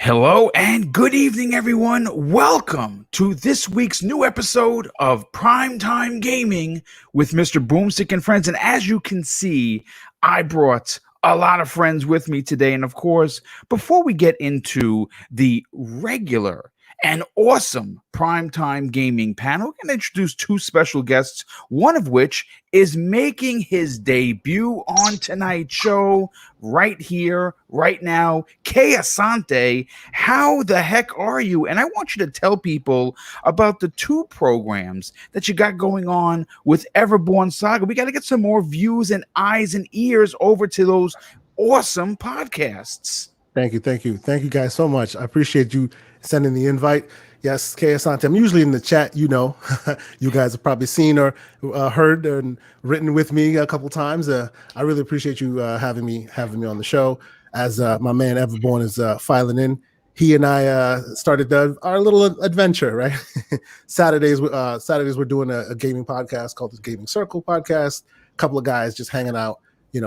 Hello and good evening, everyone. Welcome to this week's new episode of Primetime Gaming with Mr. Boomstick and Friends. And as you can see, I brought a lot of friends with me today. And of course, before we get into the regular and awesome Primetime Gaming panel, we're going to introduce two special guests, one of which is making his debut on tonight's show right here, right now. Kay Asante, how the heck are you? And I want you to tell people about the two programs that you got going on with Everborn Saga. We got to get some more views and eyes and ears over to those awesome podcasts. Thank you guys so much. I appreciate you sending the invite. Yes, Kay Asante. I'm usually in the chat. You know, you guys have probably seen or heard and written with me a couple times. I really appreciate you having me on the show. As my man Everborn is filing in, he and I started our little adventure. Right, Saturdays we're doing a gaming podcast called the Gaming Circle Podcast. A couple of guys just hanging out,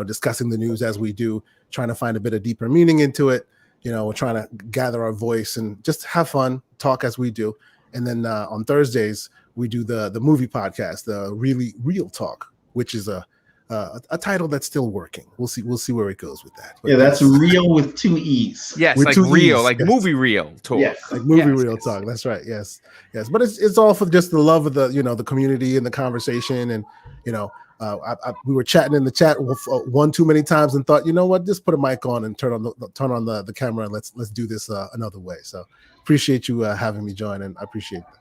discussing the news as we do, trying to find a bit of deeper meaning into it. We're trying to gather our voice and just have fun, talk as we do. And then on Thursdays, we do the movie podcast, the Really Real Talk, which is a title that's still working. We'll see where it goes with that. But that's real with two E's. Yes, with like two real, E's, like yes. movie real talk. Yes. Like movie real talk. That's right. Yes. But it's all for just the love of the the community and the conversation. And we were chatting in the chat one too many times and thought, you know what, just put a mic on and turn on the camera and let's do this another way. So appreciate you having me join, and I appreciate that.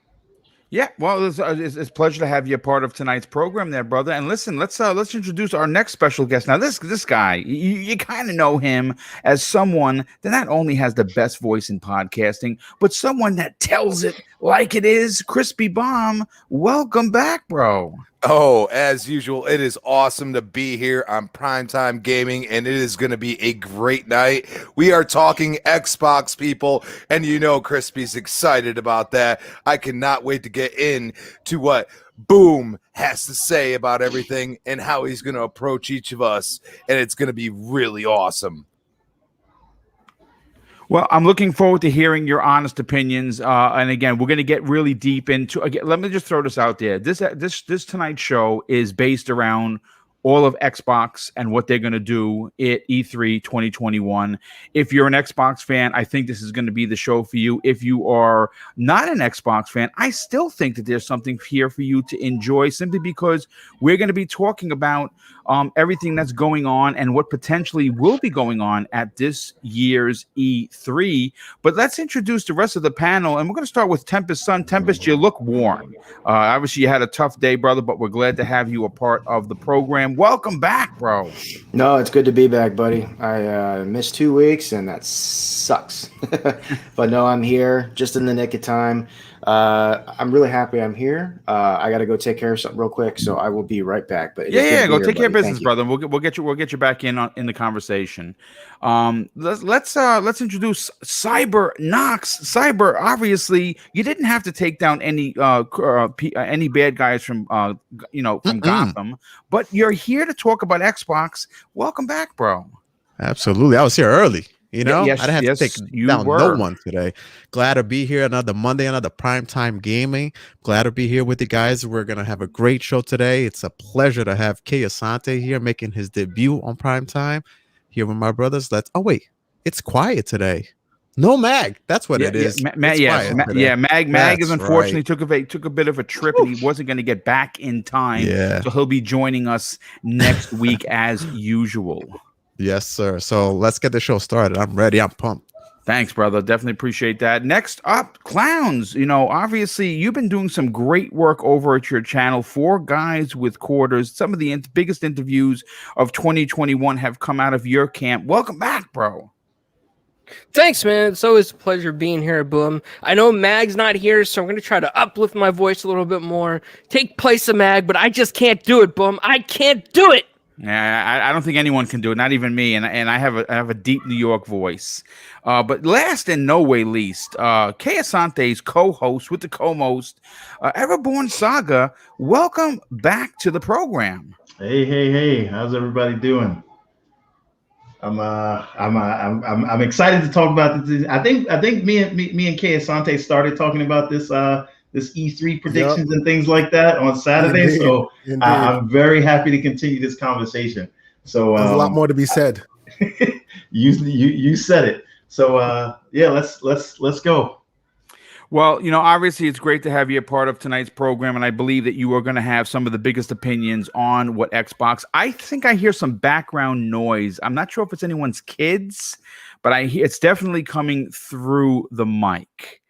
Yeah, well, it's a pleasure to have you a part of tonight's program there, brother. And listen, let's introduce our next special guest. Now, this guy, you kind of know him as someone that not only has the best voice in podcasting, but someone that tells it like it is. Crispy Bomb, welcome back, bro. Oh, as usual, it is awesome to be here on Primetime Gaming, and it is going to be a great night. We are talking Xbox, people, and Crispy's excited about that. I cannot wait to get into what Boom has to say about everything and how he's going to approach each of us, and it's going to be really awesome. Well, I'm looking forward to hearing your honest opinions. And again, we're going to get really deep into. Again, let me just throw this out there. This tonight's show is based around all of Xbox and what they're going to do at E3 2021. If you're an Xbox fan, I think this is going to be the show for you. If you are not an Xbox fan, I still think that there's something here for you to enjoy, simply because we're going to be talking about everything that's going on and what potentially will be going on at this year's E3. But let's introduce the rest of the panel, and we're going to start with Tempest's son. Tempest, you look warm. Obviously, you had a tough day, brother, but we're glad to have you a part of the program. Welcome back, bro. No, it's good to be back, buddy. I missed 2 weeks, and that sucks. But no, I'm here just in the nick of time. I'm really happy I'm here. I got to go take care of something real quick, so I will be right back. But yeah, go take care of business, brother. We'll get you back in the conversation. Let's introduce Cyber Knox. Cyber, obviously, you didn't have to take down any bad guys from Gotham, but you're here to talk about Xbox. Welcome back, bro. Absolutely, I was here early. Yes, I didn't have to take down no one today. Glad to be here another Monday, another Primetime Gaming. Glad to be here with you guys. We're going to have a great show today. It's a pleasure to have Kay Asante here making his debut on Primetime here with my brothers. It's quiet today. No Mag. That's what it is. Mag is unfortunately took a bit of a trip, and he wasn't going to get back in time. Yeah. So he'll be joining us next week as usual. Yes, sir. So let's get the show started. I'm ready. I'm pumped. Thanks, brother. Definitely appreciate that. Next up, Clowns. Obviously, you've been doing some great work over at your channel. 4 Guys with Quarters. Some of the biggest interviews of 2021 have come out of your camp. Welcome back, bro. Thanks, man. It's always a pleasure being here, Boom. I know Mag's not here, so I'm going to try to uplift my voice a little bit more. Take place of Mag, but I just can't do it, Boom. I can't do it. Yeah, I don't think anyone can do it, not even me. And I have a deep New York voice. But last and no way least, Kay Asante's co-host with the co-most, Everborn Saga. Welcome back to the program. Hey. How's everybody doing? I'm excited to talk about this. I think me and Kay Asante started talking about this E3 Yep. predictions and things like that on Saturday. Indeed. So Indeed. I'm very happy to continue this conversation. So There's a lot more to be said. you said it. So yeah, let's go. Well, obviously it's great to have you a part of tonight's program, and I believe that you are going to have some of the biggest opinions on what Xbox. I think I hear some background noise. I'm not sure if it's anyone's kids, but it's definitely coming through the mic.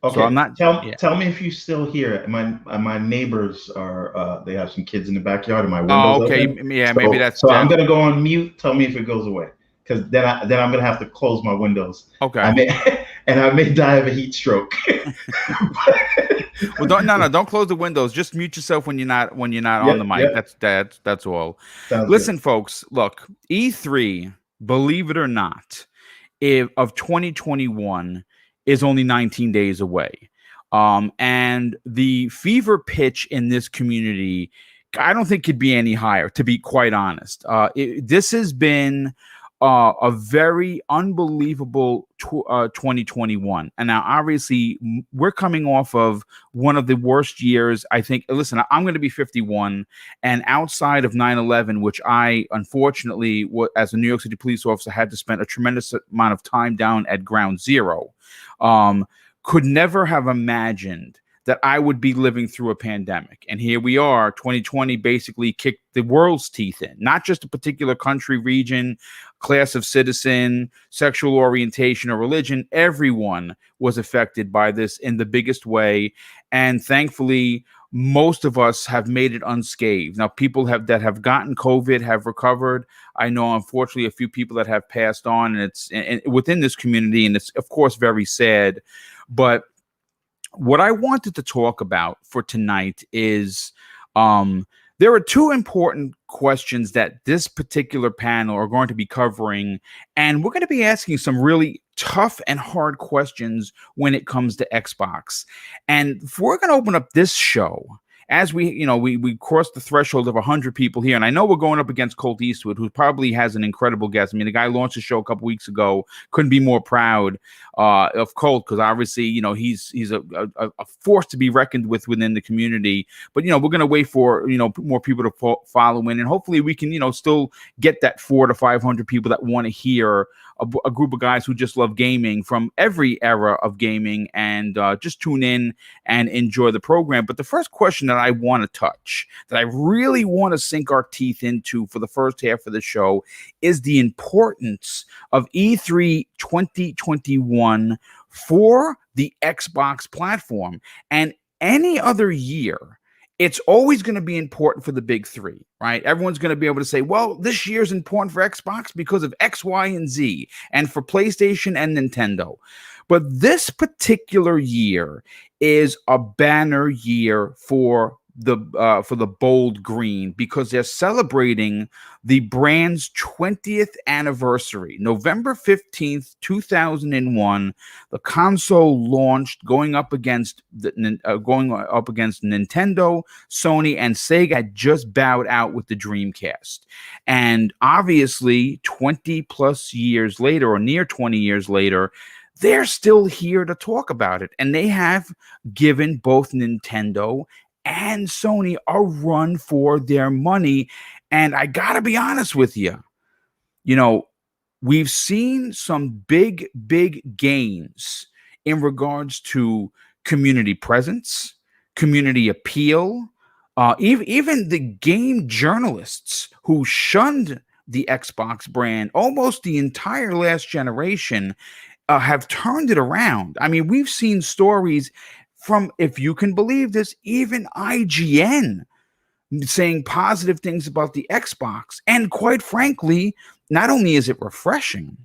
Okay. So I'm not. Tell me if you still hear it. My neighbors are they have some kids in the backyard, and my Oh, windows okay. open. Yeah, maybe that's. So I'm gonna go on mute. Tell me if it goes away, because then I'm gonna have to close my windows. Okay. I may die of a heat stroke. Well, don't close the windows. Just mute yourself when you're not on the mic. That's all. Listen, folks. Look, E3. Believe it or not, of 2021 is only 19 days away. And the fever pitch in this community, I don't think could be any higher, to be quite honest. This has been a very unbelievable 2021. And now, obviously, we're coming off of one of the worst years, I think. Listen, I'm going to be 51, and outside of 9/11, which I, unfortunately, as a New York City police officer, had to spend a tremendous amount of time down at Ground Zero, could never have imagined that I would be living through a pandemic. And here we are, 2020 basically kicked the world's teeth in, not just a particular country, region, class of citizen, sexual orientation, or religion. Everyone was affected by this in the biggest way. And thankfully, most of us have made it unscathed. Now, people that have gotten COVID have recovered. I know, unfortunately, a few people that have passed on, and it's within this community, and it's, of course, very sad. But what I wanted to talk about for tonight is there are two important questions that this particular panel are going to be covering, and we're going to be asking some really tough and hard questions when it comes to Xbox. And we're going to open up this show as we crossed the threshold of 100 people here. And I know we're going up against Colt Eastwood, who probably has an incredible guest. I mean, the guy launched a show a couple weeks ago. Couldn't be more proud of Colt, because obviously, he's a force to be reckoned with within the community. But, we're going to wait for, more people to follow in. And hopefully we can, still get that 400 to 500 people that want to hear a group of guys who just love gaming from every era of gaming, and just tune in and enjoy the program. But the first question that I want to touch, that I really want to sink our teeth into for the first half of the show, is the importance of E3 2021 for the Xbox platform. And any other year, it's always going to be important for the big three, right? Everyone's going to be able to say, well, this year is important for Xbox because of X, Y, and Z, and for PlayStation and Nintendo. But this particular year is a banner year for the bold green, because they're celebrating the brand's 20th anniversary. November 15th, 2001, the console launched, going up against Nintendo, Sony, and Sega had just bowed out with the Dreamcast. And obviously, 20 plus years later, or near 20 years later, they're still here to talk about it. And they have given both Nintendo and Sony a run for their money. And I gotta be honest with you, we've seen some big gains in regards to community presence, community appeal, even the game journalists who shunned the Xbox brand almost the entire last generation have turned it around. I mean, we've seen stories from, if you can believe this, even IGN saying positive things about the Xbox. And quite frankly, not only is it refreshing,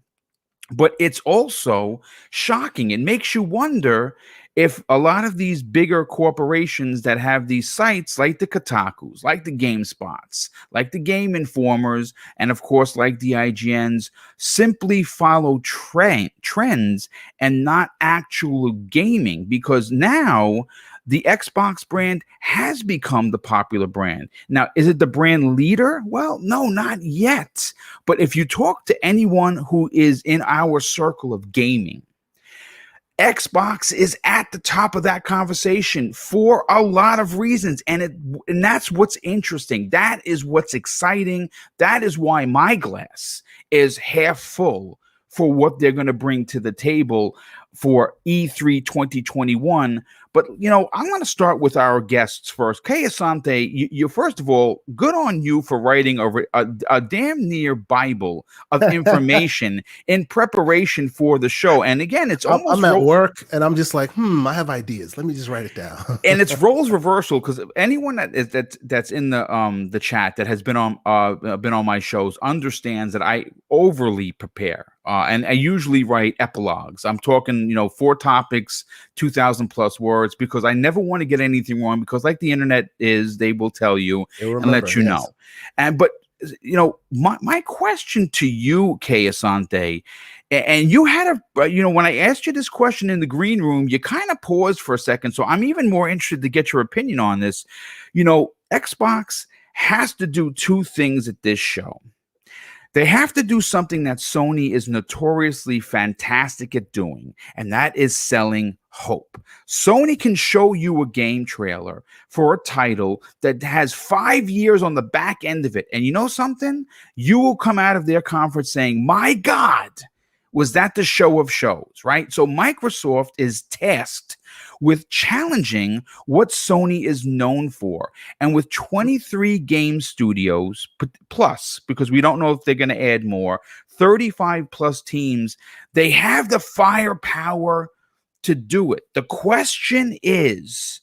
but it's also shocking. It makes you wonder if a lot of these bigger corporations that have these sites, like the Kotakus, like the GameSpots, like the Game Informers, and of course like the IGNs, simply follow trends and not actual gaming. Because now the Xbox brand has become the popular brand. Now, is it the brand leader? Well, no, not yet. But if you talk to anyone who is in our circle of gaming, Xbox is at the top of that conversation for a lot of reasons, and that's what's interesting. That is what's exciting. That is why my glass is half full for what they're going to bring to the table for E3 2021. But, I'm going to start with our guests first. Kay Asante, you first of all, good on you for writing a damn near Bible of information in preparation for the show. And again, it's almost... I'm at work, and I'm just like, I have ideas. Let me just write it down. And it's roles reversal, because anyone that's in the chat that has been on my shows understands that I overly prepare. And I usually write epilogues. I'm talking, 4 topics, 2,000 plus words, because I never want to get anything wrong, because like the internet is, they will tell you and let you know. But my question to you, Kay Asante, and you had when I asked you this question in the green room, you kind of paused for a second. So I'm even more interested to get your opinion on this. Xbox has to do 2 things at this show. They have to do something that Sony is notoriously fantastic at doing, and that is selling hope. Sony can show you a game trailer for a title that has 5 years on the back end of it, and you know something? You will come out of their conference saying, my God, was that the show of shows, right? So Microsoft is tasked with challenging what Sony is known for. And with 23 game studios plus, because we don't know if they're going to add more, 35 plus teams, they have the firepower to do it. The question is,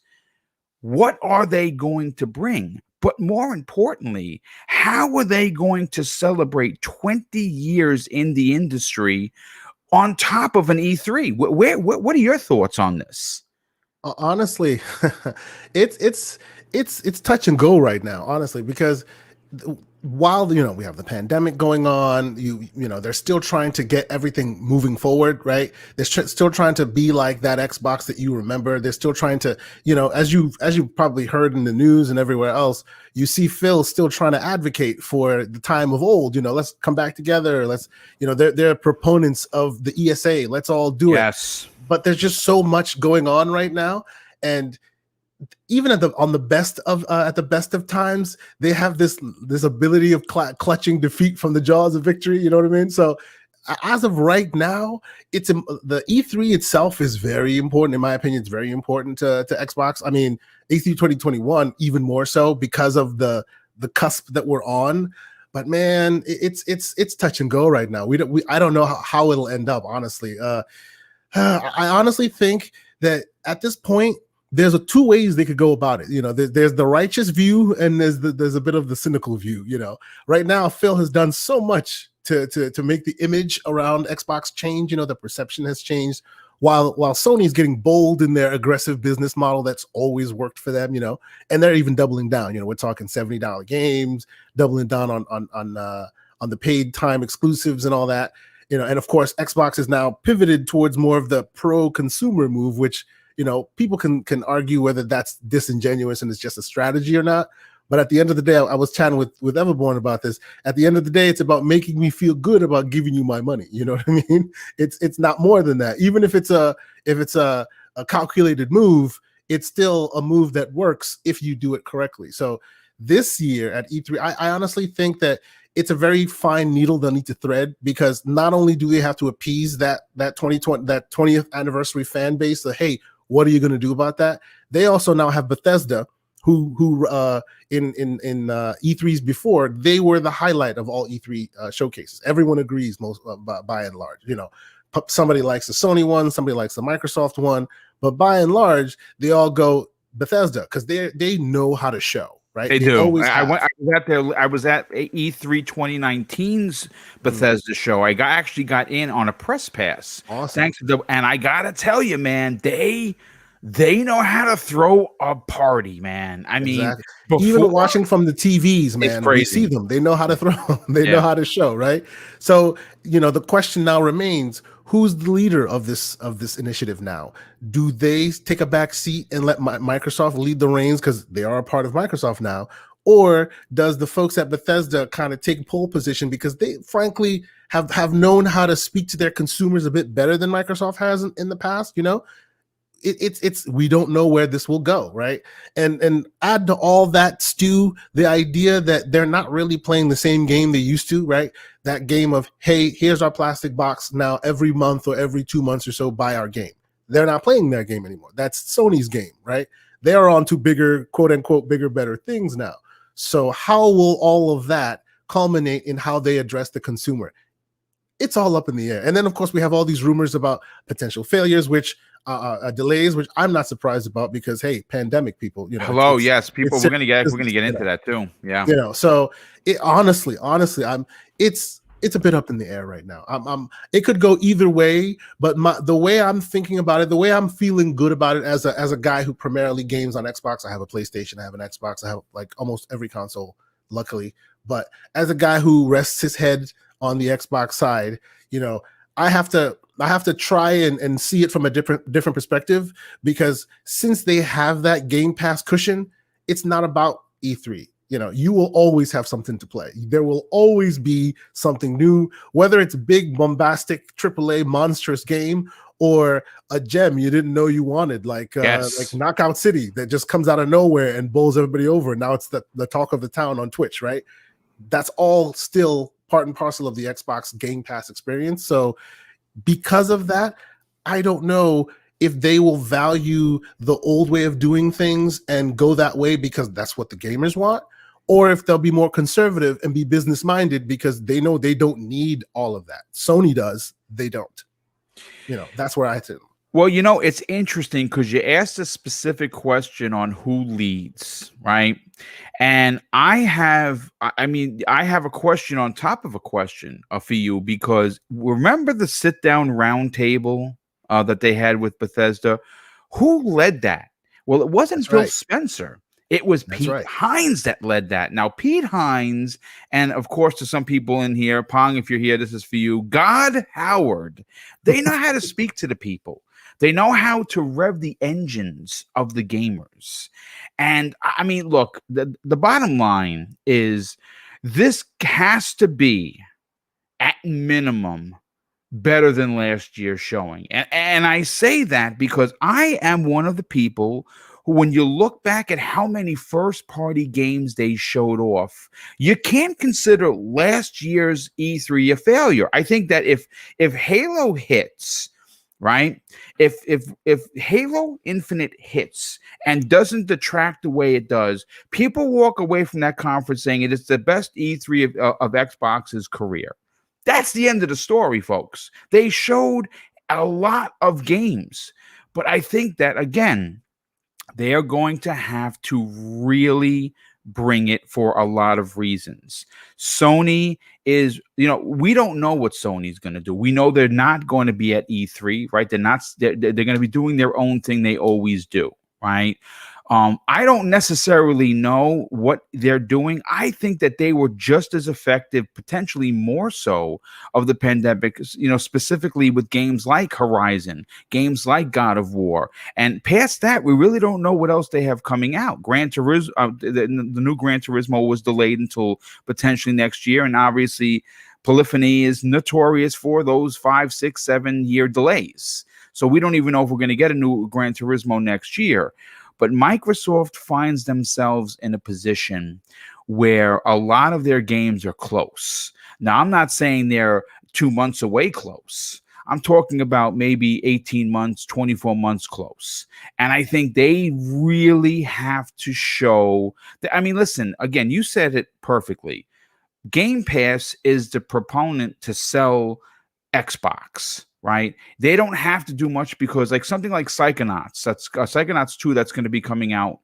what are they going to bring? But more importantly, how are they going to celebrate 20 years in the industry on top of an E3? What are your thoughts on this? Honestly, it's touch and go right now, honestly, because while we have the pandemic going on, they're still trying to get everything moving forward, right? They're still trying to be like that Xbox that you remember. They're still trying to, as you probably heard in the news and everywhere else, you see Phil still trying to advocate for the time of old. Let's come back together. Let's, they're proponents of the ESA. Let's all do it. But there's just so much going on right now, and even at the best of times, they have this ability of clutching defeat from the jaws of victory. You know what I mean? So as of right now, it's the E3 itself is very important. In my opinion, it's very important to Xbox. I mean, E3 2021 even more so because of the cusp that we're on. But man, it's touch and go right now. I don't know how it'll end up. Honestly, I honestly think that at this point, there's 2 ways they could go about it. There's the righteous view, and there's a bit of the cynical view. Right now, Phil has done so much to make the image around Xbox change. The perception has changed, while Sony's getting bold in their aggressive business model that's always worked for them. And they're even doubling down. We're talking $70 games, doubling down on the paid time exclusives and all that. And of course, Xbox is now pivoted towards more of the pro consumer move, which people can argue whether that's disingenuous and it's just a strategy or not. But at the end of the day, I was chatting with Everborn about this. At the end of the day, it's about making me feel good about giving you my money. You know what I mean? It's not more than that. Even if it's a calculated move, it's still a move that works if you do it correctly. So this year at E3, I honestly think that it's a very fine needle they'll need to thread, because not only do they have to appease that 20th anniversary fan base, that, hey, what are you going to do about that? They also now have Bethesda, who in E3s before, they were the highlight of all E3 showcases. Everyone agrees by and large. Somebody likes the Sony one, somebody likes the Microsoft one, but by and large, they all go Bethesda because they know how to show. Right? They do. I was at E3 2019's Bethesda show. I actually got in on a press pass. Awesome. Thanks to and I gotta tell you, man, they know how to throw a party, man. I mean, even watching from the TVs, man, we see them. They know how to throw. They know how to show, right? So the question now remains: who's the leader of this initiative now? Do they take a back seat and let Microsoft lead the reins because they are a part of Microsoft now? Or does the folks at Bethesda kind of take pole position because they frankly have known how to speak to their consumers a bit better than Microsoft has in the past? It's we don't know where this will go, right? And add to all that, Stu, the idea that they're not really playing the same game they used to, right? That game of, hey, here's our plastic box, now every month or every 2 months or so buy our game. They're not playing their game anymore. That's Sony's game, right? They are on to bigger, quote unquote, bigger, better things now. So how will all of that culminate in how they address the consumer? It's all up in the air. And then, of course, we have all these rumors about potential failures, which delays, which I'm not surprised about because, hey, pandemic, people. Hello, yes, people. We're gonna get into that too. Yeah. So honestly, it's a bit up in the air right now. It could go either way, but the way I'm thinking about it, the way I'm feeling good about it as a guy who primarily games on Xbox. I have a PlayStation, I have an Xbox, I have like almost every console, luckily. But as a guy who rests his head on the Xbox side, I have to try and see it from a different perspective, because since they have that Game Pass cushion, it's not about E3. You will always have something to play. There will always be something new, whether it's big, bombastic, AAA monstrous game or a gem you didn't know you wanted, like Knockout City that just comes out of nowhere and bowls everybody over. Now it's the talk of the town on Twitch, right? That's all still part and parcel of the Xbox Game Pass experience. So because of that, I don't know if they will value the old way of doing things and go that way because that's what the gamers want, or if they'll be more conservative and be business minded because they know they don't need all of that. Sony does, they don't. That's where I think. Well, it's interesting because you asked a specific question on who leads, right? And I have a question on top of a question for you, because remember the sit-down round table that they had with Bethesda? Who led that? Well, it wasn't Phil Spencer. It was Pete Hines that led that. Now, Pete Hines, and of course, to some people in here, Pong, if you're here, this is for you, God Howard, they know how to speak to the people. They know how to rev the engines of the gamers. And I mean, look, the bottom line is this has to be, at minimum, better than last year's showing. And I say that because I am one of the people who, when you look back at how many first-party games they showed off, you can't consider last year's E3 a failure. I think that if Halo hits, right? If Halo Infinite hits and doesn't detract the way it does, people walk away from that conference saying it is the best E3 of Xbox's career. That's the end of the story, folks. They showed a lot of games, but I think that, again, they are going to have to really bring it for a lot of reasons. Sony is, we don't know what Sony's going to do. We know they're not going to be at E3, right? They're going to be doing their own thing they always do, right? I don't necessarily know what they're doing. I think that they were just as effective, potentially more so, of the pandemic, specifically with games like Horizon, games like God of War. And past that, we really don't know what else they have coming out. Gran Turismo, the new Gran Turismo was delayed until potentially next year. And obviously, Polyphony is notorious for those 5, 6, 7 year delays. So we don't even know if we're going to get a new Gran Turismo next year. But Microsoft finds themselves in a position where a lot of their games are close. Now, I'm not saying they're 2 months away close. I'm talking about maybe 18 months, 24 months close. And I think they really have to show that. I mean, listen, again, you said it perfectly. Game Pass is the proponent to sell Xbox, right? They don't have to do much because, like, something like Psychonauts, that's Psychonauts 2, that's going to be coming out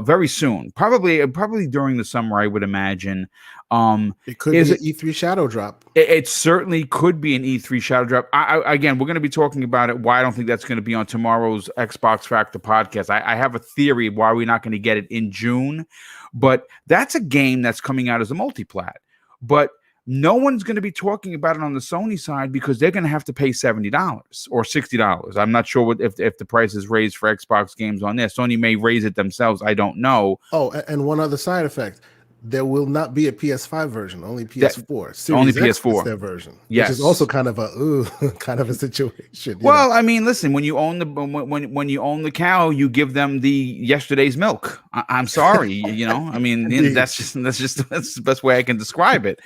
very soon, probably during the summer, I would imagine. It could be an E3 shadow drop. It certainly could be an E3 shadow drop. Again, we're going to be talking about it. Why I don't think that's going to be on tomorrow's Xbox Factor podcast. I have a theory why we're not going to get it in June, but that's a game that's coming out as a multiplat. But no one's going to be talking about it on the Sony side because they're going to have to pay $70 or $60. I'm not sure if the price is raised for Xbox games on there. Sony may raise it themselves. I don't know. Oh, and one other side effect. There will not be a PS5 version, only PS4. Series only X PS4. is their version, yes. Which is also kind of a situation. Well, I mean, listen, when you own the cow, you give them the yesterday's milk. I'm sorry, I mean, that's the best way I can describe it.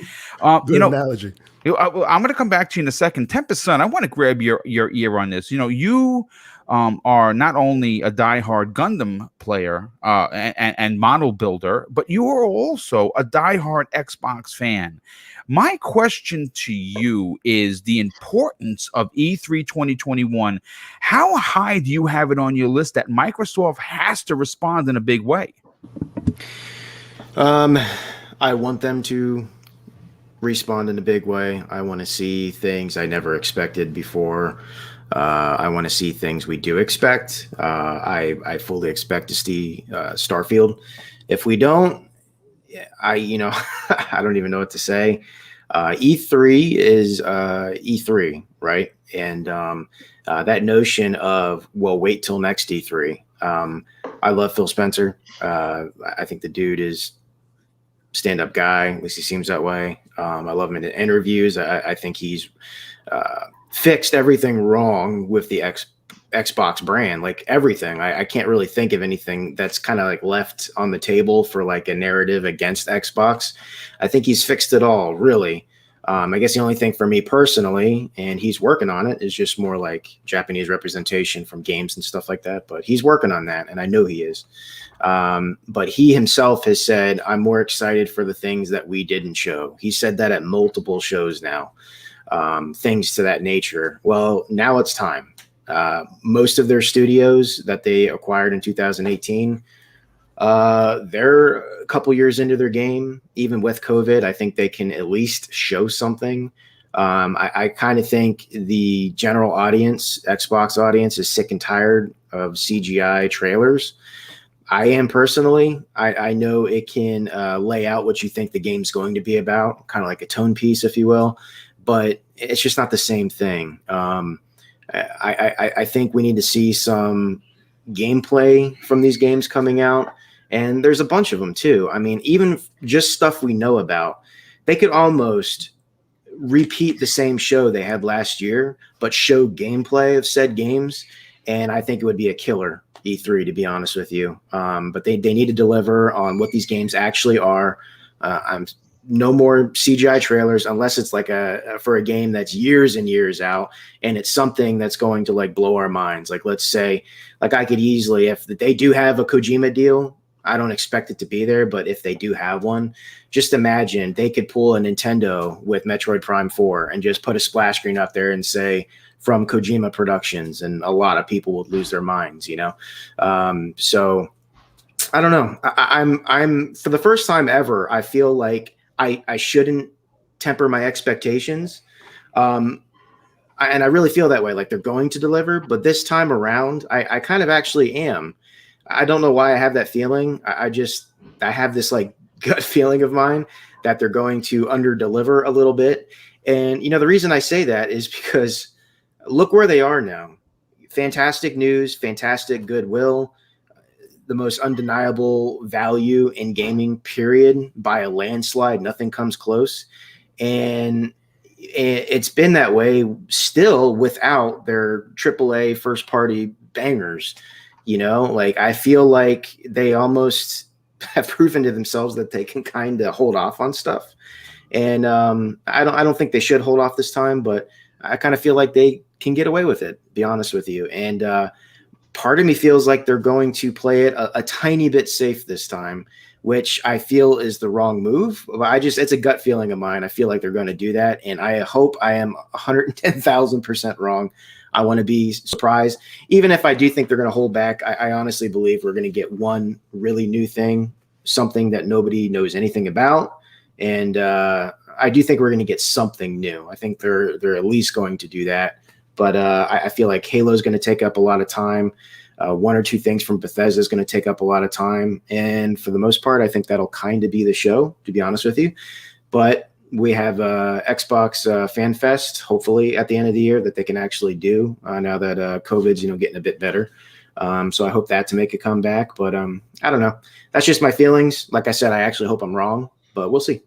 Good analogy. I'm going to come back to you in a second. Tempest Son, I want to grab your ear on this. You are not only a diehard Gundam player and model builder, but you are also a diehard Xbox fan. My question to you is the importance of E3 2021. How high do you have it on your list that Microsoft has to respond in a big way? I want them to respond in a big way. I want to see things I never expected before. I want to see things we do expect. I fully expect to see Starfield. If we don't, I don't even know what to say. E3 is E3, right? And that notion of, well, wait till next E3. I love Phil Spenser. I think the dude is stand-up guy. At least he seems that way. I love him in the interviews. I think he's fixed everything wrong with the Xbox brand, like everything. I can't really think of anything that's kind of like left on the table for like a narrative against Xbox. I think he's fixed it all, really. I guess the only thing for me personally, and he's working on it, is just more like Japanese representation from games and stuff like that. But he's working on that, and I know he is. But he himself has said, I'm more excited for the things that we didn't show. He said that at multiple shows now, things to that nature. Well, now it's time. Most of their studios that they acquired in 2018, they're a couple years into their game. Even with COVID, I think they can at least show something. I kind of think the general audience, Xbox audience, is sick and tired of CGI trailers. I am personally. I know it can lay out what you think the game's going to be about, kind of like a tone piece, if you will, but it's just not the same thing. I think we need to see some gameplay from these games coming out, and there's a bunch of them too. I mean, even just stuff we know about, they could almost repeat the same show they had last year, but show gameplay of said games, and I think it would be a killer E3, to be honest with you. But they need to deliver on what these games actually are. I'm no more CGI trailers unless it's like for a game that's years and years out, and it's something that's going to like blow our minds. Like, let's say, like, I could easily, if they do have a Kojima deal, I don't expect it to be there, but if they do have one, just imagine they could pull a Nintendo with Metroid Prime 4 and just put a splash screen up there and say, from Kojima Productions, and a lot of people would lose their minds, So I don't know. I'm for the first time ever, I feel like I shouldn't temper my expectations. And I really feel that way, like they're going to deliver, but this time around, I kind of actually am. I don't know why I have that feeling. I have this like gut feeling of mine that they're going to under deliver a little bit. And, the reason I say that is because look where they are now. Fantastic news, fantastic goodwill, the most undeniable value in gaming, period, by a landslide. Nothing comes close. And it's been that way still without their AAA first party bangers. Like, I feel like they almost have proven to themselves that they can kind of hold off on stuff. And I don't think they should hold off this time, but I kind of feel like they can get away with it, be honest with you. And part of me feels like they're going to play it a tiny bit safe this time, which I feel is the wrong move. It's a gut feeling of mine. I feel like they're going to do that. And I hope I am 110,000% wrong. I want to be surprised. Even if I do think they're going to hold back, I honestly believe we're going to get one really new thing, something that nobody knows anything about. And I do think we're going to get something new. I think they're at least going to do that. But I feel like Halo is going to take up a lot of time. One or two things from Bethesda is going to take up a lot of time. And for the most part, I think that'll kind of be the show, to be honest with you. But we have Xbox Fan Fest, hopefully at the end of the year, that they can actually do now that COVID's getting a bit better. So I hope that to make a comeback. But I don't know. That's just my feelings. Like I said, I actually hope I'm wrong, but we'll see.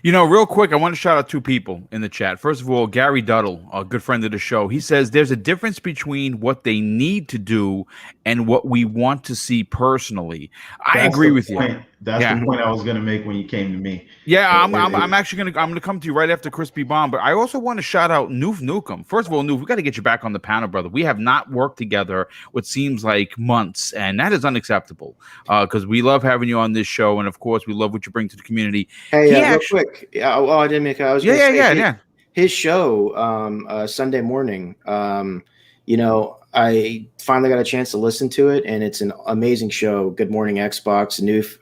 Real quick, I want to shout out two people in the chat. First of all, Gary Duddle, a good friend of the show. He says there's a difference between what they need to do and what we want to see personally. I agree with you. That's the point I was going to make when you came to me. Yeah, I'm actually gonna come to you right after Crispy Bomb, but I also want to shout out Noof Nukem. First of all, Noof, we got to get you back on the panel, brother. We have not worked together what seems like months, and that is unacceptable. Because we love having you on this show, and of course, we love what you bring to the community. Hey, real quick, I didn't make. I was his show Sunday morning. I finally got a chance to listen to it, and it's an amazing show. Good Morning Xbox, Noof.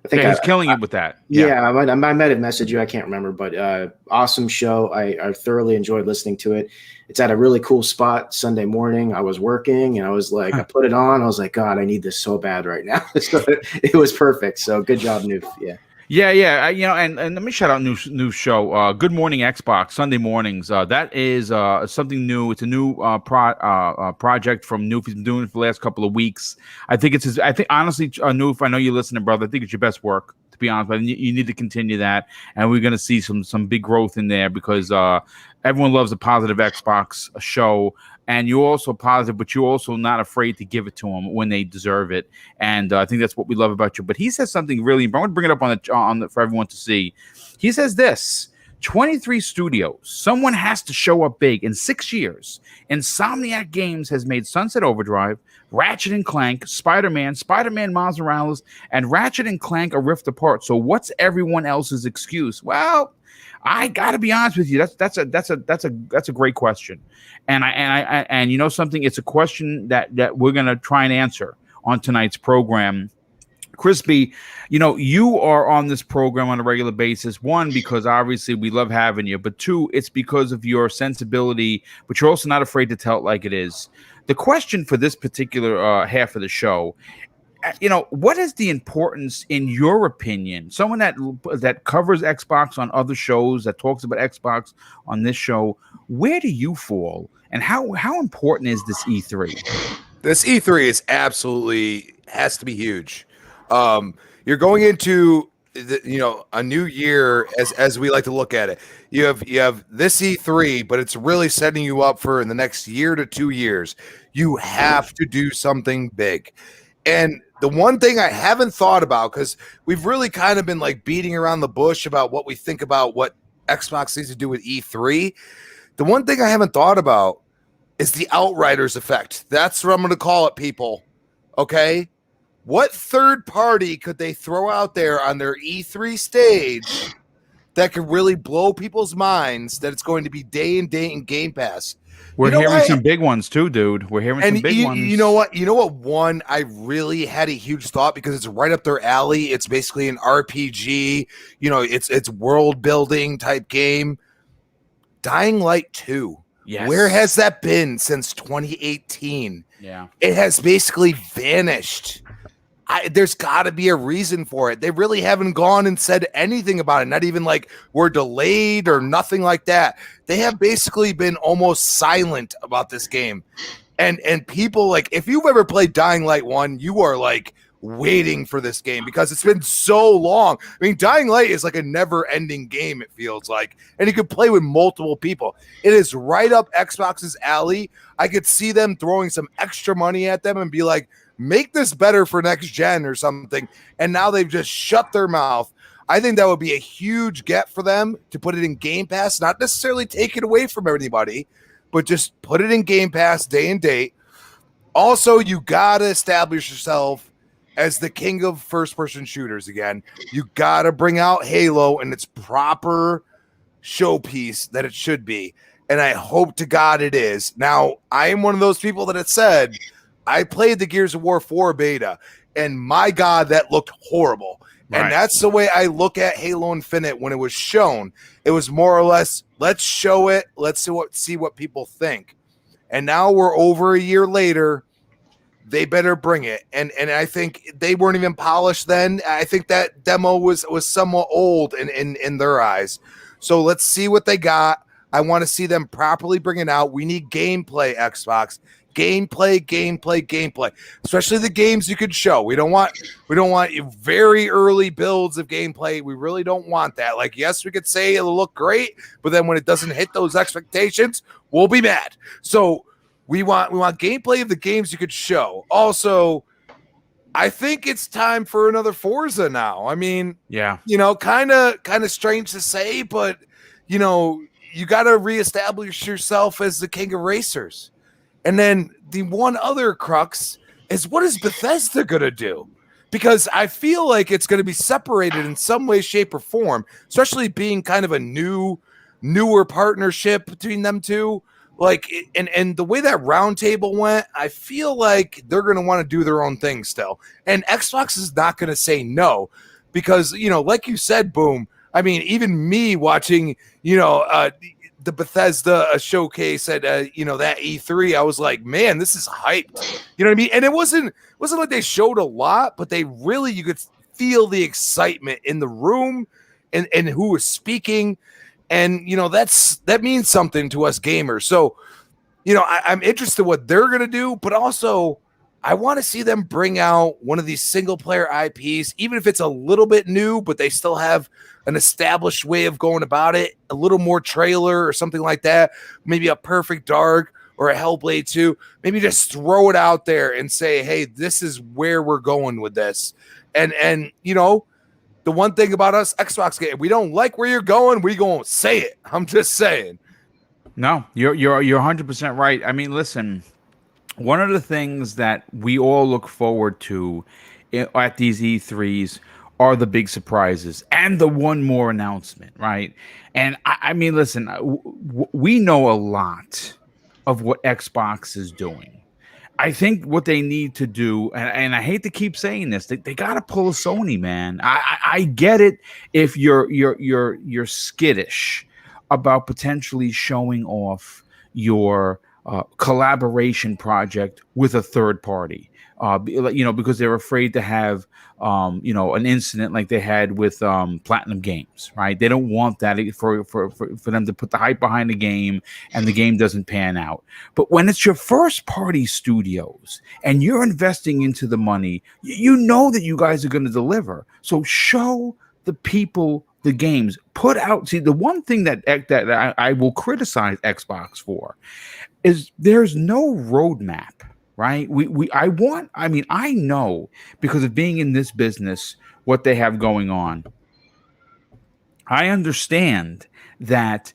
I think he's killing it with that. Yeah, I might have messaged you. I can't remember, but awesome show. I thoroughly enjoyed listening to it. It's at a really cool spot Sunday morning. I was working, and I was like, I put it on. I was like, God, I need this so bad right now. So it was perfect. So good job, Noof. Yeah. And let me shout out new show. Good Morning Xbox Sunday mornings. That is something new. It's a new project from Noof. He's been doing it for the last couple of weeks. I think honestly, Noof, I know you're listening, brother. I think it's your best work. To be honest, but you need to continue that, and we're going to see some big growth in there because everyone loves a positive Xbox show. And you're also positive, but you're also not afraid to give it to them when they deserve it. And I think that's what we love about you. But he says something really important. I want to bring it up on the for everyone to see. He says this: 23 studios. Someone has to show up big. In 6 years, Insomniac Games has made Sunset Overdrive, Ratchet and Clank, Spider-Man Miles Morales, and Ratchet and Clank A Rift Apart. So what's everyone else's excuse? Well, I got to be honest with you. That's a great question, and you know something. It's a question that we're gonna try and answer on tonight's program. Crispy, you are on this program on a regular basis. One, because obviously we love having you, but two, it's because of your sensibility. But you're also not afraid to tell it like it is. The question for this particular half of the show. What is the importance, in your opinion, someone that covers Xbox on other shows, that talks about Xbox on this show, where do you fall, and how important is this E3? This E3 is absolutely has to be huge. You're going into a new year as we like to look at it. You have this E3, but it's really setting you up for in the next year to 2 years. You have to do something big. And the one thing I haven't thought about, because we've really kind of been like beating around the bush about what we think about what Xbox needs to do with E3. The one thing I haven't thought about is the Outriders effect. That's what I'm going to call it, people. Okay? What third party could they throw out there on their E3 stage that could really blow people's minds that it's going to be day and date in Game Pass? We're hearing some big ones too, dude. We're hearing some big ones. You know what? One, I really had a huge thought because it's right up their alley. It's basically an RPG. It's world building type game. Dying Light 2. Yes. Where has that been since 2018? Yeah. It has basically vanished. There's got to be a reason for it. They really haven't gone and said anything about it. Not even like we're delayed or nothing like that. They have basically been almost silent about this game. And people, like, if you've ever played Dying Light 1, you are like waiting for this game because it's been so long. I mean, Dying Light is like a never-ending game, it feels like. And you can play with multiple people. It is right up Xbox's alley. I could see them throwing some extra money at them and be like, make this better for next gen or something. And now they've just shut their mouth. I think that would be a huge get for them to put it in Game Pass, not necessarily take it away from anybody, but just put it in Game Pass day and date. Also, you got to establish yourself as the king of first-person shooters again. You got to bring out Halo in its proper showpiece that it should be. And I hope to God it is. Now, I am one of those people that had said, I played the Gears of War 4 beta, and my God, that looked horrible. Right. And that's the way I look at Halo Infinite when it was shown. It was more or less, let's show it, let's see what people think. And now we're over a year later. they better bring it. And I think they weren't even polished then. I think that demo was somewhat old in their eyes. So let's see what they got. I want to see them properly bring it out. We need gameplay, Xbox. Gameplay, especially the games you could show. We don't want very early builds of gameplay. We really don't want that. Like, yes, we could say it'll look great, but then when it doesn't hit those expectations, we'll be mad. So we want gameplay of the games you could show. Also, I think it's time for another Forza now. I mean, yeah, kind of strange to say, but you got to reestablish yourself as the king of racers. And then the one other crux is, what is Bethesda going to do? Because I feel like it's going to be separated in some way, shape, or form, especially being kind of a newer partnership between them two. Like, and the way that roundtable went, I feel like they're going to want to do their own thing still. And Xbox is not going to say no because, like you said, Boom, I mean, even me watching, the Bethesda showcase at that E3, I was like, man, this is hyped. You know what I mean? And it wasn't like they showed a lot, but they really, you could feel the excitement in the room and who was speaking. And that means something to us gamers. So, I'm interested what they're gonna do, but also I want to see them bring out one of these single player IPs, even if it's a little bit new, but they still have an established way of going about it, a little more trailer or something like that, maybe a Perfect Dark or a Hellblade 2, maybe just throw it out there and say, hey, this is where we're going with this. And the one thing about us Xbox game, we don't like where you're going, we gonna say it. I'm just saying. No, you're 100% right. I mean, listen, one of the things that we all look forward to at these E3s are the big surprises and the one more announcement, right? And I mean, listen, we know a lot of what Xbox is doing. I think what they need to do, and I hate to keep saying this, they got to pull a Sony, man. I get it if you're skittish about potentially showing off your collaboration project with a third party, because they're afraid to have, an incident like they had with Platinum Games, right? They don't want that for them to put the hype behind the game and the game doesn't pan out. But when it's your first party studios and you're investing into the money, you know that you guys are going to deliver. So show the people the games. Put out. See, the one thing that I will criticize Xbox for is there's no roadmap, right? I know because of being in this business what they have going on. I understand that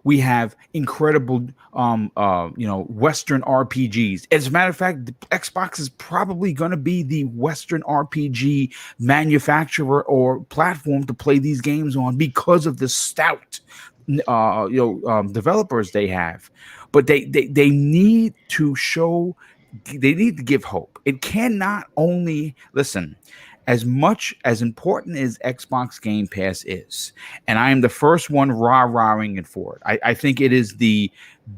we have incredible Western RPGs. As a matter of fact, Xbox is probably going to be the Western RPG manufacturer or platform to play these games on because of the stout developers they have. But they need to show, they need to give hope. It cannot only, listen, as much as important as Xbox Game Pass is, and I am the first one rah-rahing it for it. I think it is the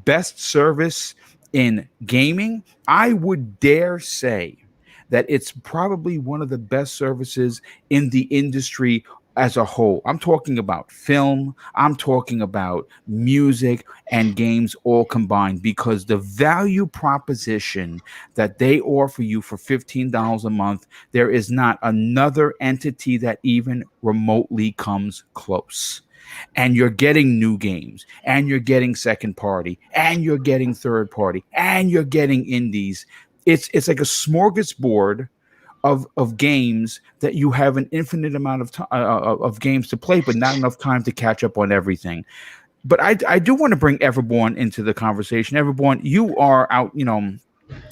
best service in gaming. I would dare say that it's probably one of the best services in the industry as a whole. I'm talking about film, I'm talking about music and games all combined, because the value proposition that they offer you for $15 a month, there is not another entity that even remotely comes close. And you're getting new games, and you're getting second party, and you're getting third party, and you're getting indies. It's like a smorgasbord of games that you have an infinite amount of time of games to play, but not enough time to catch up on everything. But I do want to bring Everborn into the conversation. Everborn, you are out,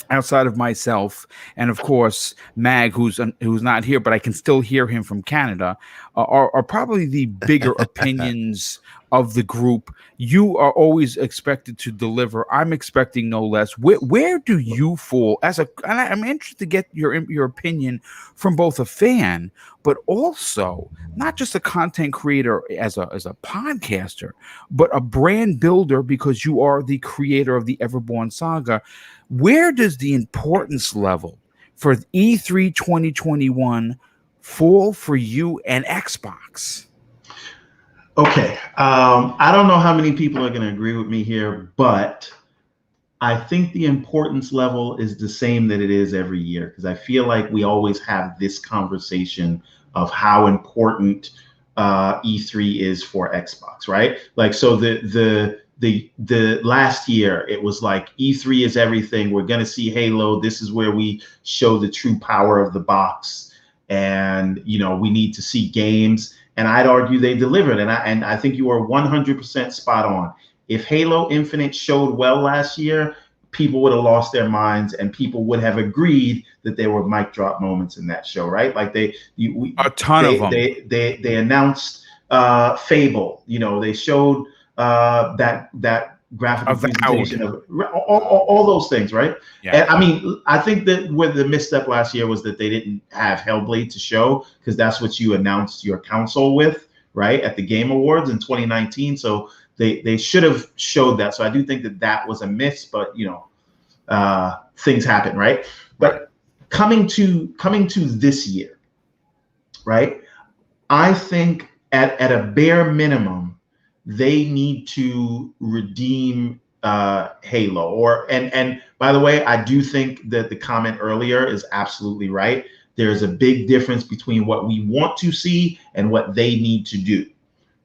outside of myself, and of course Mag, who's not here, but I can still hear him from Canada, are probably the bigger opinions of the group. You are always expected to deliver. I'm expecting no less. Where do you fall as a? And I'm interested to get your opinion from both a fan, but also not just a content creator as a podcaster, but a brand builder because you are the creator of the Everborn saga. Where does the importance level for E3 2021 fall for you and Xbox? Okay. I don't know how many people are going to agree with me here, but I think the importance level is the same that it is every year, because I feel like we always have this conversation of how important E3 is for Xbox, right? Like, so the last year it was like E3 is everything. We're going to see Halo. This is where we show the true power of the box, and we need to see games. And I'd argue they delivered, and I think you are 100% spot on. If Halo Infinite showed well last year, people would have lost their minds, and people would have agreed that there were mic drop moments in that show, right? Like a ton of them. They announced Fable. They showed that graphical presentation of all those things, right? Yeah. And I mean, I think that where the misstep last year was that they didn't have Hellblade to show, because that's what you announced your console with, right, at the Game Awards in 2019. So they should have showed that. So I do think that was a miss, but things happen, right? But coming to this year, right? I think at a bare minimum, they need to redeem Halo. And by the way, I do think that the comment earlier is absolutely right. There's a big difference between what we want to see and what they need to do,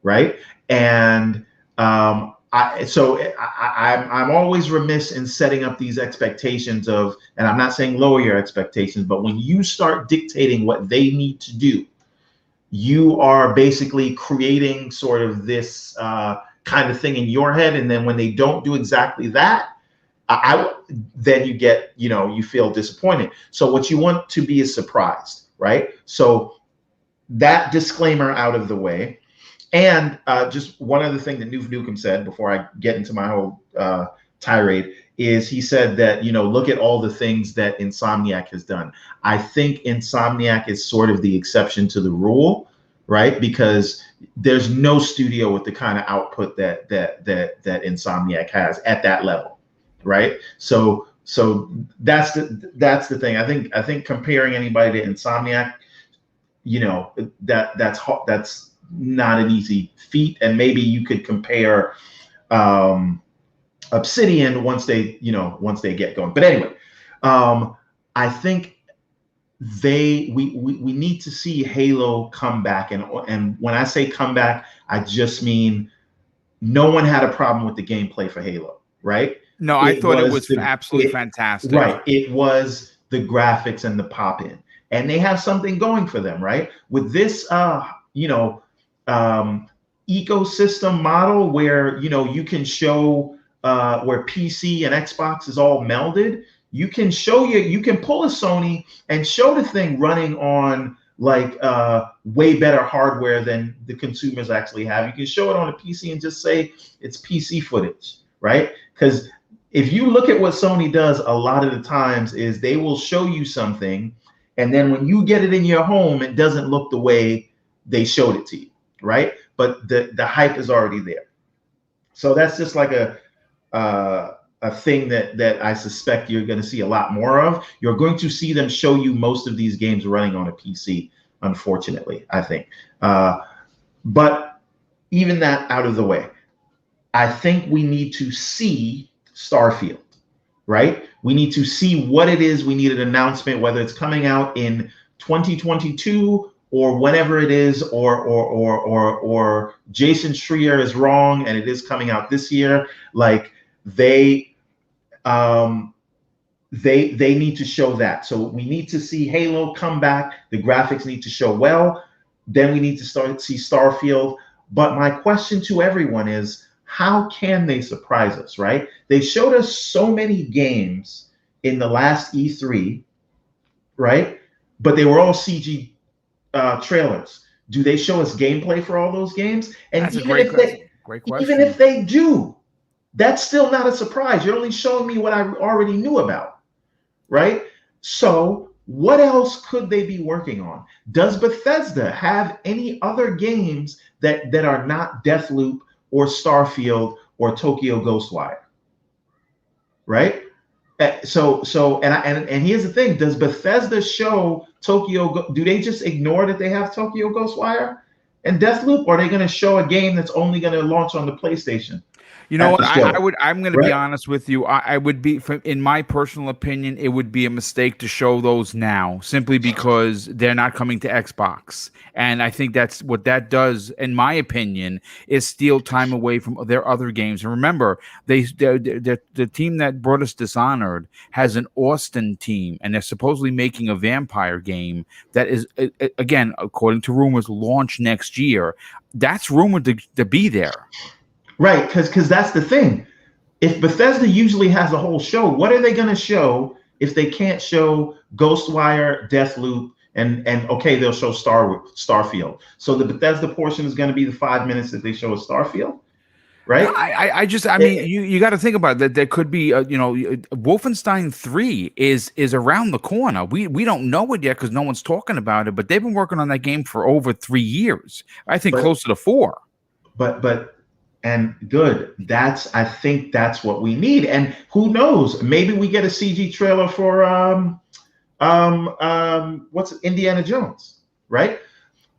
right? And I'm always remiss in setting up these expectations of, and I'm not saying lower your expectations, but when you start dictating what they need to do, you are basically creating sort of this kind of thing in your head. And then when they don't do exactly that, then you get, you feel disappointed. So what you want to be is surprised, right? So that disclaimer out of the way. And just one other thing that Noof Nukem said before I get into my whole tirade is he said that, look at all the things that Insomniac has done. I think Insomniac is sort of the exception to the rule, right? Because there's no studio with the kind of output that Insomniac has at that level, right? So that's the thing. I think comparing anybody to Insomniac, that's not an easy feat. And maybe you could compare Obsidian once they get going. But anyway, I think we need to see Halo come back. And when I say come back, I just mean no one had a problem with the gameplay for Halo, right? No, I thought it was absolutely fantastic. Right. It was the graphics and the pop in. And they have something going for them, right? With this ecosystem model where you can show where PC and Xbox is all melded, you can pull a Sony and show the thing running on like way better hardware than the consumers actually have. You can show it on a PC and just say it's PC footage, right? Because if you look at what Sony does a lot of the times is they will show you something, and then when you get it in your home, it doesn't look the way they showed it to you, right? But the hype is already there. So that's just like a thing that I suspect you're going to see a lot more of. You're going to see them show you most of these games running on a PC, unfortunately, I think. But even that out of the way, I think we need to see Starfield, right? We need to see what it is. We need an announcement, whether it's coming out in 2022 or whenever it is, or Jason Schreier is wrong and it is coming out this year. Like they need to show that. So we need to see Halo come back. The graphics need to show well. Then we need to start to see Starfield. But my question to everyone is, how can they surprise us, right? They showed us so many games in the last E3, right? But they were all CG trailers. Do they show us gameplay for all those games? And that's a great question. Great Even question. if they do, that's still not a surprise. You're only showing me what I already knew about, right? So what else could they be working on? Does Bethesda have any other games that are not Deathloop or Starfield or Tokyo Ghostwire, right? And here's the thing: does Bethesda show do they just ignore that they have Tokyo Ghostwire and Deathloop, or are they going to show a game that's only going to launch on the PlayStation? You know what? The show, I'm going to be honest with you. I would be, in my personal opinion, it would be a mistake to show those now, simply because they're not coming to Xbox. And I think that's what that does, in my opinion, is steal time away from their other games. And remember, the team that brought us Dishonored has an Austin team, and they're supposedly making a vampire game that is, again, according to rumors, launch next year. That's rumored to be there. Right, because that's the thing. If Bethesda usually has a whole show, what are they going to show if they can't show Ghostwire, Deathloop, and okay, they'll show Starfield. So the Bethesda portion is going to be the 5 minutes that they show of Starfield, right? I mean, you got to think about that. There could be, Wolfenstein 3 is around the corner. We don't know it yet because no one's talking about it, but they've been working on that game for over 3 years. I think closer to 4. And good. I think that's what we need. And who knows? Maybe we get a CG trailer for what's Indiana Jones, right?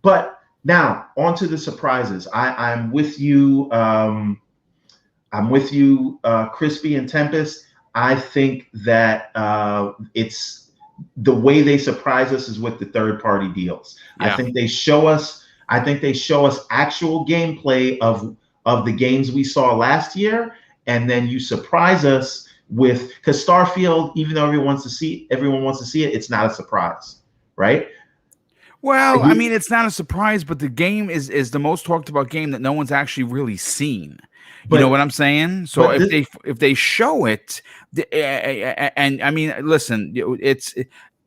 But now on to the surprises. I'm with you. I'm with you, Crispy and Tempest. I think that it's the way they surprise us is with the third-party deals. Yeah. I think they show us actual gameplay of the games we saw last year, and then you surprise us with, because Starfield, even though everyone wants to see it, it's not a surprise, right? Well, I mean, it's not a surprise, but the game is the most talked about game that no one's actually really seen. You know what I'm saying? So if they show it, and I mean, listen, it's.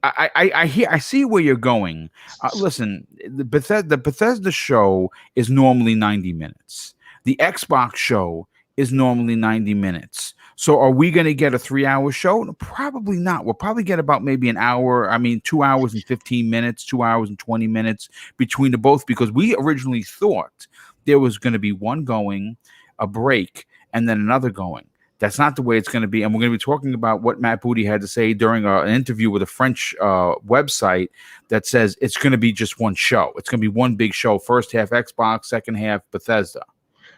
I see where you're going. Listen, the Bethesda show is normally 90 minutes. The Xbox show is normally 90 minutes. So are we going to get a 3-hour show? No, probably not. We'll probably get about maybe an hour. I mean, 2 hours and 15 minutes, 2 hours and 20 minutes between the both, because we originally thought there was going to be one going, a break, and then another going. That's not the way it's going to be. And we're going to be talking about what Matt Booty had to say during an interview with a French website that says it's going to be just one show. It's going to be one big show. First half Xbox, second half Bethesda.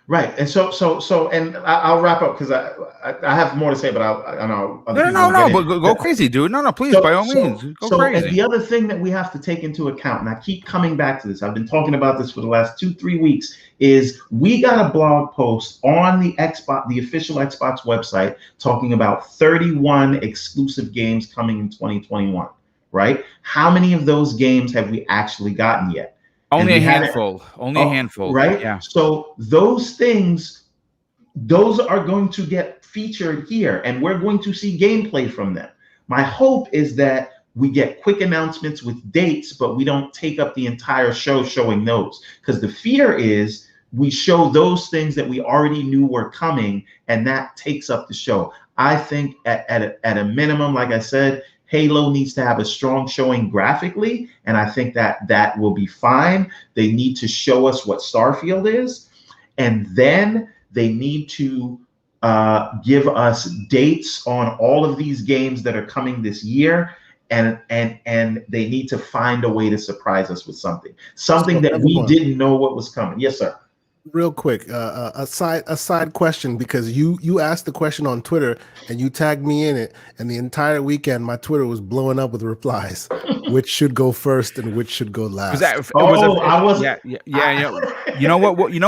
Right, and so, and I'll wrap up because I have more to say, but I know. No, but go crazy, dude. No, please, by all means, go crazy. And the other thing that we have to take into account, and I keep coming back to this, I've been talking about this for the last 2-3 weeks, is we got a blog post on the official Xbox website, talking about 31 exclusive games coming in 2021. Right? How many of those games have we actually gotten yet? Only a handful. A handful. Right? Yeah. So those things, those are going to get featured here, and we're going to see gameplay from them. My hope is that we get quick announcements with dates, but we don't take up the entire show showing those. Because the fear is we show those things that we already knew were coming, and that takes up the show. I think at a minimum, like I said, Halo needs to have a strong showing graphically, and I think that will be fine. They need to show us what Starfield is, and then they need to give us dates on all of these games that are coming this year, and they need to find a way to surprise us with something that we didn't know what was coming. Yes, sir. Real quick, a side question, because you asked the question on Twitter and you tagged me in it, and the entire weekend my Twitter was blowing up with replies. Which should go first and which should go last? Yeah. You know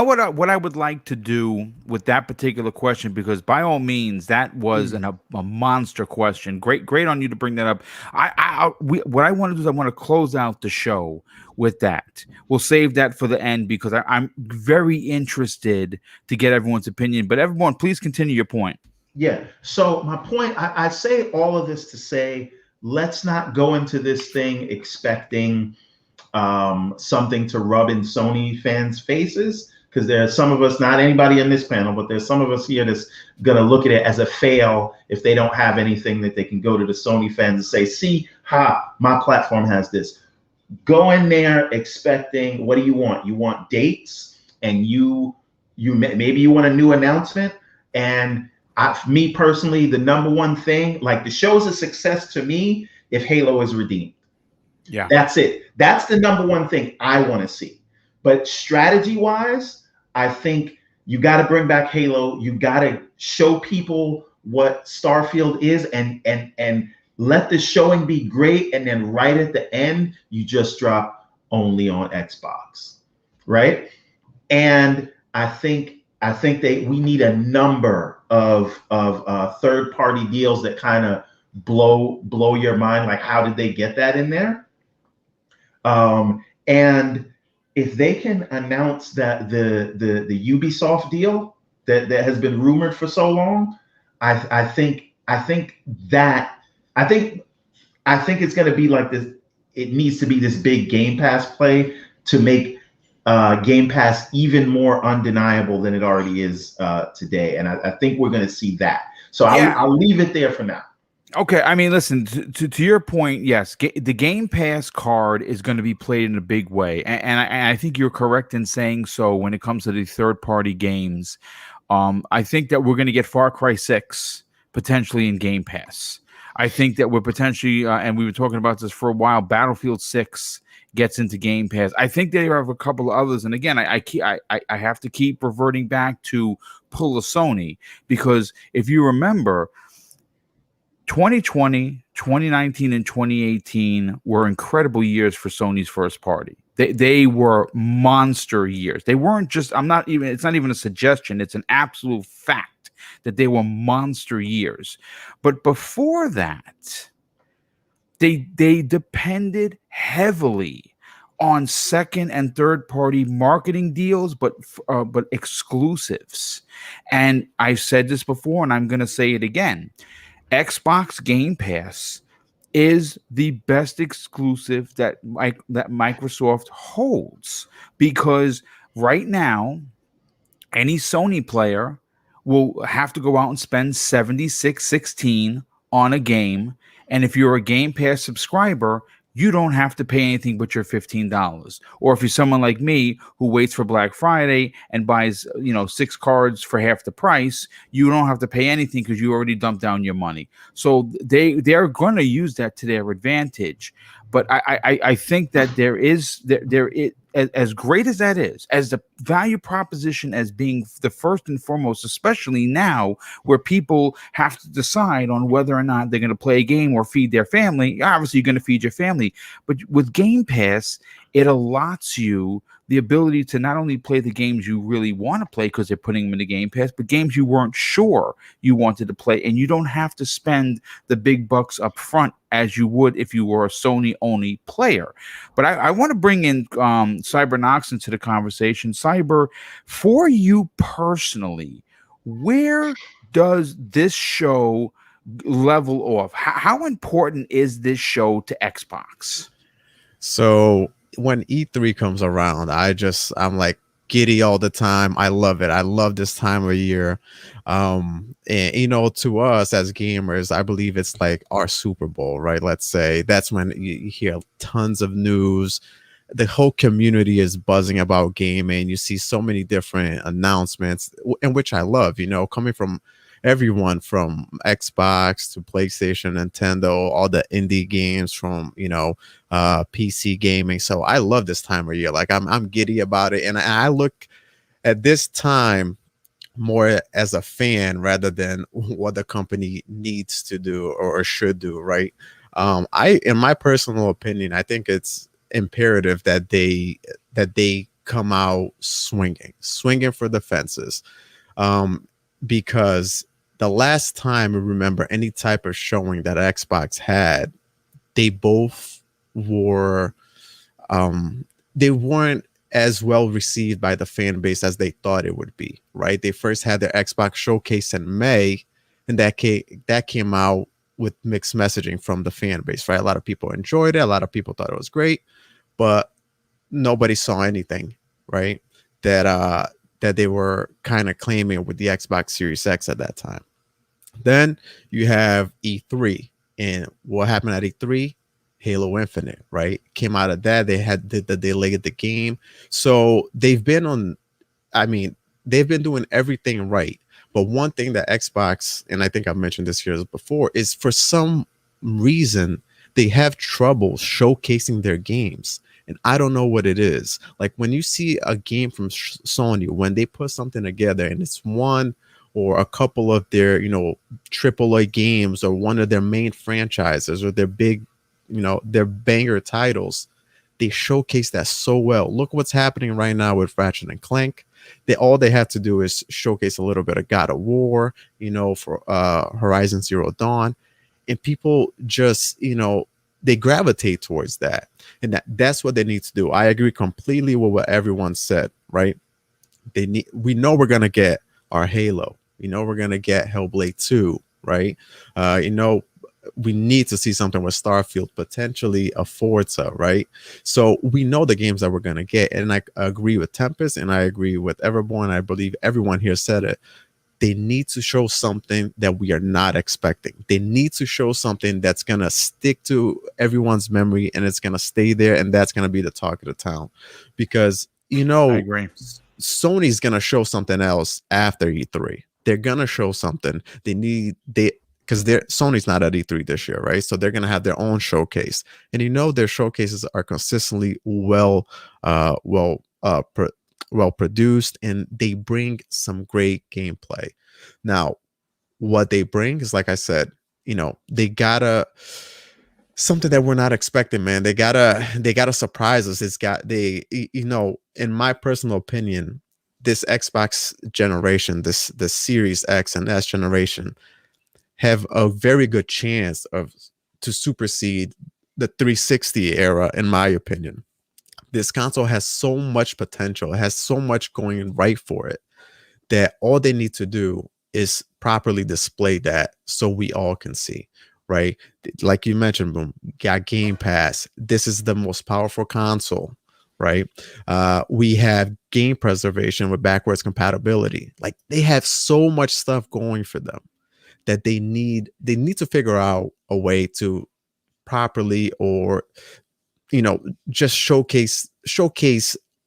what I would like to do with that particular question, because by all means that was a monster question. Great on you to bring that up. What I want to do is I want to close out the show with that. We'll save that for the end because I'm very interested to get everyone's opinion. But everyone, please continue your point. Yeah. So my point, I say all of this to say, let's not go into this thing expecting something to rub in Sony fans' faces, because there are some of us, not anybody in this panel, but there's some of us here that's going to look at it as a fail if they don't have anything that they can go to the Sony fans and say, see, my platform has this. Go in there expecting, what do you want? You want dates, and maybe you want a new announcement. And me personally, the number one thing, like, the show's a success to me if Halo is redeemed. Yeah. That's it. That's the number one thing I want to see. But strategy wise, I think you got to bring back Halo. You got to show people what Starfield is, and let the showing be great. And then right at the end, you just drop only on Xbox, right? And I think we need a number of third-party deals that kind of blow your mind. Like, how did they get that in there? And if they can announce that the Ubisoft deal that has been rumored for so long, I think it's going to be like this. It needs to be this big Game Pass play to make Game Pass even more undeniable than it already is today. And I think we're going to see that. So I'll leave it there for now. Okay, I mean, listen, to your point, yes, the Game Pass card is going to be played in a big way, and I think you're correct in saying so when it comes to the third-party games. I think that we're going to get Far Cry 6 potentially in Game Pass. I think that we're potentially, and we were talking about this for a while, Battlefield 6 gets into Game Pass. I think they have a couple of others, and again, I have to keep reverting back to pull a Sony, because if you remember, 2020, 2019, and 2018 were incredible years for Sony's first party. They were monster years. They weren't just, it's not even a suggestion. It's an absolute fact that they were monster years. But before that, they depended heavily on second and third party marketing deals, but exclusives. And I've said this before, and I'm going to say it again. Xbox Game Pass is the best exclusive that Microsoft holds, because right now any Sony player will have to go out and spend $76.16 on a game, and if you're a Game Pass subscriber, you don't have to pay anything but your $15. Or if you're someone like me who waits for Black Friday and buys, 6 cards for half the price, you don't have to pay anything because you already dumped down your money. So they're going to use that to their advantage. But I think that there is as great as that is, as the value proposition as being the first and foremost, especially now where people have to decide on whether or not they're going to play a game or feed their family. Obviously, you're going to feed your family. But with Game Pass, it allots you the ability to not only play the games you really want to play because they're putting them in the Game Pass, but games you weren't sure you wanted to play. And you don't have to spend the big bucks up front as you would if you were a Sony-only player. But I want to bring in Cybernox into the conversation. Cyber, for you personally, where does this show level off? How important is this show to Xbox? So when E3 comes around, I'm like giddy all the time. I love it. I love this time of year. And to us as gamers, I believe it's like our Super Bowl, right? Let's say that's when you hear tons of news. The whole community is buzzing about gaming. You see so many different announcements, in which I love, coming from everyone from Xbox to PlayStation, Nintendo, all the indie games from, PC gaming. So I love this time of year. Like I'm giddy about it. And I look at this time more as a fan rather than what the company needs to do or should do. Right. In my personal opinion, I think it's imperative that they come out swinging for the fences. Because the last time I remember any type of showing that Xbox had, they both were they weren't as well received by the fan base as they thought it would be, right? They first had their Xbox showcase in May, and that came out with mixed messaging from the fan base, right? A lot of people enjoyed it, a lot of people thought it was great, but nobody saw anything, right? That that they were kind of claiming with the Xbox Series X at that time. Then you have E3, and what happened at E3? Halo Infinite, right? Came out of that. They had the delay of the game. So they've been on, I mean, they've been doing everything right. But one thing that Xbox, and I think I've mentioned this here before, is for some reason they have trouble showcasing their games. And I don't know what it is. Like when you see a game from Sony, when they put something together and it's one or a couple of their, AAA games or one of their main franchises or their big, their banger titles, they showcase that so well. Look what's happening right now with Ratchet and Clank. All they have to do is showcase a little bit of God of War, for Horizon Zero Dawn, and people just, they gravitate towards that. And that's what they need to do. I agree completely with what everyone said, right? We know we're going to get our Halo. We're going to get Hellblade 2, right? We need to see something with Starfield, potentially a Forza, right? So we know the games that we're going to get. And I agree with Tempest and I agree with Everborn. I believe everyone here said it. They need to show something that we are not expecting. They need to show something that's going to stick to everyone's memory and it's going to stay there. And that's going to be the talk of the town. Because, I agree. Sony's going to show something else after E3. They're going to show something. Because Sony's not at E3 this year, right? So they're going to have their own showcase. And their showcases are consistently well produced, and they bring some great gameplay. Now, what they bring is, like I said, they gotta something that we're not expecting, man. They gotta surprise us. In my personal opinion, this Xbox generation, this Series X and S generation, have a very good chance to supersede the 360 era, in my opinion. This console has so much potential. It has so much going right for it that all they need to do is properly display that so we all can see, right? Like you mentioned, Boom, got Game Pass. This is the most powerful console, right? We have game preservation with backwards compatibility. Like they have so much stuff going for them that they need to figure out a way to properly or just showcase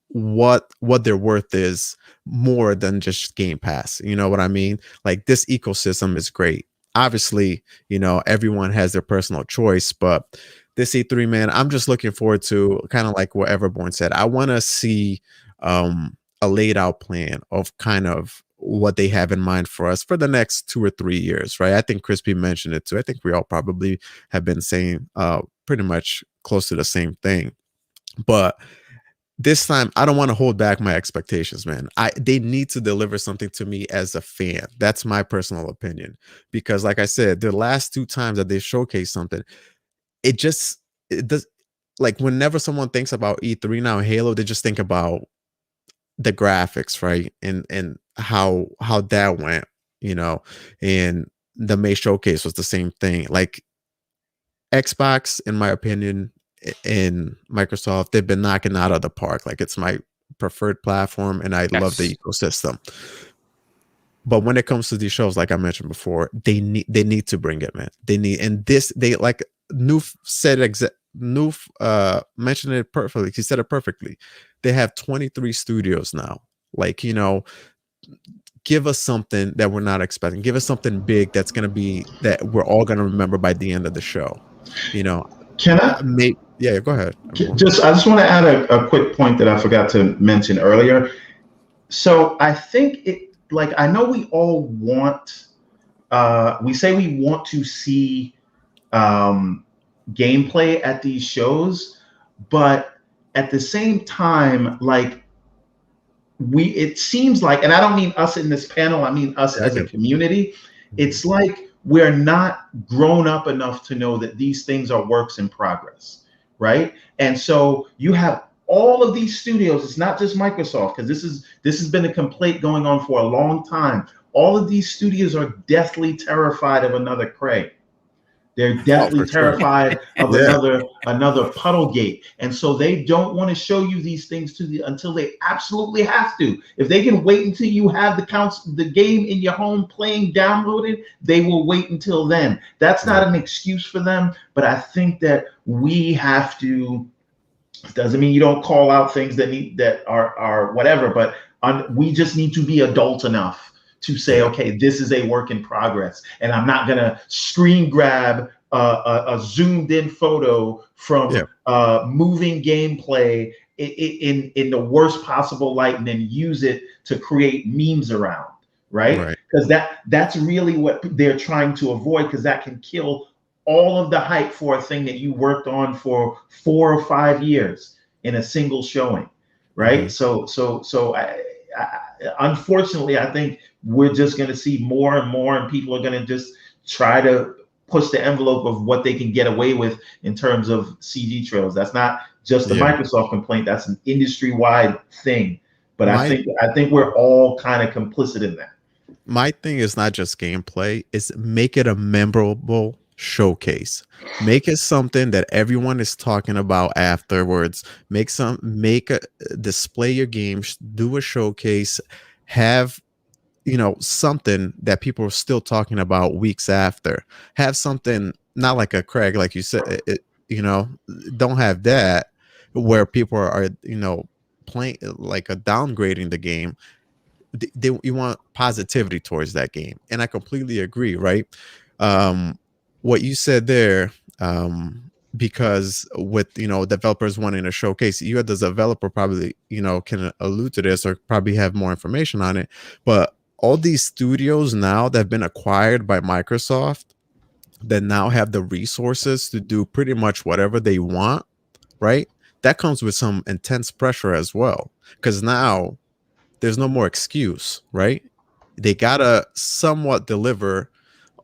what their worth is more than just Game Pass. You know what I mean? Like this ecosystem is great. Obviously, everyone has their personal choice, but this E3, man, I'm just looking forward to kind of like what Everborn said. I want to see a laid out plan of kind of what they have in mind for us for the next 2 or 3 years, right? I think Crispy mentioned it too. I think we all probably have been saying pretty much close to the same thing. But this time, I don't want to hold back my expectations, man. They need to deliver something to me as a fan. That's my personal opinion. Because like I said, the last 2 times that they showcased something, it does, like whenever someone thinks about E3 now, Halo, they just think about the graphics, right? And how that went, and the May showcase was the same thing. Like Xbox, in my opinion, and Microsoft, they've been knocking out of the park. Like it's my preferred platform and I love the ecosystem. But when it comes to these shows, like I mentioned before, they need to bring it, man. Noof mentioned it perfectly. He said it perfectly. They have 23 studios now. Like, give us something that we're not expecting. Give us something big that we're all gonna remember by the end of the show. Can I? Yeah, go ahead. I just want to add a quick point that I forgot to mention earlier. So I think I know we all want, we say we want to see gameplay at these shows, but at the same time, it seems like, and I don't mean us in this panel, I mean us as a community, it's like we're not grown up enough to know that these things are works in progress, right? And so you have all of these studios. It's not just Microsoft, because this has been a complaint going on for a long time. All of these studios are deathly terrified of another Craig. They're deathly for sure. terrified of Yeah. another puddle gate, and so they don't want to show you these things until they absolutely have to. If they can wait until you have the game in your home playing downloaded, they will wait until then. That's not an excuse for them, but I think that we have to. Doesn't mean you don't call out things that are whatever, but we just need to be adult enough to say, okay, this is a work in progress, and I'm not gonna screen grab a zoomed in photo from moving gameplay in the worst possible light and then use it to create memes around, right? Because that's really what they're trying to avoid, because that can kill all of the hype for a thing that you worked on for 4 or 5 years in a single showing, right? So unfortunately, I think we're just going to see more and more, and people are going to just try to push the envelope of what they can get away with in terms of CG trails. That's not just a Microsoft complaint; that's an industry-wide thing. But I think we're all kind of complicit in that. My thing is not just gameplay; it's make it a memorable showcase. Make it something that everyone is talking about afterwards. Display your games, do a showcase, have something that people are still talking about weeks after. Have something not like a Craig, like you said, don't have that where people are playing like downgrading the game. You want positivity towards that game, and I completely agree, right? What you said there, because with developers wanting to showcase, you as the developer probably can allude to this or probably have more information on it, but all these studios now that have been acquired by Microsoft that now have the resources to do pretty much whatever they want, right? That comes with some intense pressure as well, because now there's no more excuse, right? They gotta somewhat deliver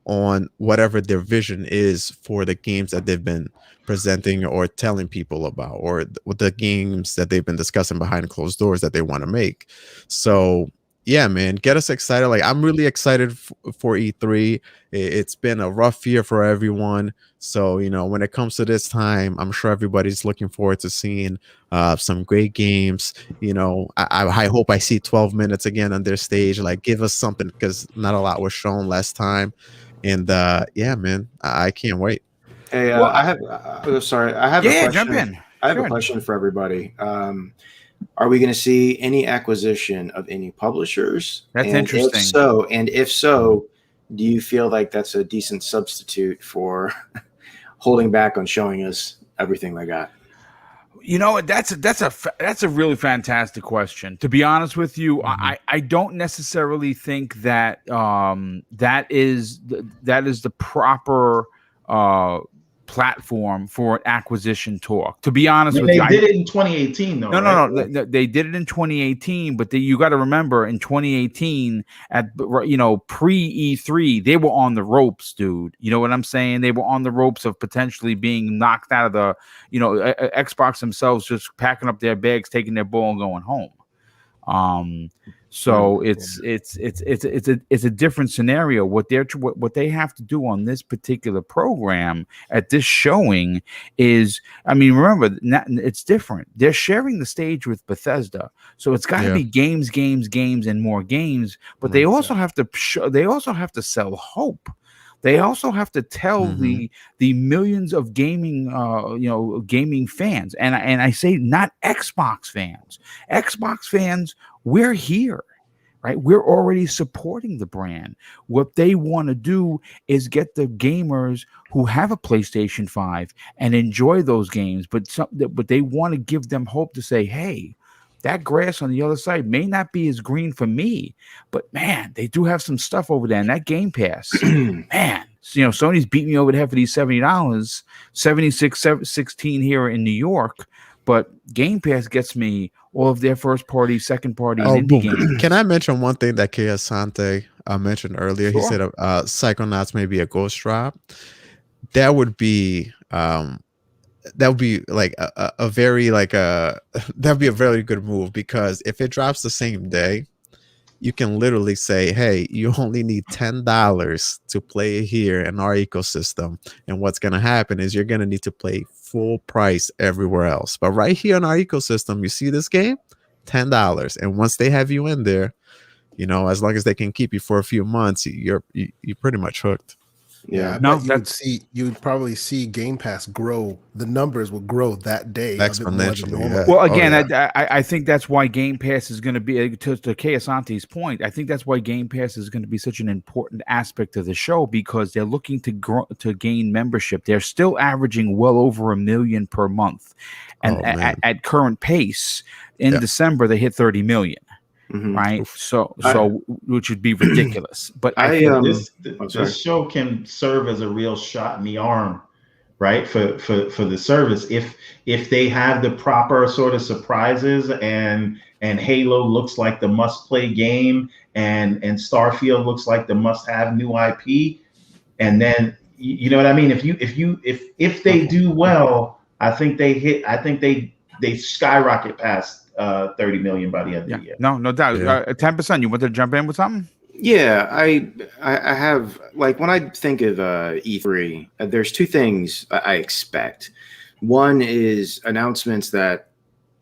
on whatever their vision is for the games that they've been presenting or telling people about, or with the games that they've been discussing behind closed doors that they want to make. So yeah, man, get us excited. Like, I'm really excited for E3. It's been a rough year for everyone. So, when it comes to this time, I'm sure everybody's looking forward to seeing some great games. I hope I see 12 minutes again on their stage. Like, give us something, because not a lot was shown last time. And yeah, man, I can't wait. Hey, I have a question. Jump in. I have a question for everybody. Are we going to see any acquisition of any publishers? That's interesting. If so, do you feel like that's a decent substitute for holding back on showing us everything they got? That's a really fantastic question. To be honest with you, I don't necessarily think that that is the proper platform for acquisition talk. To be honest with you, they did it in 2018, though. No. They did it in 2018, but you got to remember, in 2018, at pre E3, they were on the ropes, dude. You know what I'm saying? They were on the ropes of potentially being knocked out of the, Xbox themselves, just packing up their bags, taking their ball, and going home. So it's a different scenario. What they have to do on this particular program at this showing is, remember, it's different. They're sharing the stage with Bethesda, so it's got to be games, and more games. But they also have to sell hope. They also have to tell the millions of gaming fans, and I say not Xbox fans. Xbox fans, we're here, right? We're already supporting the brand. What they want to do is get the gamers who have a PlayStation 5 and enjoy those games, but they want to give them hope to say, hey, that grass on the other side may not be as green for me, but man, they do have some stuff over there. And that Game Pass, man, Sony's beat me over the head for these $70, $76.16 here in New York. But Game Pass gets me all of their first party, second party, and indie games. Can I mention one thing that Kei Asante mentioned earlier? Sure. He said Psychonauts may be a ghost drop. That would be like a very good move, because if it drops the same day, you can literally say, hey, you only need $10 to play here in our ecosystem. And what's going to happen is you're going to need to pay full price everywhere else. But right here in our ecosystem, you see this game, $10. And once they have you in there, you know, as long as they can keep you for a few months, you're pretty much hooked. Yeah, I No, bet you'd probably see Game Pass grow. The numbers will grow that day a bit more than Exponentially, normal. yeah. Well, Oh, again, yeah. I think that's why Game Pass is going to be, to Keosante's point, I think that's why Game Pass is going to be such an important aspect of the show, because they're looking to grow, to gain membership. They're still averaging well over 1 million per month. And Oh, man. at current pace, in Yeah. December, they hit 30 million. Mhm. Right. Oof. So which would be ridiculous. But I, think This show can serve as a real shot in the arm, right? For the service. If they have the proper sort of surprises, and Halo looks like the must play game, and Starfield looks like the must have new IP, and then you know what I mean? If they do well, I think they skyrocket past 30 million by the end of the year. No doubt. Yeah. 10%. You want to jump in with something? Yeah, I have, like, when I think of E3, there's two things I expect. One is announcements that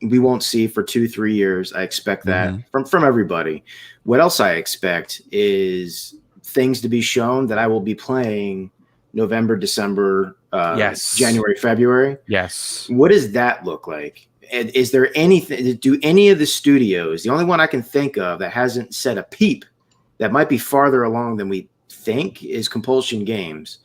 we won't see for 2-3 years. I expect that from everybody. What else I expect is things to be shown that I will be playing November, December, Yes. January, February. Yes. What does that look like? And is there anything? Do any of the studios? The only one I can think of that hasn't said a peep, that might be farther along than we think, is Compulsion Games.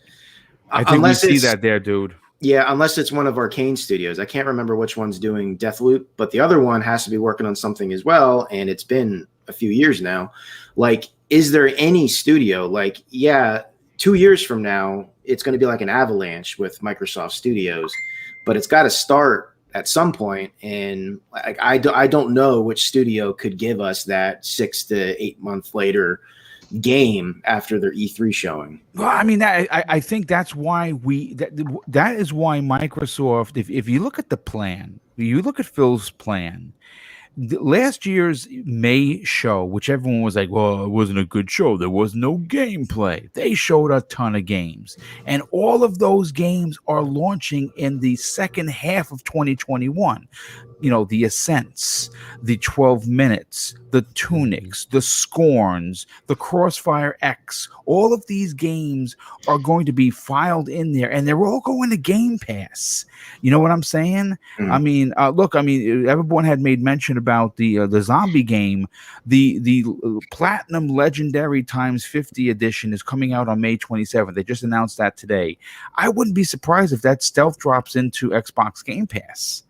I think we see that there, dude. Yeah, unless it's one of Arcane Studios. I can't remember which one's doing Deathloop, but the other one has to be working on something as well, and it's been a few years now. Like, is there any studio, like, 2 years from now, it's going to be like an avalanche with Microsoft Studios, but it's got to start at some point, and like, I don't know which studio could give us that 6 to 8 month later game after their E3 showing. Well, I mean, I think that's why that is why Microsoft, if you look at the plan, you look at Phil's plan, last year's May show, which everyone was like, well, it wasn't a good show, there was no gameplay. They showed a ton of games, and all of those games are launching in the second half of 2021. You know, the Ascents, the 12 Minutes, the Tunics, the Scorns, the Crossfire X, all of these games are going to be filed in there, and they're all going to Game Pass. You know what I'm saying? I mean, look, I mean, everyone had made mention about the zombie game. The Platinum Legendary times 50 edition is coming out on May 27th. They just announced that today. I wouldn't be surprised if that stealth drops into Xbox Game Pass.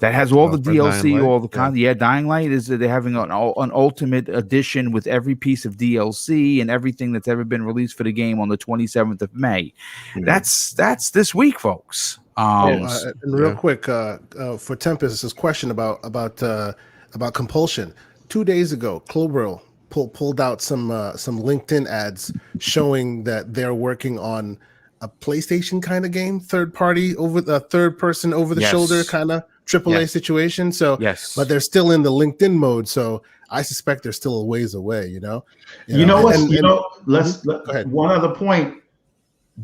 That has all the DLC, all the content. Yeah, Dying Light is they're having an ultimate edition with every piece of DLC and everything that's ever been released for the game on the 27th of May. That's this week, folks. And real quick, for Tempest's question about Compulsion, 2 days ago, Clobril pulled out some LinkedIn ads showing that they're working on a PlayStation kind of game, third person over the shoulder kind of AAA situation. So, but they're still in the LinkedIn mode. So I suspect they're still a ways away. You know. Let's go ahead. One other point.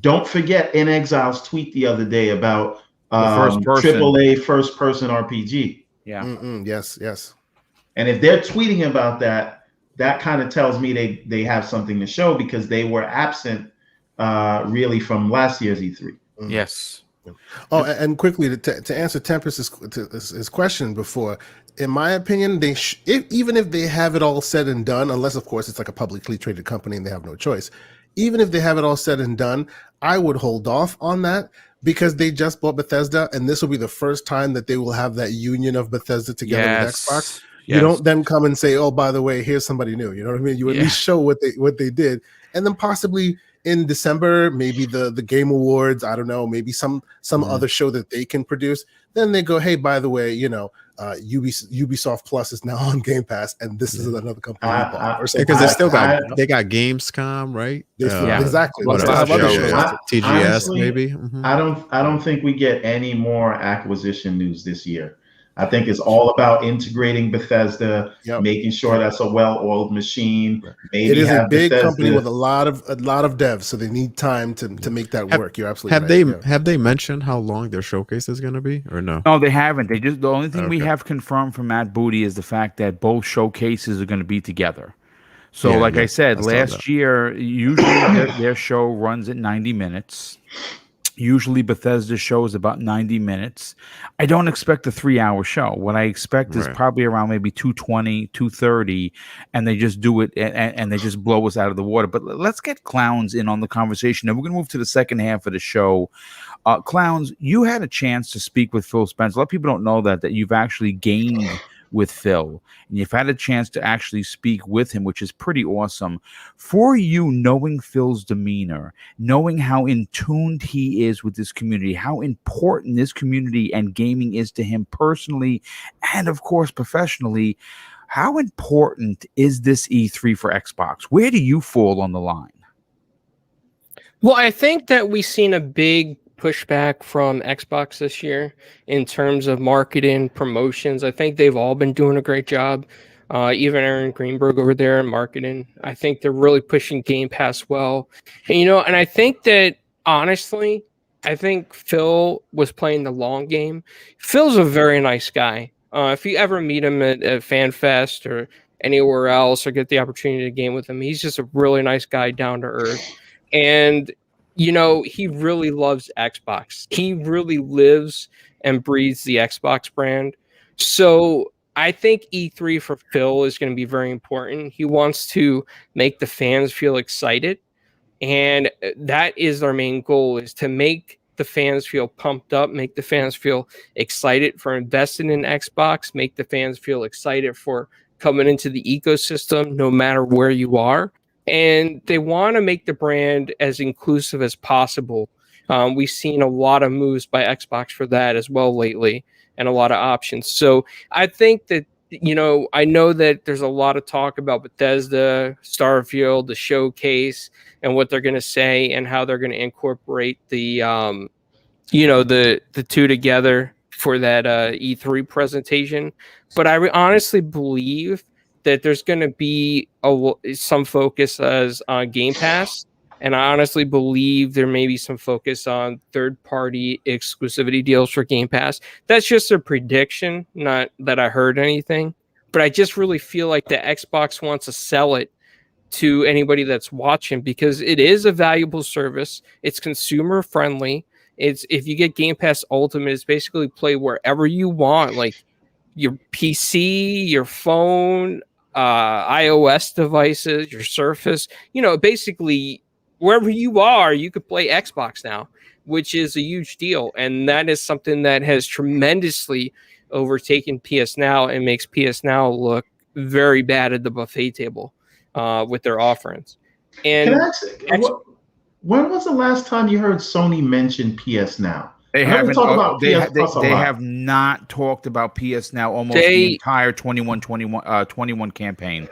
Don't forget In Exile's tweet the other day about AAA first person RPG. Yeah. Yes. And if they're tweeting about that, that kind of tells me they have something to show, because they were absent really from last year's E3. Yes. Oh, and quickly to answer Tempest's question before, in my opinion, even if they have it all said and done, unless of course it's like a publicly traded company and they have no choice, even if they have it all said and done, I would hold off on that, because they just bought Bethesda, and this will be the first time that they will have that union of Bethesda together with Xbox. You don't then come and say, oh, by the way, here's somebody new. You know what I mean? You at least show what they did, and then possibly in December, maybe the Game Awards, I don't know, maybe some other show that they can produce. Then they go, hey, by the way, you know, Ubisoft Plus is now on Game Pass, and this is another company because they got Gamescom, right? Exactly. TGS, honestly, maybe. I don't think we get any more acquisition news this year. I think it's all about integrating Bethesda, Yep. making sure that's a well-oiled machine. Maybe It is a have big company Bethesda. with a lot of devs, so they need time to make that work. You're absolutely Have right. they Yeah. have they mentioned how long their showcase is going to be, or no? No, they haven't. The only thing we Okay. have confirmed from Matt Booty is the fact that both showcases are going to be together. So, Yeah, like I yeah, said, I saw last that. year, usually their show runs at 90 minutes. Usually Bethesda's show is about 90 minutes. I don't expect a 3-hour show. What I expect is Right. probably around maybe 220, 230, and they just do it and they just blow us out of the water. But let's get Clowns in on the conversation. And we're going to move to the second half of the show. Clowns, you had a chance to speak with Phil Spenser. A lot of people don't know that you've actually gamed with Phil, and you've had a chance to actually speak with him, which is pretty awesome. For you, knowing Phil's demeanor, knowing how in tuned he is with this community, how important this community and gaming is to him personally, and of course professionally, how important is this E3 for Xbox? Where do you fall on the line? Well, I think that we've seen a big pushback from Xbox this year in terms of marketing, promotions. I think they've all been doing a great job. Even Aaron Greenberg over there in marketing. I think they're really pushing Game Pass well. And I think that honestly, I think Phil was playing the long game. Phil's a very nice guy. If you ever meet him at FanFest or anywhere else or get the opportunity to game with him, he's just a really nice guy, down to earth. And he really loves Xbox. He really lives and breathes the Xbox brand. So I think E3 for Phil is going to be very important. He wants to make the fans feel excited. And that is our main goal, is to make the fans feel pumped up, make the fans feel excited for investing in Xbox, make the fans feel excited for coming into the ecosystem, no matter where you are. And they want to make the brand as inclusive as possible. We've seen a lot of moves by Xbox for that as well lately, and a lot of options. So I think that, I know that there's a lot of talk about Bethesda, Starfield, the showcase, and what they're going to say and how they're going to incorporate the two together for that E3 presentation. But I honestly believe that there's going to be some focus as on Game Pass, and I honestly believe there may be some focus on third-party exclusivity deals for Game Pass. That's just a prediction, not that I heard anything. But I just really feel like the Xbox wants to sell it to anybody that's watching, because it is a valuable service. It's consumer friendly. It's, if you get Game Pass Ultimate, it's basically play wherever you want, like your PC, your phone, iOS devices, your Surface. Basically wherever you are, you could play Xbox now, which is a huge deal, and that is something that has tremendously overtaken PS Now and makes PS Now look very bad at the buffet table with their offerings. And Can I ask, when was the last time you heard Sony mention PS Now? They I know haven't. talk about PS Plus a They lot. have not talked about PS Now almost the entire 21 campaign.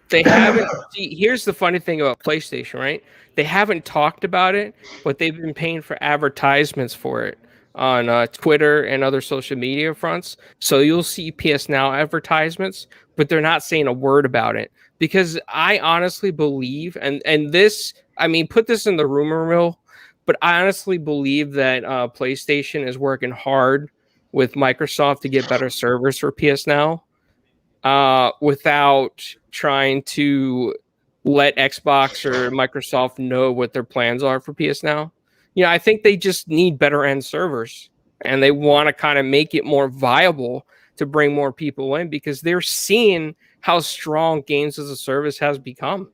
They haven't. See, here's the funny thing about PlayStation, right? They haven't talked about it, but they've been paying for advertisements for it on Twitter and other social media fronts. So you'll see PS Now advertisements, but they're not saying a word about it, because I honestly believe, and this, I mean, put this in the rumor mill, but I honestly believe that PlayStation is working hard with Microsoft to get better servers for PS Now, without trying to let Xbox or Microsoft know what their plans are for PS Now. I think they just need better end servers, and they want to kind of make it more viable to bring more people in, because they're seeing how strong games as a service has become.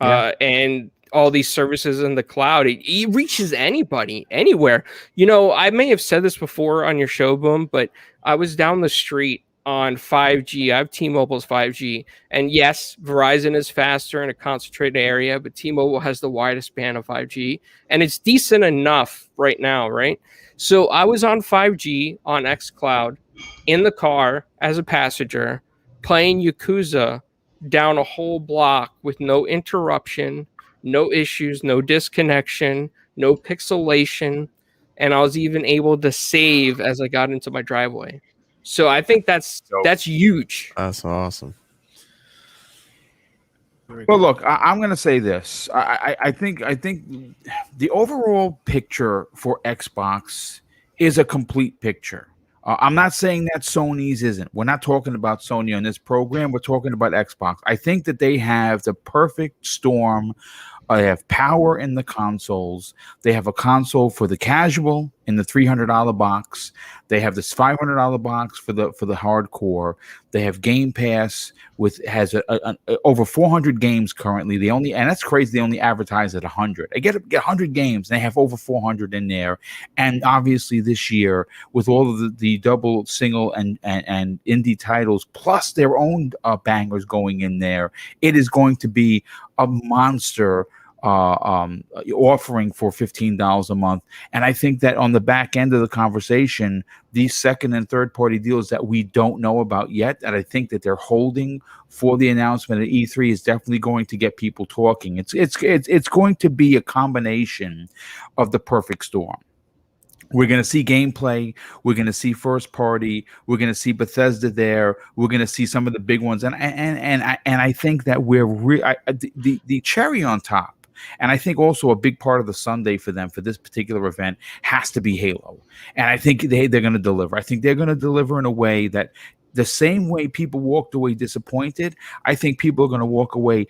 And all these services in the cloud, it reaches anybody, anywhere. I may have said this before on your show, Boom, but I was down the street on 5G. I have T-Mobile's 5G. And yes, Verizon is faster in a concentrated area, but T-Mobile has the widest band of 5G. And it's decent enough right now, right? So I was on 5G on xCloud in the car as a passenger, playing Yakuza down a whole block with no interruption, no issues, no disconnection, no pixelation. And I was even able to save as I got into my driveway. So I think that's huge. That's awesome. Well, look, I'm going to say this. I think the overall picture for Xbox is a complete picture. I'm not saying that Sony's isn't. We're not talking about Sony on this program. We're talking about Xbox. I think that they have the perfect storm. They have power in the consoles. They have a console for the casual in the $300 box. They have this $500 box for the hardcore. They have Game Pass has over 400 games currently. And that's crazy. They only advertise at 100. They get 100 games. And they have over 400 in there. And obviously this year, with all of the double, single, and indie titles, plus their own bangers going in there, it is going to be a monster offering for $15 a month. And I think that on the back end of the conversation, these second and third party deals that we don't know about yet, that I think that they're holding for the announcement at E3 is definitely going to get people talking. It's going to be a combination of the perfect storm. We're going to see gameplay. We're going to see first party. We're going to see Bethesda there. We're going to see some of the big ones. And I think that the cherry on top, and I think also a big part of the Sunday for them for this particular event has to be Halo. And I think they're going to deliver. I think they're going to deliver in a way that the same way people walked away disappointed, I think people are going to walk away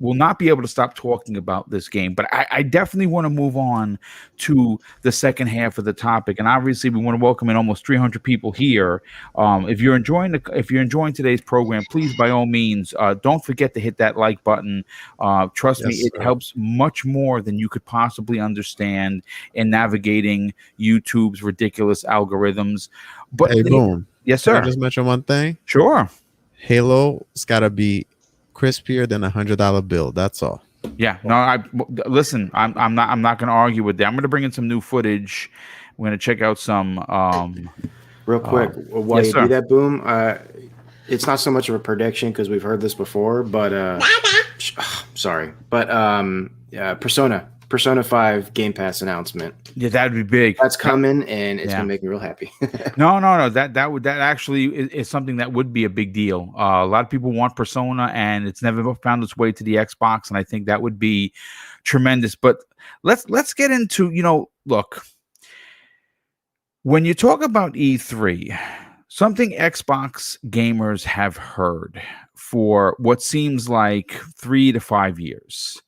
will not be able to stop talking about this game. But I definitely want to move on to the second half of the topic. And obviously we want to welcome in almost 300 people here. If you're enjoying today's program, please, by all means, don't forget to hit that like button. Trust me, it helps much more than you could possibly understand in navigating YouTube's ridiculous algorithms. But Hey, Boom. Yes, Can sir. I just mention one thing? Sure. Halo's got to be crispier than $100 bill. That's all. Yeah. No. Listen. I'm not going to argue with that. I'm going to bring in some new footage. We're going to check out some. Real quick, while yes, you sir. do that, Boom. It's not so much of a prediction because we've heard this before, but sorry, but Persona 5 Game Pass announcement. Yeah, that'd be big. That's coming, and it's gonna make me real happy. No. That actually is something that would be a big deal. A lot of people want Persona, and it's never found its way to the Xbox, and I think that would be tremendous. But let's get into, look, when you talk about E3, something Xbox gamers have heard for what seems like 3 to 5 years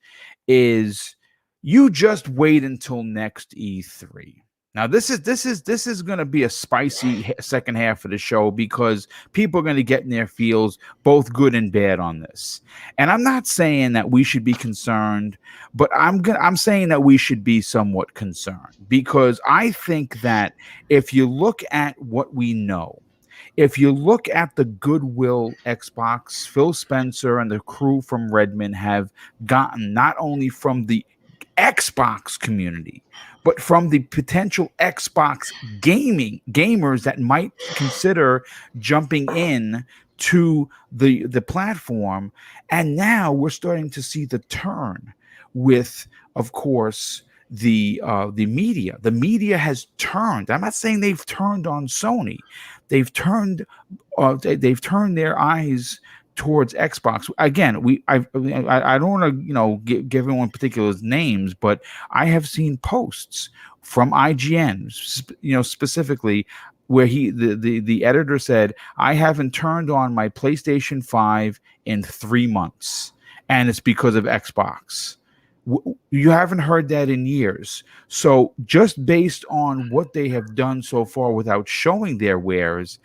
is, you just wait until next E3. Now, this is going to be a spicy second half of the show because people are going to get in their feels, both good and bad, on this. And I'm not saying that we should be concerned, but I'm saying that we should be somewhat concerned, because I think that if you look at what we know, if you look at the goodwill Xbox, Phil Spenser and the crew from Redmond have gotten, not only from the Xbox community, but from the potential Xbox gamers that might consider jumping in to the platform. And now we're starting to see the turn with, of course, the media. The media has turned. I'm not saying they've turned on Sony. They've turned their eyes towards Xbox. Again, I don't want to give everyone particular names, but I have seen posts from IGN, specifically, where the editor said, I haven't turned on my PlayStation 5 in 3 months, and it's because of Xbox. You haven't heard that in years. So just based on what they have done so far without showing their wares,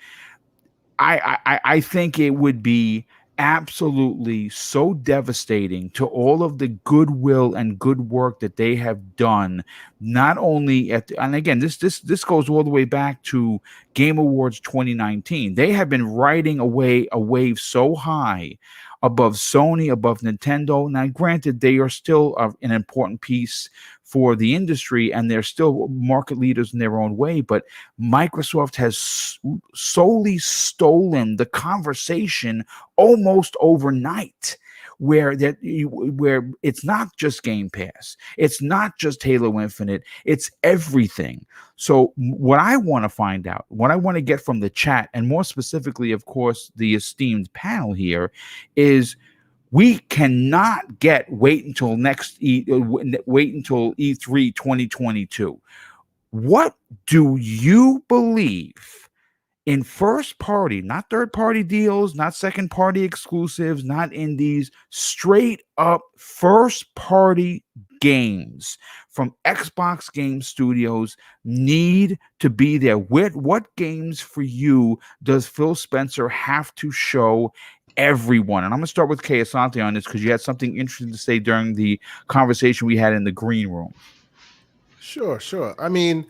I think it would be absolutely so devastating to all of the goodwill and good work that they have done, not only and again, this goes all the way back to Game Awards 2019. They have been riding a wave so high above Sony, above Nintendo. Now, granted, they are still an important piece for the industry, and they're still market leaders in their own way, but Microsoft has solely stolen the conversation almost overnight where where it's not just Game Pass, it's not just Halo Infinite, it's everything. So what I want to find out, what I want to get from the chat, and more specifically, of course, the esteemed panel here, is we cannot wait until E3 2022. What do you believe in first party, not third party deals, not second party exclusives, not indies, straight up first party games from Xbox Game Studios need to be there? What games for you does Phil Spenser have to show everyone? And I'm going to start with Kay Asante on this because you had something interesting to say during the conversation we had in the green room. Sure. I mean,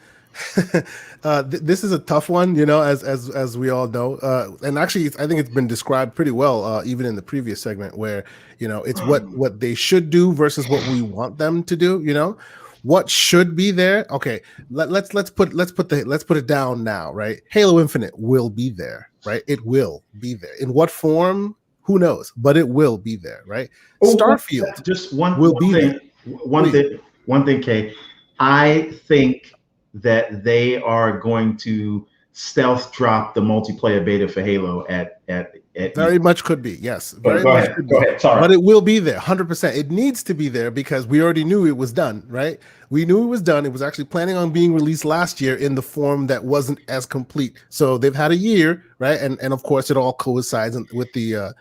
this is a tough one, as we all know. And actually, I think it's been described pretty well, even in the previous segment, where it's what they should do versus what we want them to do. What should be there? Okay, let's put it down now, right? Halo Infinite will be there, right? It will be there. In what form? Who knows? But it will be there, right? Starfield just one be thing. there. One thing, Kay. I think that they are going to stealth drop the multiplayer beta for Halo at very much could be, yes. Very go much ahead. could Go be. ahead. Sorry. But it will be there, 100%. It needs to be there because we already knew it was done, right? We knew it was done. It was actually planning on being released last year in the form that wasn't as complete. So they've had a year, right? And of course, it all coincides with the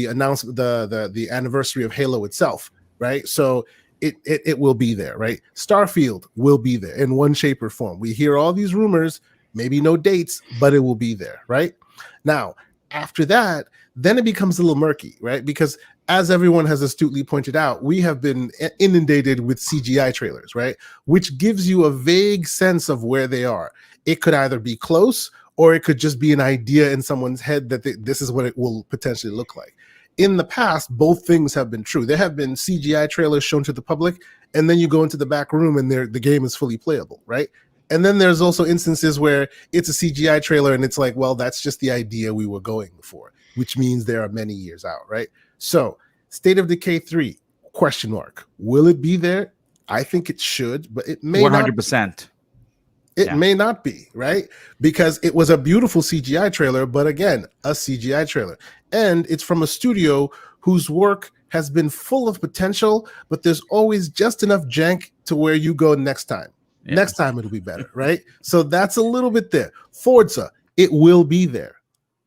announcement, the anniversary of Halo itself, right? So it will be there, right? Starfield will be there in one shape or form. We hear all these rumors, maybe no dates, but it will be there, right? Now, after that, then it becomes a little murky, right? Because as everyone has astutely pointed out, we have been inundated with CGI trailers, right? Which gives you a vague sense of where they are. It could either be close or it could just be an idea in someone's head that this is what it will potentially look like. In the past, both things have been true. There have been CGI trailers shown to the public, and then you go into the back room and the game is fully playable, right? And then there's also instances where it's a CGI trailer and it's like, well, that's just the idea we were going for, which means there are many years out, right? So State of Decay 3, question mark. Will it be there? I think it should, but it may 100%. It may not be, right? Because it was a beautiful CGI trailer, but again, a CGI trailer. And it's from a studio whose work has been full of potential, but there's always just enough jank to where you go next time. Yeah. Next time it'll be better, right? So that's a little bit there. Forza, it will be there.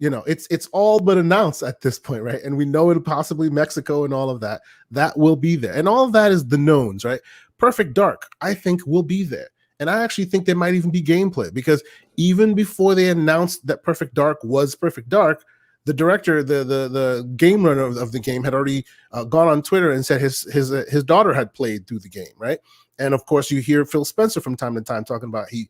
It's all but announced at this point, right? And we know it'll possibly Mexico and all of that. That will be there. And all of that is the knowns, right? Perfect Dark, I think, will be there. And I actually think there might even be gameplay because even before they announced that Perfect Dark was Perfect Dark, the director, the game runner of the game had already gone on Twitter and said his daughter had played through the game, right? And of course, you hear Phil Spenser from time to time talking about he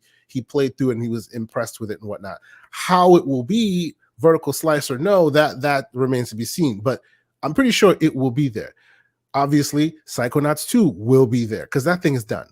played through it and he was impressed with it and whatnot. How it will be, vertical slice or no, that remains to be seen. But I'm pretty sure it will be there. Obviously, Psychonauts 2 will be there because that thing is done.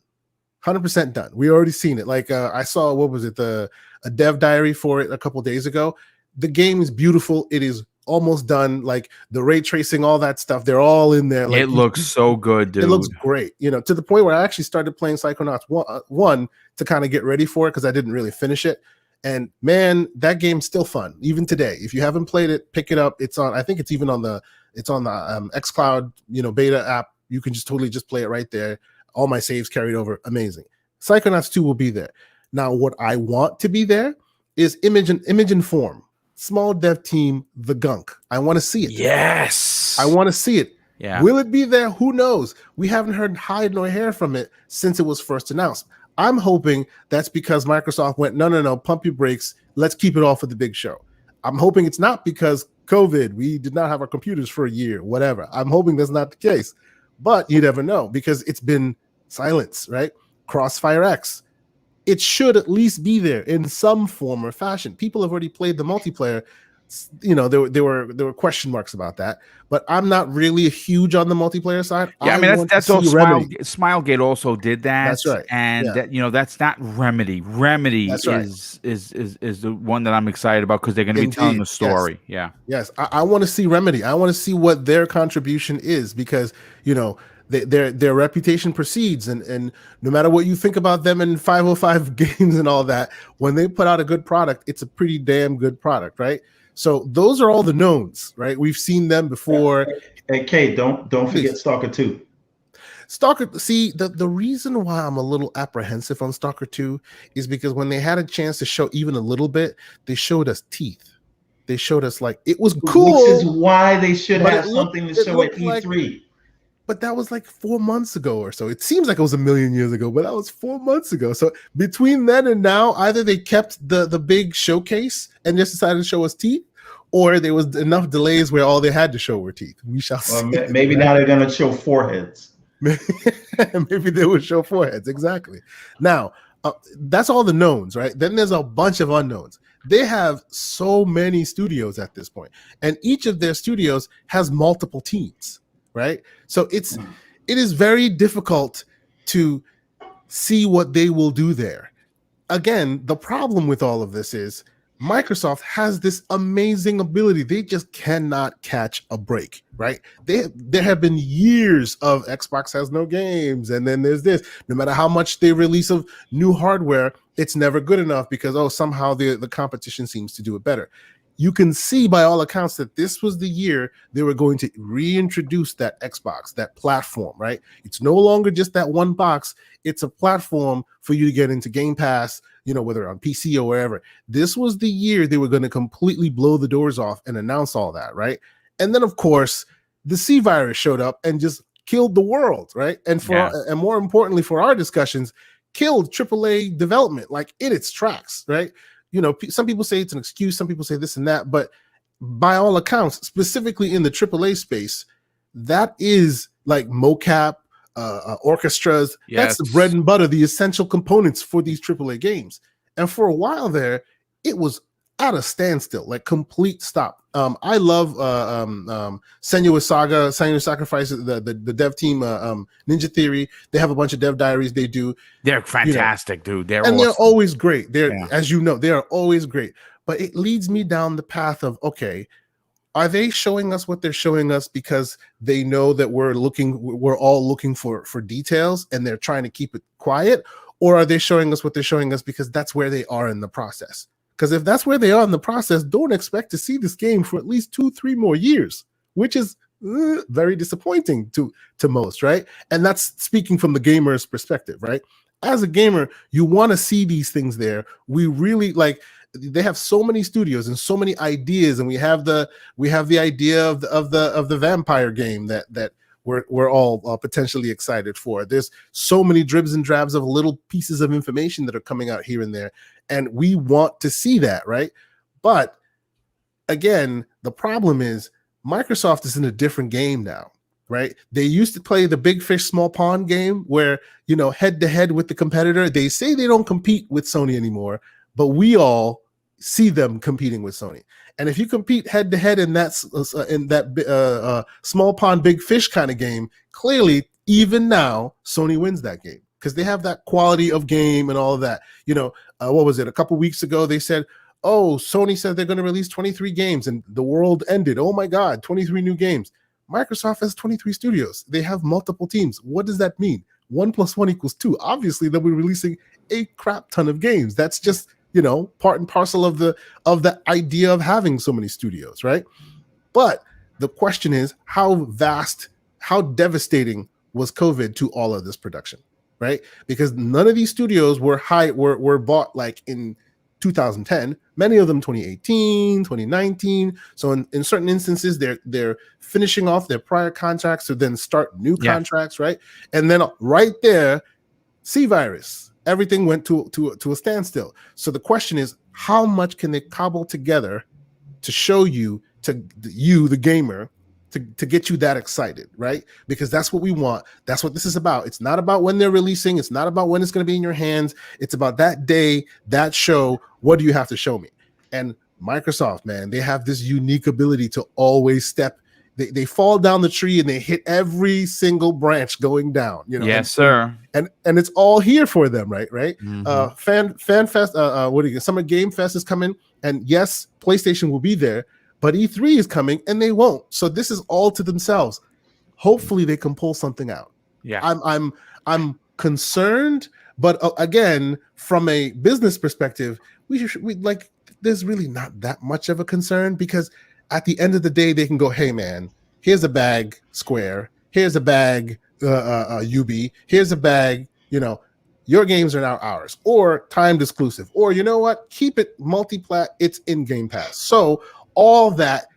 100% done. We already seen it. Like I saw, what was it? A dev diary for it a couple days ago. The game is beautiful. It is almost done. Like the ray tracing, all that stuff, they're all in there. Like, it looks so good, dude. It looks great. To the point where I actually started playing Psychonauts 1 to kind of get ready for it because I didn't really finish it. And man, that game's still fun even today. If you haven't played it, pick it up. It's on. I think it's even on the xCloud beta app. You can just totally play it right there. All my saves carried over. Amazing. Psychonauts 2 will be there. Now, what I want to be there is image and form. Small dev team, the gunk. I want to see it. Yes. I want to see it. Yeah. Will it be there? Who knows? We haven't heard hide nor hair from it since it was first announced. I'm hoping that's because Microsoft went, no, pump your brakes. Let's keep it all for the big show. I'm hoping it's not because COVID. We did not have our computers for a year, whatever. I'm hoping that's not the case. But you never know because it's been silence, right? Crossfire X. It should at least be there in some form or fashion. People have already played the multiplayer. you know, there were question marks about that. But I'm not really huge on the multiplayer side. Yeah, I mean want that's to all. see Remedy. Smilegate also did that, That's right. and Yeah. that, you know, that's not Remedy. Remedy That's right. is the one that I'm excited about because they're going to be telling Indeed. the story. Yeah. Yes, I want to see Remedy. I want to see what their contribution is because, you know, their reputation precedes, and no matter what you think about them in 505 games and all that, when they put out a good product, it's a pretty damn good product, right? So those are all the knowns, right? We've seen them before. Hey, Kate, don't Please. forget Stalker 2. Stalker, see, the reason why I'm a little apprehensive on Stalker 2 is because when they had a chance to show even a little bit, they showed us teeth. They showed us like it was cool, which is why they should but have something to show at E3. But that was like 4 months ago or so. It seems like it was a million years ago, but that was 4 months ago. So between then and now, either they kept the big showcase and just decided to show us teeth, or there was enough delays where all they had to show were teeth. We shall see. Maybe now they're going to show foreheads. Maybe they will show foreheads. Exactly. Now, that's all the knowns, right? Then there's a bunch of unknowns. They have so many studios at this point, and each of their studios has multiple teams, right? So it is very difficult to see what they will do there. Again, the problem with all of this is Microsoft has this amazing ability. They just cannot catch a break, right? There have been years of Xbox has no games, and then there's this. No matter how much they release of new hardware, it's never good enough because somehow the competition seems to do it better. You can see by all accounts that this was the year they were going to reintroduce that Xbox, that platform, right? It's no longer just that one box. It's a platform for you to get into Game Pass, you know, whether on PC or wherever. This was the year they were going to completely blow the doors off and announce all that, right? And then, of course, the C virus showed up and just killed the world, right? And and more importantly for our discussions, killed AAA development like in its tracks, right? You know, some people say it's an excuse, some people say this and that, but by all accounts, specifically in the AAA space, that is like mocap, orchestras. Yes. That's the bread and butter, the essential components for these AAA games. And for a while there, it was at a standstill, like complete stop. I love Senua's Sacrifice, the dev team, Ninja Theory. They have a bunch of dev diaries they do. They're fantastic, dude. They're always great. As you know, they are always great. But it leads me down the path of, okay, are they showing us what they're showing us because they know that we're all looking for details and they're trying to keep it quiet? Or are they showing us what they're showing us because that's where they are in the process? Because if that's where they are in the process, don't expect to see this game for at least 2-3 more years, which is very disappointing to most, right? And that's speaking from the gamer's perspective, right? As a gamer, you want to see these things there. We really they have so many studios and so many ideas, and we have the idea of the vampire game that we're all potentially excited for. There's so many dribs and drabs of little pieces of information that are coming out here and there, and we want to see that, right? But again, the problem is Microsoft is in a different game now, right? They used to play the big fish, small pond game where, you know, head to head with the competitor. They say they don't compete with Sony anymore, but we all see them competing with Sony. And if you compete head to head in that small pond, big fish kind of game, clearly, even now, Sony wins that game because they have that quality of game and all of that. You know, what was it? A couple weeks ago, they said, oh, Sony said they're going to release 23 games and the world ended. Oh my God, 23 new games. Microsoft has 23 studios. They have multiple teams. What does that mean? 1 + 1 = 2. Obviously, they'll be releasing a crap ton of games. That's just, you know, part and parcel of the idea of having so many studios, right? But the question is, how devastating was COVID to all of this production, right? Because none of these studios were bought like in 2010, many of them 2018, 2019. So in certain instances, they're finishing off their prior contracts to then start new contracts, right? And then right there, C virus, everything went to a standstill. So the question is, how much can they cobble together to show you, the gamer, to get you that excited, right? Because that's what we want. That's what this is about. It's not about when they're releasing. It's not about when it's going to be in your hands. It's about that day, that show. What do you have to show me? And Microsoft, man, they have this unique ability to always step. They fall down the tree and they hit every single branch going down. Yes, sir. And it's all here for them, right? Mhm. Fan Fest, Summer Game Fest is coming, and yes, PlayStation will be there, but E3 is coming and they won't. So this is all to themselves. Hopefully they can pull something out. Yeah. I'm concerned, but again, from a business perspective, we like there's really not that much of a concern, because at the end of the day, they can go, hey man, here's a bag Square, here's a bag UB, here's a bag, your games are now ours, or timed exclusive, or you know what, keep it multi-plat, it's in Game Pass. So all that,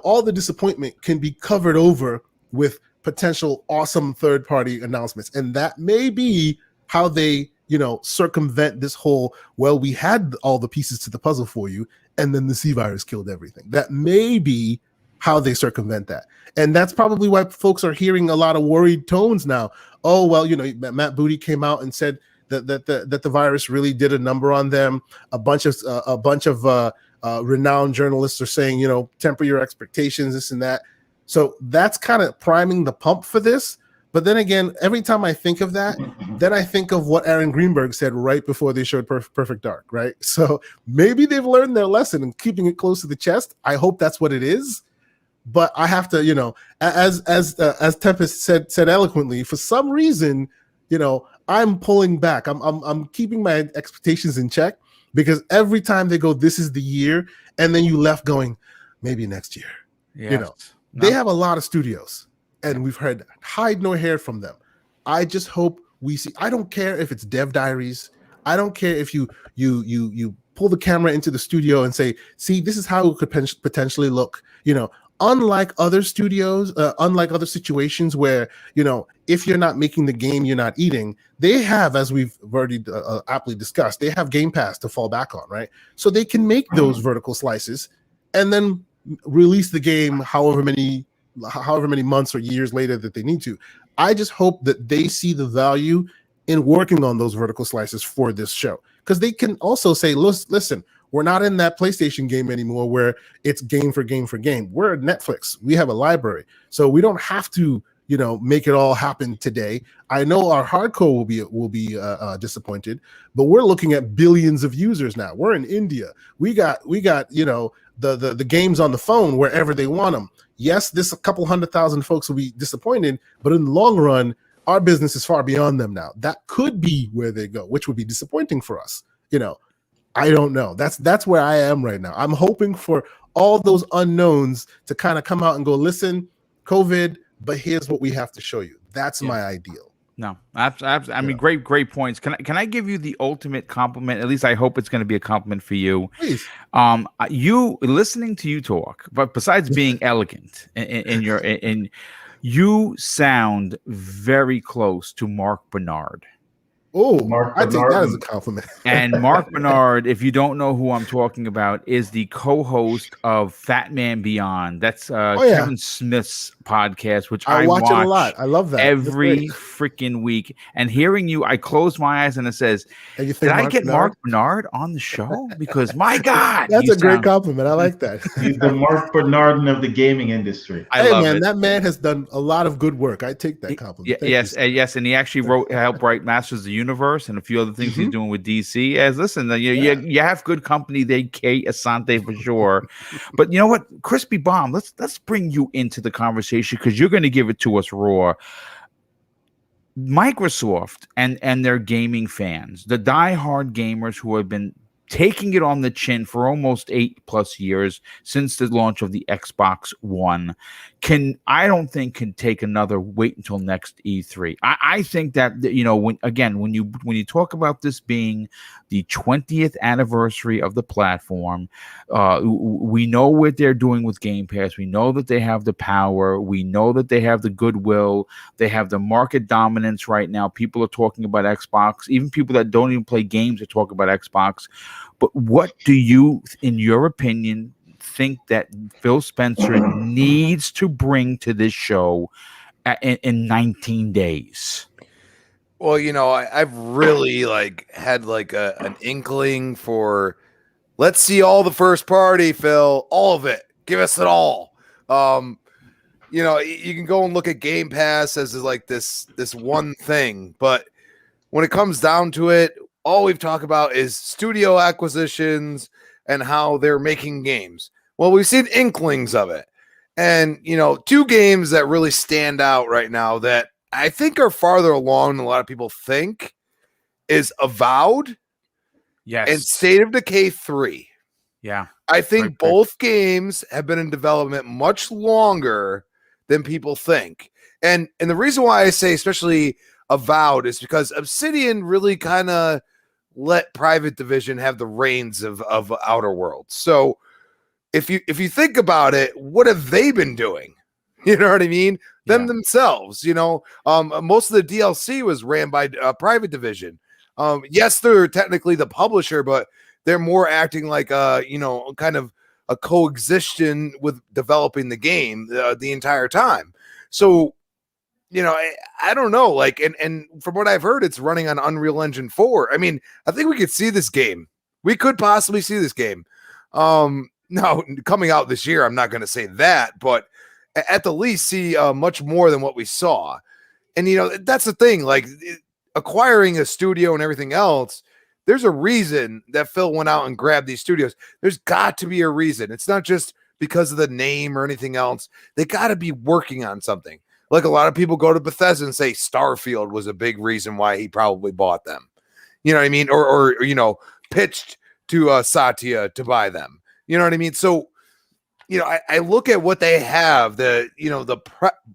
all the disappointment can be covered over with potential awesome third-party announcements. And that may be how they, circumvent this whole, well, we had all the pieces to the puzzle for you, and then the C virus killed everything. That may be how they circumvent that. And that's probably why folks are hearing a lot of worried tones now. Oh, well, Matt Booty came out and said that the virus really did a number on them. A bunch of renowned journalists are saying, temper your expectations, this and that. So that's kind of priming the pump for this. But then again, every time I think of that, then I think of what Aaron Greenberg said right before they showed Perfect Dark, right? So maybe they've learned their lesson and keeping it close to the chest. I hope that's what it is. But I have to, as Tempest said eloquently, for some reason, I'm pulling back. I'm keeping my expectations in check, because every time they go, this is the year, and then you left going, maybe next year. Yes. They have a lot of studios, and we've heard hide nor hair from them. I just hope we see. I don't care if it's Dev Diaries. I don't care if you pull the camera into the studio and say, see, this is how it could potentially look. Unlike other studios, unlike other situations where, if you're not making the game, you're not eating. They have, as we've already aptly discussed, they have Game Pass to fall back on, right? So they can make those vertical slices and then release the game however many months or years later that they need to. I just hope that they see the value in working on those vertical slices for this show, because they can also say, listen, we're not in that PlayStation game anymore where it's game for game for game. We're at Netflix. We have a library, so we don't have to make it all happen today. I know our hardcore will be disappointed, but we're looking at billions of users now. We're in India. We got the games on the phone wherever they want them. Yes, this a couple 100,000 folks will be disappointed, but in the long run, our business is far beyond them now. That could be where they go, which would be disappointing for us. I don't know. That's where I am right now. I'm hoping for all those unknowns to kind of come out and go, listen, COVID, but here's what we have to show you. That's my ideal. No, absolutely. I mean, great points. Can I give you the ultimate compliment? At least I hope it's going to be a compliment for you. Please. You listening to you talk, but besides being elegant you sound very close to Mark Bernard. Oh, I take that as a compliment. And Mark Bernard, if you don't know who I'm talking about, is the co-host of Fat Man Beyond. That's Kevin Smith's podcast, which I watch it a lot. I love that every freaking week. And hearing you, I close my eyes and it says, "Did I get Mark Bernard on the show?" Because my God, that's a great compliment. I like that. He's the Mark Bernard of the gaming industry. I love it. That man has done a lot of good work. I take that compliment. Yes, and he actually helped write Masters of the Universe and a few other things he's doing with DC. Listen, you have good company. They Kay Asante for sure. But you know what, Crispy Bomb, let's bring you into the conversation, because you're going to give it to us raw. Microsoft and their gaming fans, the diehard gamers who have been taking it on the chin for almost 8+ years since the launch of the Xbox One, I don't think can take another wait until next E3. I think that when you talk about this being the 20th anniversary of the platform, we know what they're doing with Game Pass. We know that they have the power. We know that they have the goodwill. They have the market dominance right now. People are talking about Xbox. Even people that don't even play games are talking about Xbox. But what do you, in your opinion, think that Phil Spenser needs to bring to this show in 19 days? Well, I've really had an inkling for Let's see all the first party, Phil. All of it. Give us it all. You know, you can go and look at Game Pass as like this one thing, but when it comes down to it, all we've talked about is studio acquisitions and how they're making games. Well, we've seen inklings of it. And, you know, two games that really stand out right now that I think are farther along than a lot of people think is Avowed and State of Decay 3. Yeah. I think both games have been in development much longer than people think. And the reason why I say especially Avowed is because Obsidian really kind of let Private Division have the reins of Outer Worlds. So if you think about it, what have they been doing? You know what I mean? Them themselves, you know, most of the DLC was ran by Private Division. Yes, they're technically the publisher, but they're more acting like you know, kind of a coexistence with developing the game the entire time. So, you know, I don't know, like, and from what I've heard, it's running on Unreal Engine 4. I mean, I think we could see this game. We could possibly see this game. No, coming out this year, I'm not going to say that, but at the least see much more than what we saw. And, you know, that's the thing, like acquiring a studio and everything else, there's a reason that Phil went out and grabbed these studios. There's got to be a reason. It's not just because of the name or anything else. They got to be working on something. Like a lot of people go to Bethesda and say Starfield was a big reason why he probably bought them. You know what I mean? Or you know, pitched to Satya to buy them. You know what I mean? So, you know, I look at what they have, the, you know, the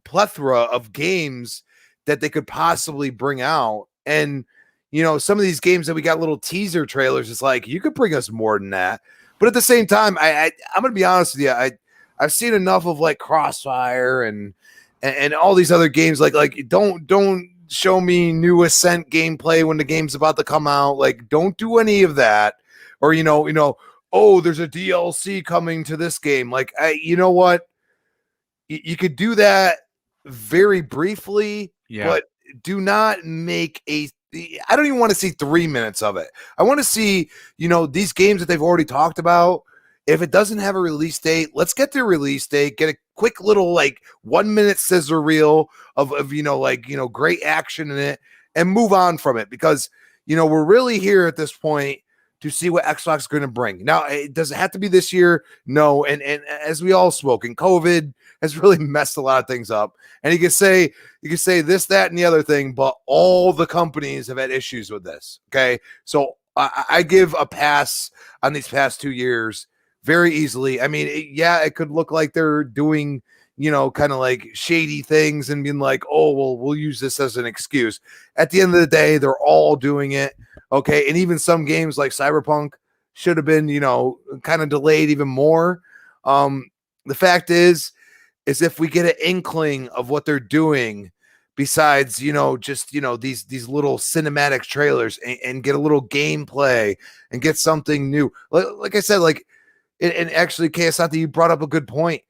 plethora of games that they could possibly bring out. And, you know, some of these games that we got little teaser trailers, it's like, you could bring us more than that. But at the same time, I'm going to be honest with you. I've seen enough of like Crossfire and all these other games. Like don't show me new Ascent gameplay when the game's about to come out. Like, don't do any of that. Or, you know, oh, there's a DLC coming to this game. Like, you know what? You could do that very briefly, but do not make I don't even want to see 3 minutes of it. I want to see, you know, these games that they've already talked about. If it doesn't have a release date, let's get the release date, get a quick little like 1 minute scissor reel of you know, like, you know, great action in it and move on from it, because, you know, we're really here at this point to see what Xbox is going to bring. Now, it doesn't have to be this year. No. And as we all spoke, and COVID has really messed a lot of things up. And you can say this, that, and the other thing, but all the companies have had issues with this. Okay. So I give a pass on these past 2 years very easily. I mean, it could look like they're doing, you know, kind of like shady things and being like, oh, well, we'll use this as an excuse. At the end of the day, they're all doing it. Okay. And even some games like Cyberpunk should have been, you know, kind of delayed even more. The fact is if we get an inkling of what they're doing, besides, you know, just, you know, these little cinematic trailers and get a little gameplay and get something new. Like I said, like, and actually, KSAT, you brought up a good point.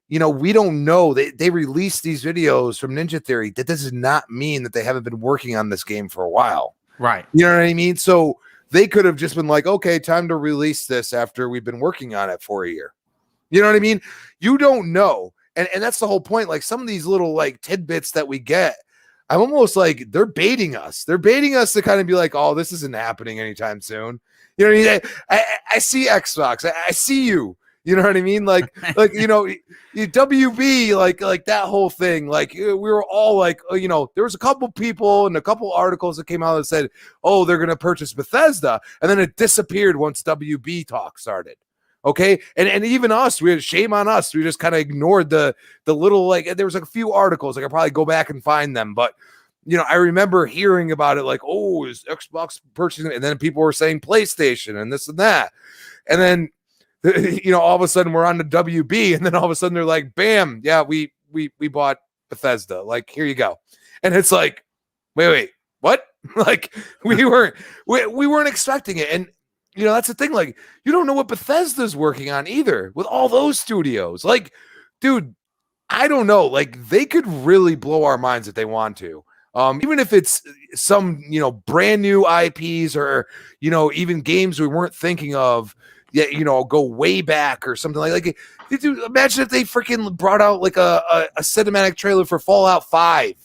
You know, we don't know. They released these videos from Ninja Theory. That does not mean that they haven't been working on this game for a while. Right. You know what I mean? So they could have just been like, okay, time to release this after we've been working on it for a year. You know what I mean? You don't know. And that's the whole point. Like some of these little like tidbits that we get, I'm almost like they're baiting us. They're baiting us to kind of be like, oh, this isn't happening anytime soon. You know what I mean? I see Xbox. I see you. You know what I mean? Like, you know, WB, like that whole thing. Like we were all like, you know, there was a couple people and a couple articles that came out that said, oh, they're going to purchase Bethesda. And then it disappeared once WB talk started. Okay. And even us, we had shame on us. We just kind of ignored the little, like, there was like a few articles. I could probably go back and find them, but you know, I remember hearing about it like, oh, is Xbox purchasing? And then people were saying PlayStation and this and that. And then, you know, all of a sudden we're on the WB, and then all of a sudden they're like, bam, yeah, we bought Bethesda. Like, here you go. And it's like, wait, what? Like we weren't expecting it. And you know, that's the thing. Like, you don't know what Bethesda's working on either with all those studios. Like, dude, I don't know. Like, they could really blow our minds if they want to. Even if it's some, you know, brand new IPs or, you know, even games we weren't thinking of, yeah, go way back or something like dude, imagine if they freaking brought out like a cinematic trailer for Fallout 5.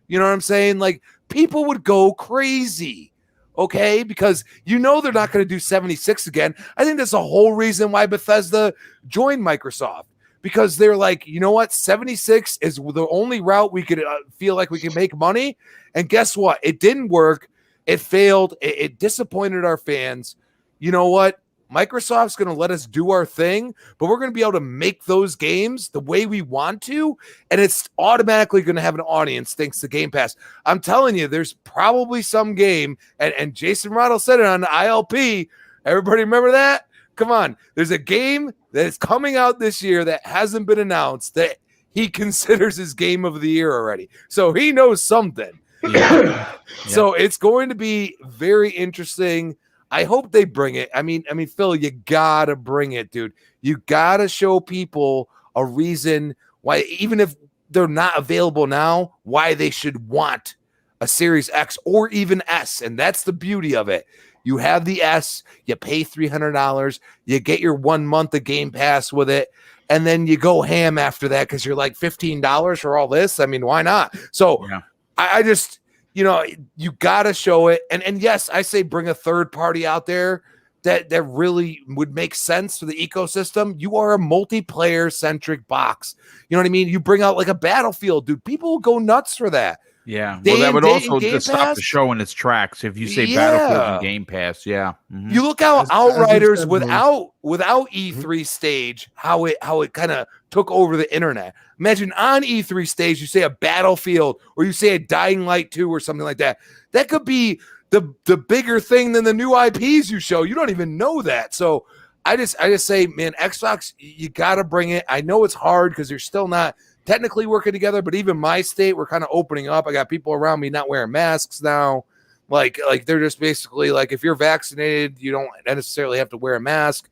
You know what I'm saying? Like, people would go crazy. Okay, because they're not going to do 76 again. I think that's the whole reason why Bethesda joined Microsoft, because they're like, you know what, 76 is the only route we could feel like we can make money. And guess what? It didn't work. It failed. It disappointed our fans. You know what? Microsoft's going to let us do our thing, but we're going to be able to make those games the way we want to, and it's automatically going to have an audience thanks to Game Pass. I'm telling you, there's probably some game, and Jason Rottle said it on the ILP. Everybody remember that? Come on. There's a game that is coming out this year that hasn't been announced that he considers his game of the year already. So he knows something. Yeah. So it's going to be very interesting. I hope they bring it. I mean, Phil, you gotta bring it, dude. You gotta show people a reason why, even if they're not available now, why they should want a Series X or even S. And that's the beauty of it. You have the S, you pay $300, you get your 1 month of Game Pass with it, and then you go ham after that because you're like $15 for all this. I mean, why not? So yeah. I just, you got to show it. And yes, I say bring a third party out there that really would make sense for the ecosystem. You are a multiplayer centric box. You know what I mean? You bring out like a Battlefield, dude. People will go nuts for that. Yeah. Well, that would also just stop the show in its tracks if you say Battlefield and Game Pass. Yeah. Mm-hmm. You look how Outriders without E3 stage, how it kind of took over the internet. Imagine on E3 stage, you say a Battlefield or you say a Dying Light 2 or something like that. That could be the bigger thing than the new IPs you show. You don't even know that. So I just say, man, Xbox, you got to bring it. I know it's hard because you're still not technically working together, but even my state, we're kind of opening up. I got people around me not wearing masks now. Like they're just basically like, if you're vaccinated, you don't necessarily have to wear a mask.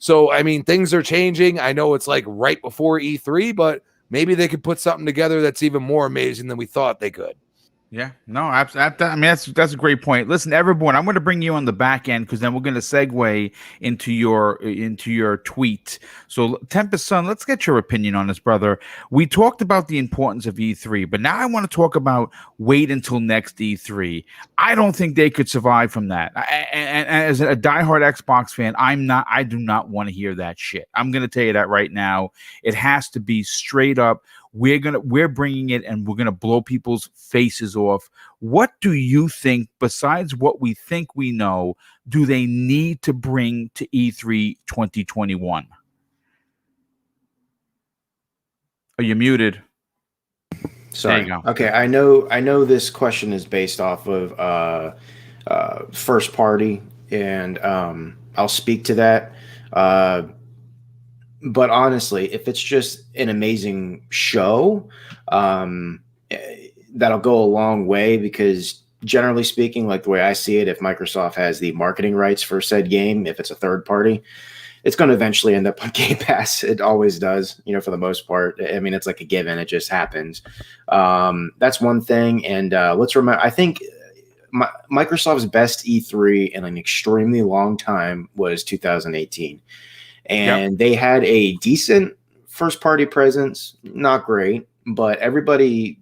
So, I mean, things are changing. I know it's like right before E3, but maybe they could put something together that's even more amazing than we thought they could. Yeah, no, I mean, that's a great point. Listen, everyone, I'm going to bring you on the back end because then we're going to segue into your tweet. So, Tempest Son, let's get your opinion on this, brother. We talked about the importance of E3, but now I want to talk about wait until next E3. I don't think they could survive from that. And as a diehard Xbox fan, I do not want to hear that shit. I'm going to tell you that right now. It has to be straight up. We're bringing it and we're going to blow people's faces off. What do you think, besides what we think we know, do they need to bring to E3 2021? Are you muted? Sorry. There you go. Okay, I know this question is based off of first party, and I'll speak to that. But honestly, if it's just an amazing show, that'll go a long way, because generally speaking, like the way I see it, if Microsoft has the marketing rights for said game, if it's a third party, it's going to eventually end up on Game Pass. It always does, for the most part. I mean, it's like a given. It just happens. That's one thing. And let's remember, I think Microsoft's best E3 in an extremely long time was 2018. And They had a decent first party presence, not great, but everybody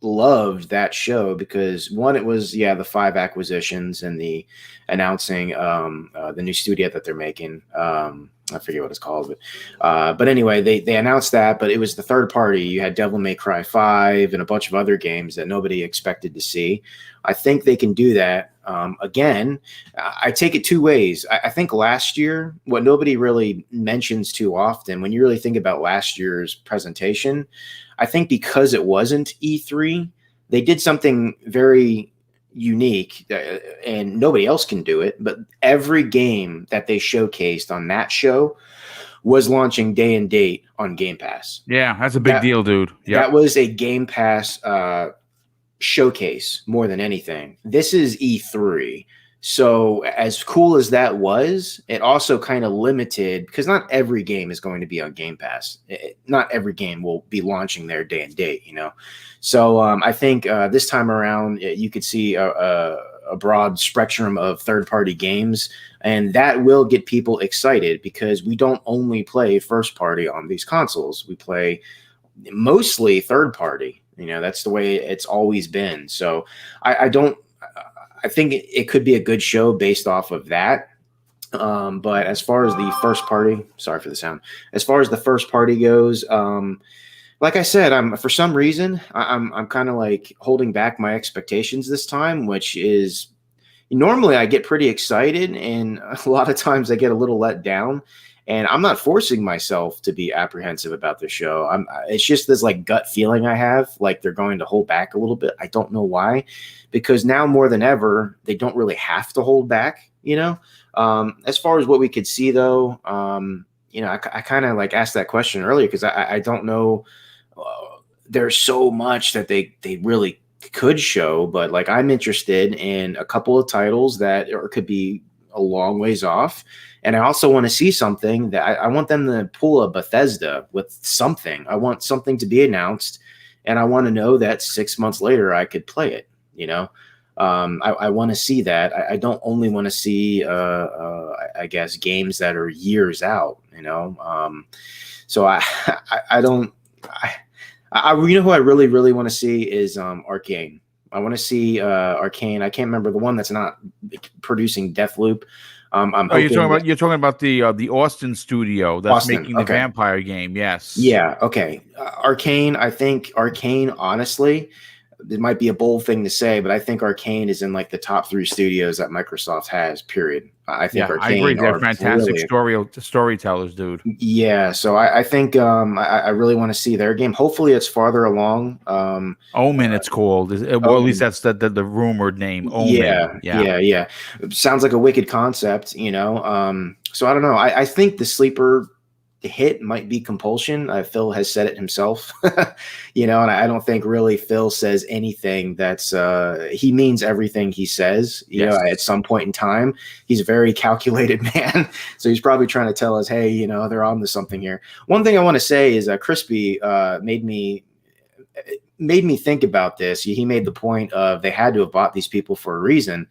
loved that show because, one, it was the 5 acquisitions and the announcing the new studio that they're making. I forget what it's called, but anyway, they announced that, but it was the third party. You had Devil May Cry 5 and a bunch of other games that nobody expected to see. I think they can do that. Again, I take it two ways. I think last year, what nobody really mentions too often, when you really think about last year's presentation, I think because it wasn't E3, they did something very unique, and nobody else can do it. But every game that they showcased on that show was launching day and date on Game Pass. Yeah, that's a big deal, dude. Yep. That was a Game Pass showcase more than anything. This is E3. So as cool as that was, it also kind of limited, because not every game is going to be on Game Pass. Not every game will be launching there day and date, So I think this time around, you could see a a broad spectrum of third-party games, and that will get people excited because we don't only play first-party on these consoles. We play mostly third-party. That's the way it's always been. So I think it could be a good show based off of that. But as far as the first party, sorry for the sound. As far as the first party goes, like I said, for some reason I'm kind of like holding back my expectations this time, which is normally I get pretty excited, and a lot of times I get a little let down. And I'm not forcing myself to be apprehensive about the show. It's just this like gut feeling I have, like they're going to hold back a little bit. I don't know why, because now more than ever they don't really have to hold back. As far as what we could see, though, I kind of like asked that question earlier because I don't know. There's so much that they really could show, but like I'm interested in a couple of titles that could be a long ways off. And I also want to see something that I want them to pull a Bethesda with something. I want something to be announced, and I want to know that 6 months later I could play it. I want to see that. I don't only want to see, I guess, games that are years out. So I don't. Who I really, really want to see is Arcane. I want to see Arcane. I can't remember the one that's not producing Deathloop. You're talking about the Austin studio that's making the vampire game. Yes. Yeah. Okay. Arcane. I think Arcane, honestly, it might be a bold thing to say, but I think Arcane is in like the top 3 studios that Microsoft has, period. I think Arcane, I agree. They're fantastic storytellers, dude. Yeah. So I think I really want to see their game. Hopefully it's farther along. Omen, it's called. Well, at least that's the rumored name. Omen. Yeah. Sounds like a wicked concept, So I don't know. I think the sleeper hit might be Compulsion. Phil has said it himself, and I don't think really Phil says anything that's he means everything he says. At some point in time, he's a very calculated man, so he's probably trying to tell us, hey, they're on to something here. One thing I want to say is Crispy made me think about this. He made the point of they had to have bought these people for a reason.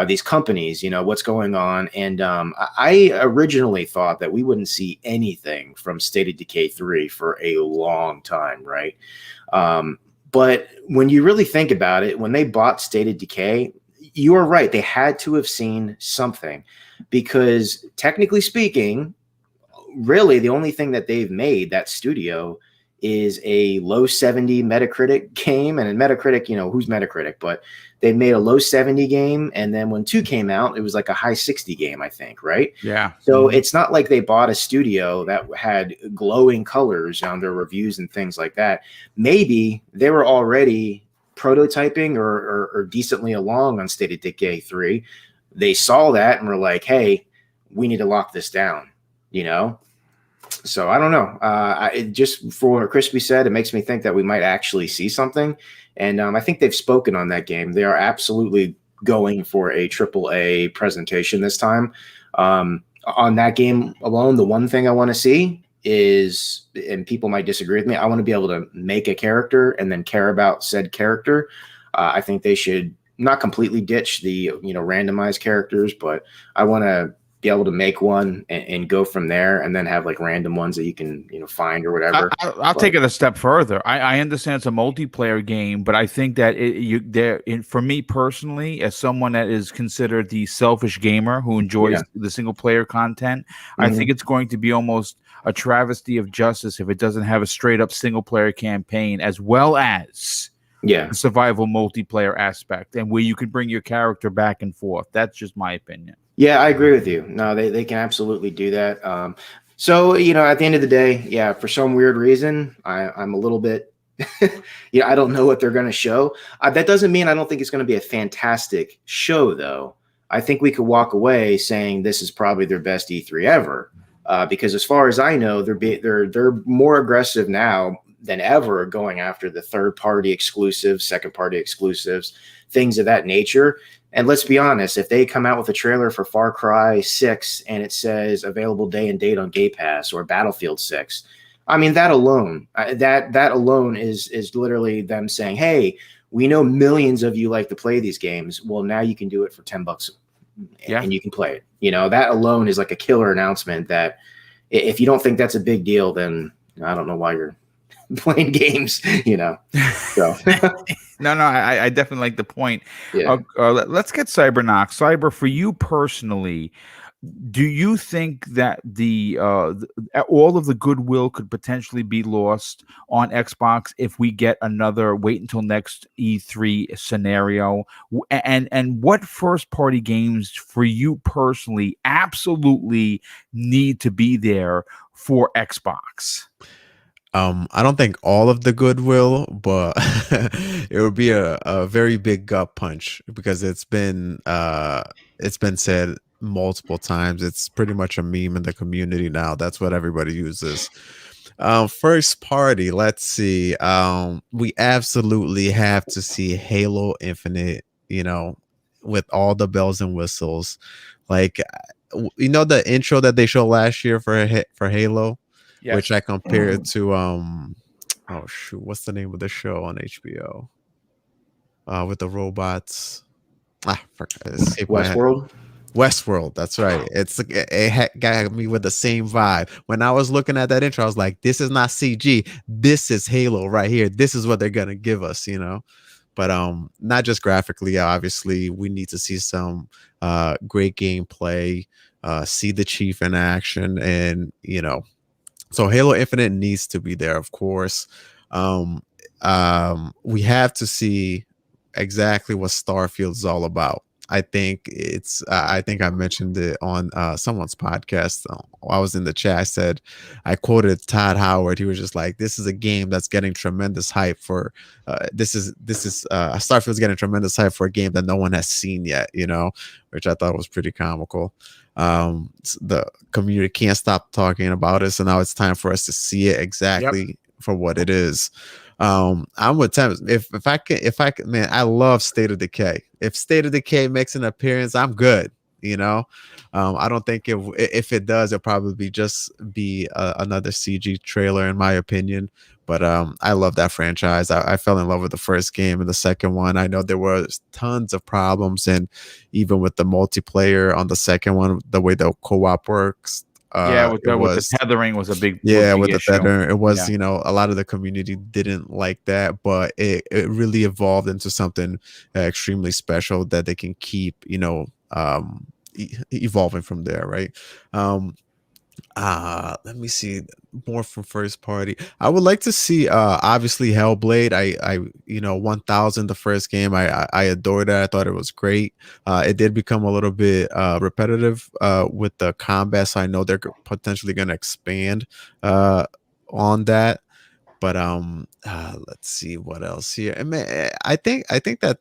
These companies, what's going on. And I originally thought that we wouldn't see anything from State of Decay 3 for a long time, right? But when you really think about it, when they bought State of Decay, you are right. They had to have seen something because technically speaking, really the only thing that they've made, that studio, is a low 70 Metacritic game. And in Metacritic, who's Metacritic? But they made a low 70 game. And then when 2 came out, it was like a high 60 game, I think, right? Yeah. So it's not like they bought a studio that had glowing colors on their reviews and things like that. Maybe they were already prototyping or decently along on State of Decay 3. They saw that and were like, hey, we need to lock this down, So I don't know. Just for what Crispy said, it makes me think that we might actually see something. And I think they've spoken on that game. They are absolutely going for a AAA presentation this time. On that game alone, the one thing I want to see is, and people might disagree with me, I want to be able to make a character and then care about said character. I think they should not completely ditch the randomized characters, but I want to be able to make one and go from there, and then have like random ones that you can find or whatever. I'll take it a step further. I understand it's a multiplayer game, but I think that for me personally, as someone that is considered the selfish gamer who enjoys the single player content, I think it's going to be almost a travesty of justice if it doesn't have a straight up single player campaign as well as the survival multiplayer aspect, and where you can bring your character back and forth. That's just my opinion. Yeah, I agree with you. No, they can absolutely do that. So, at the end of the day, for some weird reason, I'm a little bit, I don't know what they're going to show. That doesn't mean I don't think it's going to be a fantastic show, though. I think we could walk away saying this is probably their best E3 ever, because as far as I know, they're more aggressive now than ever going after the third-party exclusives, second-party exclusives, things of that nature. And let's be honest, if they come out with a trailer for Far Cry 6 and it says available day and date on Game Pass, or Battlefield 6, I mean, that alone is literally them saying, hey, We know millions of you like to play these games. Well, now you can do it for $10 and you can play it. You know, that alone is like a killer announcement that if you don't think that's a big deal, then I don't know why you're playing games, you know. So No, I definitely like the point. yeah. Let's get Cyberknock. Cyber, for you personally, do you think that all of the goodwill could potentially be lost on Xbox if we get another wait until next E3 scenario? And what first party games for you personally absolutely need to be there for Xbox? I don't think all of the goodwill, but it would be a very big gut punch because it's been said multiple times. It's pretty much a meme in the community now. That's what everybody uses. First party, let's see. We absolutely have to see Halo Infinite, you know, with all the bells and whistles. Like, you know, the intro that they showed last year for Halo, which I compared to oh shoot, what's the name of the show on HBO? With the robots. Westworld. Westworld, that's right. It got me with the same vibe. When I was looking at that intro, I was like, this is not CG. This is Halo right here. This is what they're gonna give us, you know. But not just graphically, obviously, we need to see some great gameplay, see the Chief in action, and you know. So Halo Infinite needs to be there, of course. We have to see exactly what Starfield is all about. I think I think I mentioned it on someone's podcast. I was in the chat. I quoted Todd Howard. He was just like, "This is a game that's getting tremendous hype for. Starfield's getting tremendous hype for a game that no one has seen yet." You know, which I thought was pretty comical. The community can't stop talking about it, so now it's time for us to see it exactly for what it is. I'm with Tim. If I can, man, I love State of Decay. If State of Decay makes an appearance, I'm good. You know, I don't think if it does, it'll probably be another CG trailer, in my opinion. But I love that franchise. I fell in love with the first game and the second one. I know there was tons of problems, and even with the multiplayer on the second one, the way the co-op works. With the tethering was a big with the issue. tethering, it was you know, a lot of the community didn't like that, but it really evolved into something extremely special that they can keep, you know, evolving from there, right? Let me see more from first party. I would like to see obviously Hellblade. I you know, 1000, the first game, I adored it. I thought it was great. It did become a little bit repetitive with the combat, so I know they're potentially going to expand on that. But let's see what else here. I mean, I think that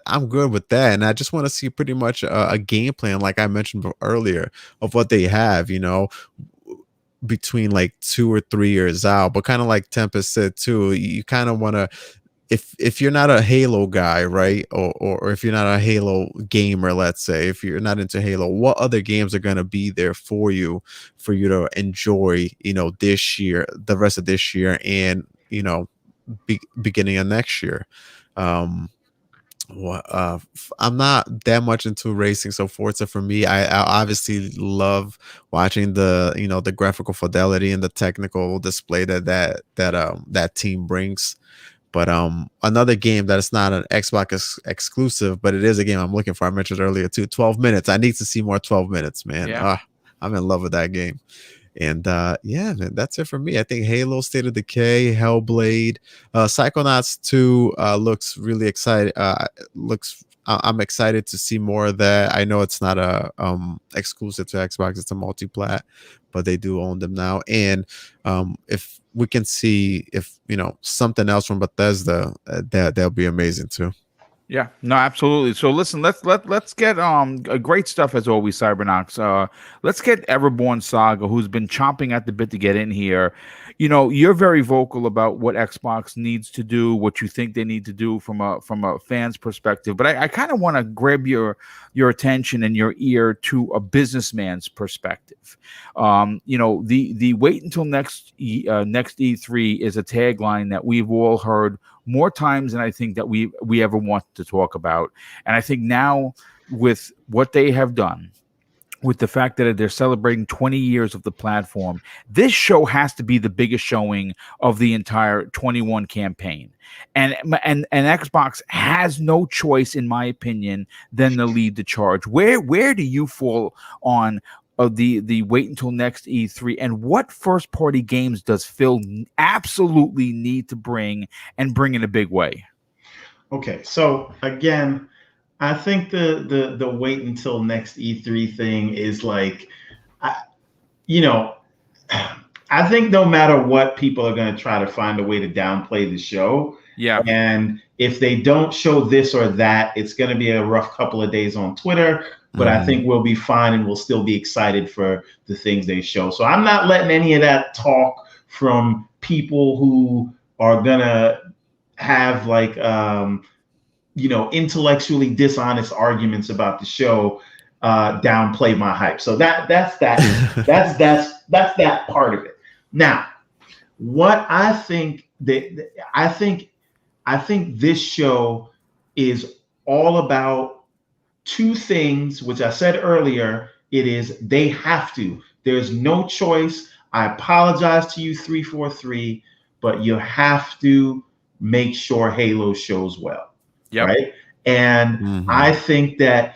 I'm good with that, and I just want to see pretty much a game plan, like I mentioned earlier, of what they have, you know, between like 2 or 3 years out. But kind of like Tempest said too, you kind of want to, if you're not a Halo guy, right, or if you're not a Halo gamer, let's say, if you're not into Halo, what other games are going to be there for you to enjoy, you know, this year, the rest of this year, and you know, beginning of next year. I'm not that much into racing, so Forza for me, I obviously love watching the, you know, the graphical fidelity and the technical display that team brings. But another game that is not an Xbox exclusive, but it is a game I'm looking for. I mentioned earlier too, 12 minutes. I need to see more 12 minutes, man. I'm in love with that game. And yeah, man, that's it for me. I think Halo, State of Decay, Hellblade, Psychonauts 2 looks really exciting. I'm excited to see more of that. I know it's not a exclusive to Xbox; it's a multi-plat, but they do own them now. And if we can see, if you know, something else from Bethesda, that'll be amazing too. Yeah, no, absolutely. So listen, let's get great stuff as always, Cybernox. Let's get Everborn Saga, who's been chomping at the bit to get in here. You know, you're very vocal about what Xbox needs to do, what you think they need to do from a fan's perspective. But I kind of want to grab your attention and your ear to a businessman's perspective. You know, the wait until next E3 is a tagline that we've all heard more times than I think that we ever want to talk about. And I think now with what they have done, with the fact that they're celebrating 20 years of the platform, this show has to be the biggest showing of the entire 21 campaign. And Xbox has no choice, in my opinion, than to lead the charge. Where do you fall on the wait until next E3, and what first party games does Phil absolutely need to bring and bring in a big way? Okay, so again, I think the wait until next E3 thing is like, I, you know, I think no matter what, people are going to try to find a way to downplay the show. Yeah. And if they don't show this or that, it's going to be a rough couple of days on Twitter. But I think we'll be fine, and we'll still be excited for the things they show. So I'm not letting any of that talk from people who are going to have like, intellectually dishonest arguments about the show downplay my hype. So that's that part of it. Now, what I think I think this show is all about two things, which I said earlier. It is they have to. There's no choice. I apologize to you 343, but you have to make sure Halo shows well. Yep. Right. And I think that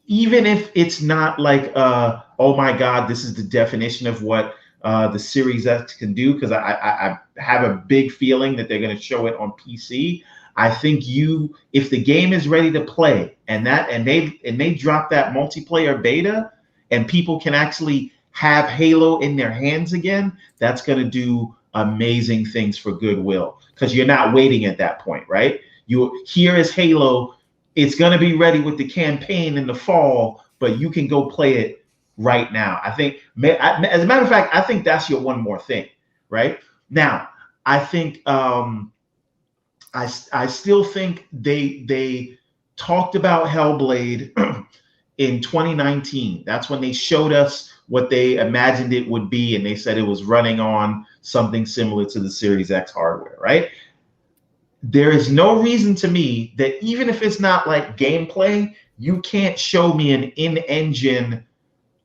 even if it's not like, oh my God, this is the definition of what the Series X can do, because I have a big feeling that they're going to show it on PC. I think if the game is ready to play and they drop that multiplayer beta and people can actually have Halo in their hands again, that's going to do amazing things for goodwill, because you're not waiting at that point, right? Here is Halo. It's going to be ready with the campaign in the fall, but you can go play it right now. I think, as a matter of fact, I think that's your one more thing, right? Now, I think I still think they talked about Hellblade in 2019. That's when they showed us what they imagined it would be, and they said it was running on something similar to the Series X hardware, right? There is no reason to me that even if it's not like gameplay, you can't show me an in-engine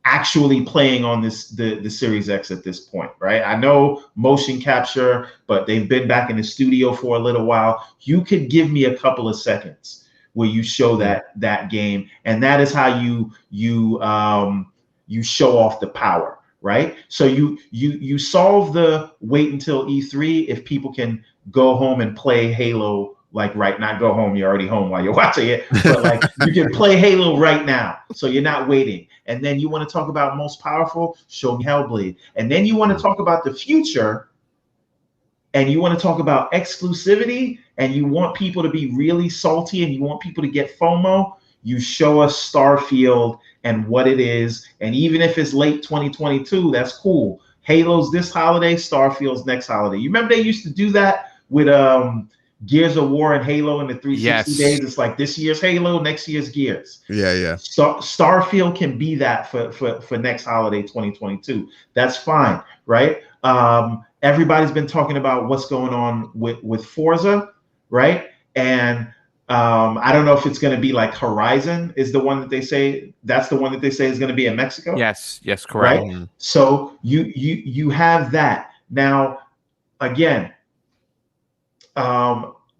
actually playing on the Series X at this point, right? I know motion capture, but they've been back in the studio for a little while. You could give me a couple of seconds where you show that game, and that is how you show off the power, right? So you solve the wait until E3 if people can go home and play Halo, like not go home, you're already home while you're watching it, but like you can play Halo right now, so you're not waiting. And then you want to talk about most powerful, show me Hellblade. And then you want to talk about the future, and you want to talk about exclusivity, and you want people to be really salty, and you want people to get FOMO, you show us Starfield and what it is. And even if it's late 2022, that's cool. Halo's this holiday, Starfield's next holiday. You remember they used to do that with Gears of War and Halo in the 360 days? It's like this year's Halo, next year's Gears. Yeah. Starfield can be that for next holiday 2022. That's fine, right? Everybody's been talking about what's going on with Forza, right? And I don't know if it's going to be like Horizon is the one that they say, that's the one that they say is going to be in Mexico. Yes, correct. Right? So you have that. Now, again,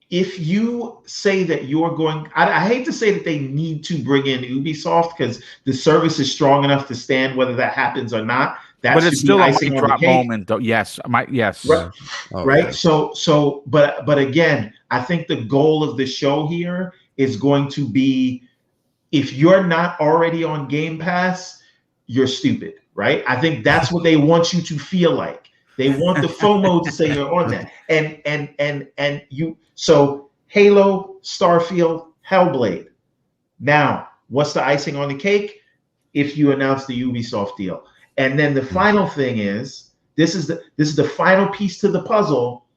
if you say that you're going, I hate to say that they need to bring in Ubisoft, because the service is strong enough to stand whether that happens or not. That but it's still a mic drop cake. moment, though. Yes. Right. Right. Yeah. So, but again, I think the goal of the show here is going to be, if you're not already on Game Pass, you're stupid, right? I think that's what they want you to feel like. They want the FOMO to say you're on that. And you, so Halo, Starfield, Hellblade. Now, what's the icing on the cake? If you announce the Ubisoft deal. And then the final thing is, this is the final piece to the puzzle.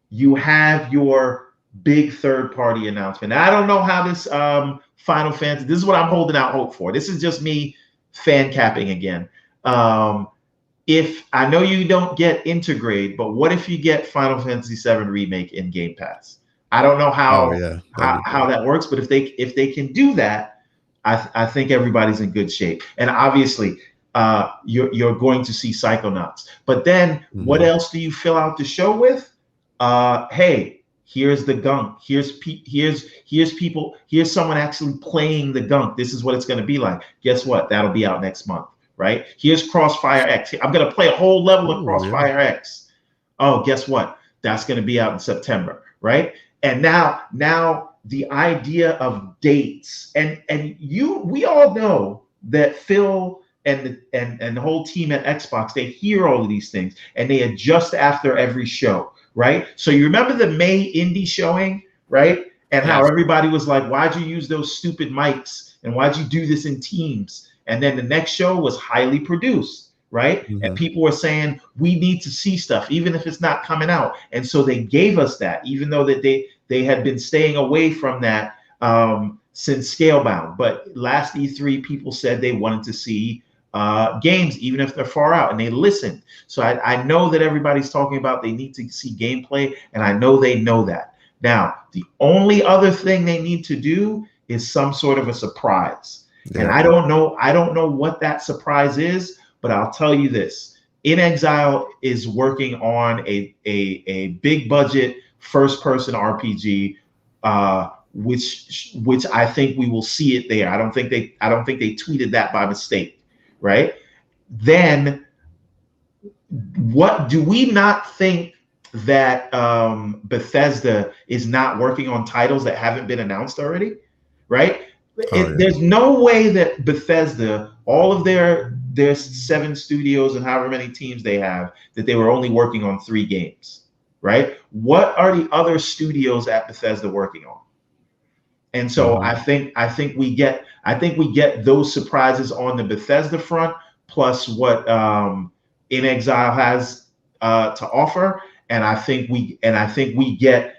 You have your big third-party announcement. Now, I don't know how this Final Fantasy, this is what I'm holding out hope for. This is just me fan capping again. If I know you don't get Intergrade, but what if you get Final Fantasy VII Remake in Game Pass? I don't know Oh yeah, that'd be how great. that works, but if they can do that, I think everybody's in good shape. And obviously, you're going to see Psychonauts. But then, what Mhm. else do you fill out the show with? Hey, here's the gunk. Here's people. Here's someone actually playing the gunk. This is what it's going to be like. Guess what? That'll be out next month, right? Here's Crossfire X. I'm going to play a whole level of Ooh, yeah. Crossfire X. Oh, guess what? That's going to be out in September, right? And now the idea of dates and we all know that Phil and the whole team at Xbox, they hear all of these things and they adjust after every show, right? So you remember the May indie showing, right? And how Yes. everybody was like, why'd you use those stupid mics and why'd you do this in Teams? And then the next show was highly produced, right? And Mhm. people were saying we need to see stuff even if it's not coming out. And so they gave us that, even though that they had been staying away from that since Scalebound. But last E3, people said they wanted to see games, even if they're far out, and they listened. So I know that everybody's talking about they need to see gameplay, and I know they know that. Now, the only other thing they need to do is some sort of a surprise. And Yeah. I don't know what that surprise is, but I'll tell you this. In Exile is working on a big budget first person RPG, which I think we will see it there. I don't think they tweeted that by mistake, right? Then what do we not think that Bethesda is not working on titles that haven't been announced already, right? Oh, yeah. There's no way that Bethesda, all of their 7 studios and however many teams they have, that they were only working on 3 games, right? What are the other studios at Bethesda working on? And so Mhm. I think we get those surprises on the Bethesda front, plus what In Exile has to offer, and I think we get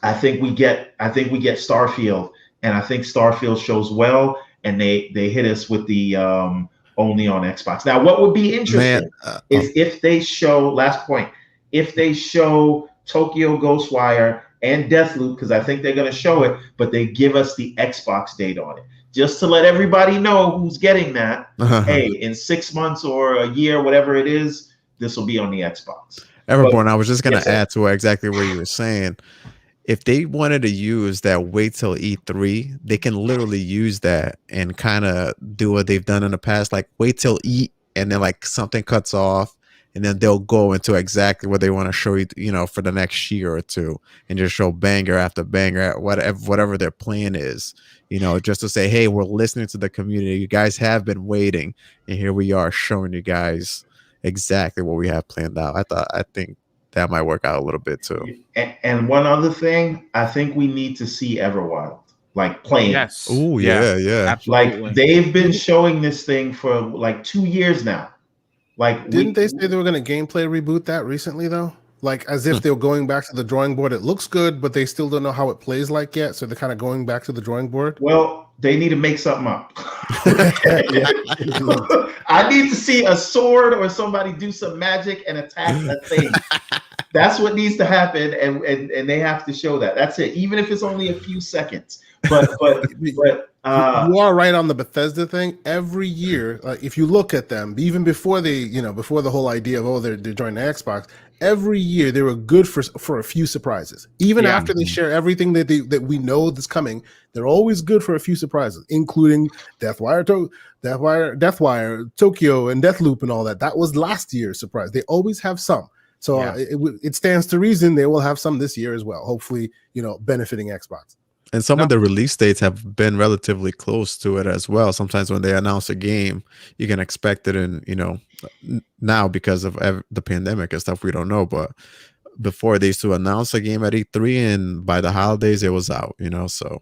I think we get Starfield, and I think Starfield shows well, and they hit us with the only on Xbox. Now, what would be Man, interesting is if they show, last point, if they show Tokyo Ghostwire and Deathloop, because I think they're going to show it, but they give us the Xbox date on it, just to let everybody know who's getting that. Hey, in 6 months or a year, whatever it is, this will be on the Xbox. But Everborn, I was just gonna yes, sir. add to exactly what you were saying. If they wanted to use that wait till E3, they can literally use that and kind of do what they've done in the past, like wait till E and then like something cuts off and then they'll go into exactly what they want to show you, you know, for the next year or two and just show banger after banger, whatever their plan is, you know, just to say, hey, we're listening to the community. You guys have been waiting and here we are showing you guys exactly what we have planned out. I think that might work out a little bit too. And one other thing, I think we need to see Everwild, like playing. Yes. Oh Yeah. yeah. Absolutely. Like they've been Didn't- showing this thing for like 2 years now. Like Didn't they say they were going to gameplay reboot that recently, though? Like as if they were going back to the drawing board. It looks good, but they still don't know how it plays like yet. So they're kind of going back to the drawing board. Well, they need to make something up. I need to see a sword or somebody do some magic and attack a thing. That's what needs to happen, and they have to show that. That's it. Even if it's only a few seconds. But You are right on the Bethesda thing. Every year, if you look at them, even before before the whole idea of they're joining the Xbox, every year they were good for a few surprises. Even Yeah. after they share everything that we know that's coming, they're always good for a few surprises, including Deathwire, Tokyo, and Deathloop, and all that. That was last year's surprise. They always have some. So Yeah. it stands to reason they will have some this year as well. Hopefully, benefiting Xbox. And some of the release dates have been relatively close to it as well. Sometimes when they announce a game, you can expect it in, now because of the pandemic and stuff, we don't know. But before they used to announce a game at E3 and by the holidays it was out, so.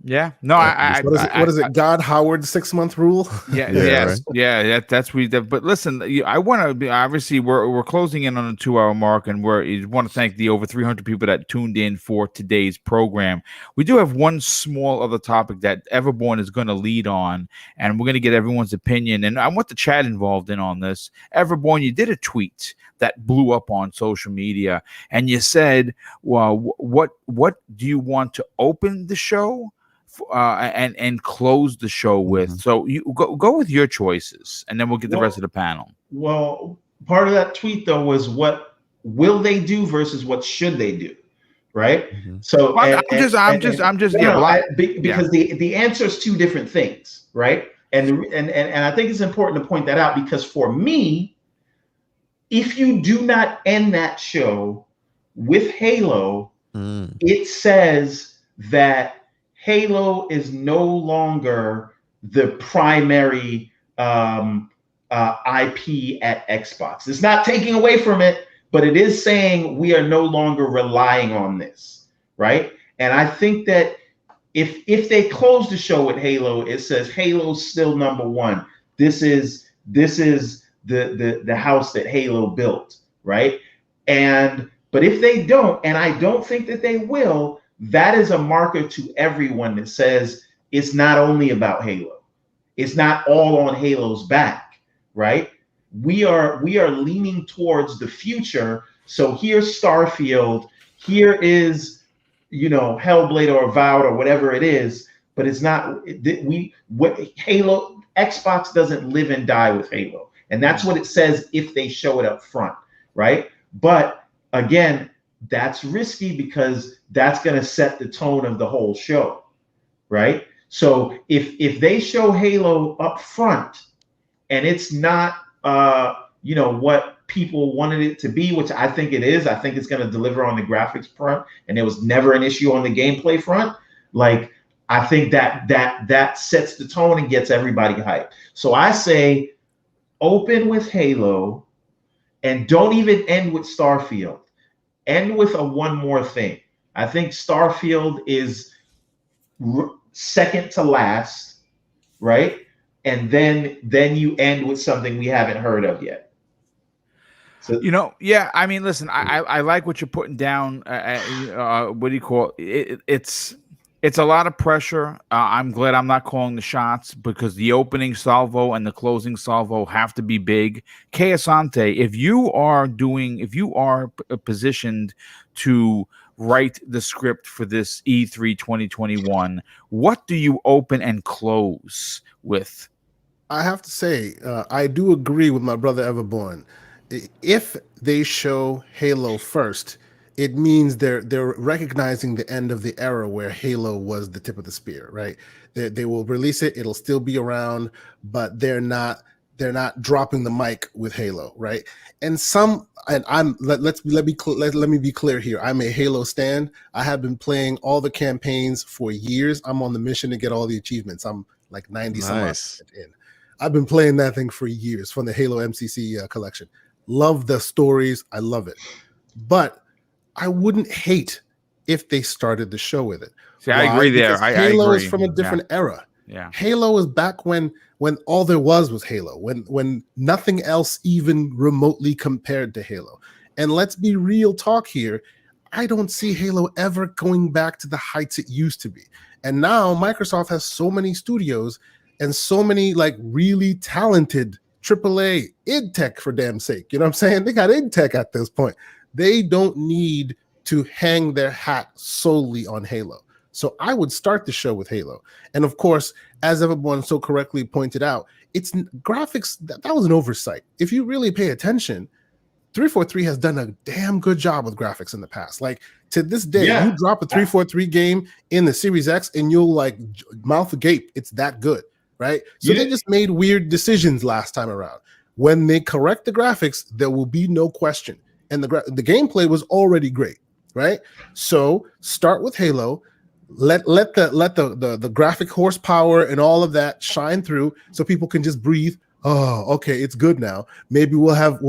Yeah. No, What is it? God Howard 6-month rule? Yeah, Yeah, yes, right. yeah. That's but listen, I want to be obviously we're closing in on the 2-hour mark, and we want to thank the over 300 people that tuned in for today's program. We do have one small other topic that Everborn is going to lead on, and we're going to get everyone's opinion. And I want the chat involved in on this. Everborn, you did a tweet that blew up on social media, and you said, well, what do you want to open the show and close the show with? So you go with your choices, and then we'll get the rest of the panel. Well, part of that tweet though was what will they do versus what should they do, right? So Well, I'm just because the answer is two different things, right? And I think it's important to point that out, because for me, if you do not end that show with Halo, it says that Halo is no longer the primary IP at Xbox. It's not taking away from it, but it is saying we are no longer relying on this, right? And I think that if they close the show with Halo, it says Halo's still number one. This is the house that Halo built, right? But if they don't, and I don't think that they will, that is a marker to everyone that says it's not only about Halo. It's not all on Halo's back, right? We are leaning towards the future. So here's Starfield. Here is, Hellblade or Avowed or whatever it is. But it's not. Halo, Xbox doesn't live and die with Halo, and that's what it says if they show it up front, right? But again, that's risky because that's going to set the tone of the whole show, right? So if they show Halo up front and it's not what people wanted it to be, which I think it is, I think it's going to deliver on the graphics front, and there was never an issue on the gameplay front. Like, I think that sets the tone and gets everybody hyped. So I say open with Halo and don't even end with Starfield. End with a one more thing. I think Starfield is second to last, right? And then you end with something we haven't heard of yet. So, I mean, listen, I like what you're putting down. What do you call it? It's a lot of pressure. I'm glad I'm not calling the shots, because the opening salvo and the closing salvo have to be big. Kay Asante, if you are positioned to write the script for this E3 2021, what do you open and close with? I have to say, I do agree with my brother Everborn. If they show Halo first, it means they're recognizing the end of the era where Halo was the tip of the spear, right? They will release it; it'll still be around, but they're not dropping the mic with Halo, right? And let me be clear here. I'm a Halo stan. I have been playing all the campaigns for years. I'm on the mission to get all the achievements. I'm like 90 some odd in. I've been playing that thing for years from the Halo MCC collection. Love the stories. I love it. But I wouldn't hate if they started the show with it. See, I agree there. Halo I is from a different era. Yeah. Halo is back when all there was Halo, when nothing else even remotely compared to Halo. And let's be real talk here. I don't see Halo ever going back to the heights it used to be. And now Microsoft has so many studios and so many like really talented AAA id tech, for damn sake. You know what I'm saying? They got id tech at this point. They don't need to hang their hat solely on Halo. So I would start the show with Halo. And of course, as everyone so correctly pointed out, it's graphics. That was an oversight. If you really pay attention, 343 has done a damn good job with graphics in the past. Like, to this day, you drop a 343 game in the Series X and you'll like mouth agape. It's that good, right? So they just made weird decisions last time around. When they correct the graphics, there will be no question. And the gameplay was already great, right? So start with Halo. Let the graphic horsepower and all of that shine through, so people can just breathe. Oh, okay, it's good now. Maybe we'll have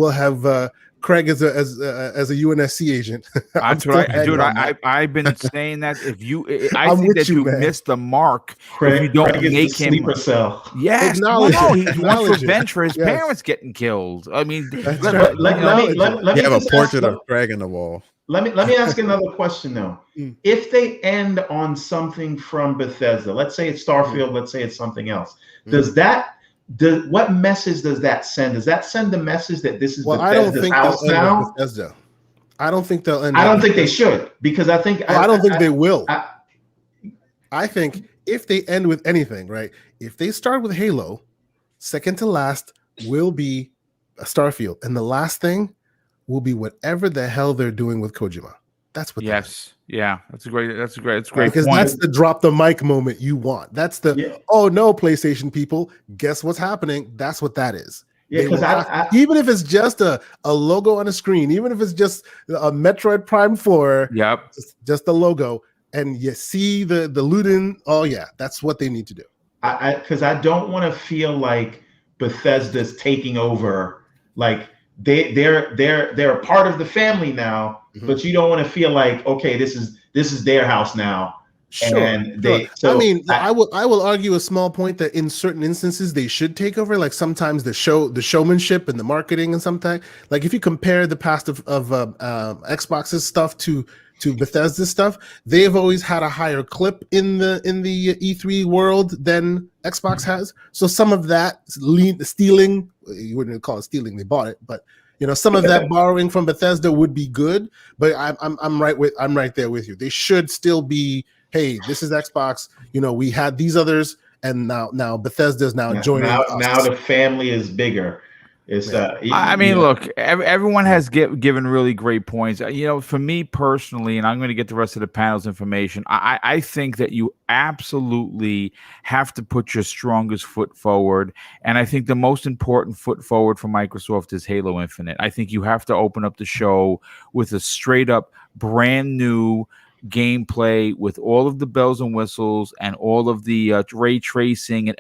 Craig as a UNSC agent. That's what I've been saying that I think that you missed the mark. Craig, if you don't Craig make is the him sleeper cell. Yes, he wants revenge for his parents getting killed. I mean, let me have a portrait of Craig on the wall. Let me ask another question though. If they end on something from Bethesda, let's say it's Starfield, let's say it's something else, does that what message does that send? Does that send the message that this is I don't Bethesda's think house they'll end with now? Bethesda. I don't think they'll end. I don't think they should, because I think I don't think they will. I think if they end with anything, right? If they start with Halo, second to last will be a Starfield, and the last thing will be whatever the hell they're doing with Kojima. That's what. Yes, yeah, that's a great Because point. that's the drop the mic moment you want. That's the oh no, PlayStation people, guess what's happening? That's what that is. Yeah, because even if it's just a logo on a screen, even if it's just a Metroid Prime 4, just the logo, and you see the looting. Oh yeah, that's what they need to do. Because I don't want to feel like Bethesda's taking over. Like they're a part of the family now, but you don't want to feel like, okay, this is their house now. Sure. I mean, I will argue a small point that in certain instances they should take over. Like sometimes the showmanship and the marketing, and sometimes, like if you compare the past of Xbox's stuff to Bethesda's stuff, they've always had a higher clip in the E3 world than Xbox has. So some of that stealing, you wouldn't call it stealing, they bought it, but some of that borrowing from Bethesda would be good. But I'm right there with you. They should still be, hey, this is Xbox. We had these others, and now Bethesda's now joining us. Now the family is bigger. It's I mean, look, everyone has given really great points. For me personally, and I'm going to get the rest of the panel's information, I think that you absolutely have to put your strongest foot forward. And I think the most important foot forward for Microsoft is Halo Infinite. I think you have to open up the show with a straight up brand new gameplay with all of the bells and whistles and all of the ray tracing and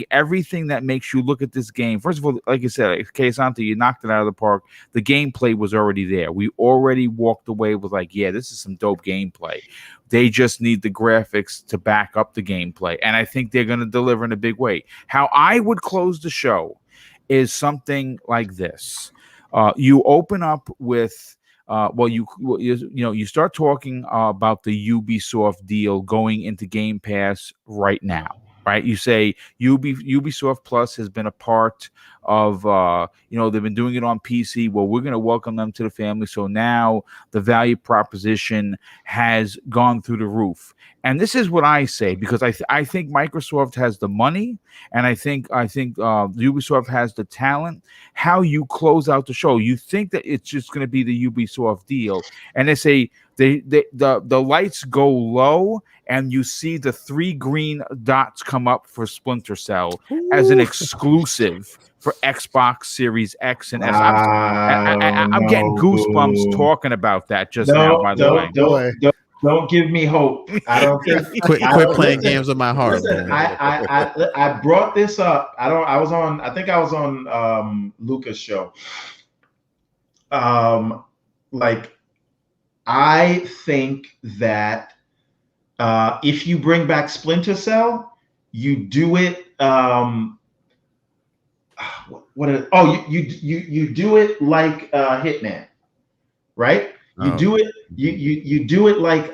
everything that makes you look at this game. First of all, like you said, Keisante, you knocked it out of the park. The gameplay was already there. We already walked away with like, yeah, this is some dope gameplay. They just need the graphics to back up the gameplay. And I think they're going to deliver in a big way. How I would close the show is something like this. You open up with you start talking about the Ubisoft deal going into Game Pass right now, right? You say Ubisoft Plus has been a part of, they've been doing it on PC. Well, we're going to welcome them to the family. So now the value proposition has gone through the roof. And this is what I say, because I think Microsoft has the money, and I think Ubisoft has the talent. How you close out the show, you think that it's just going to be the Ubisoft deal, and they say the lights go low, and you see the 3 green dots come up for Splinter Cell as an exclusive for Xbox Series X and S. I'm getting goosebumps talking about that just now. By the way. Don't give me hope. I don't think. quit playing games with my heart. Listen, I brought this up. I think I was on Luca's show. I think that if you bring back Splinter Cell, you do it. You do it like Hitman, right? You do it. You do it like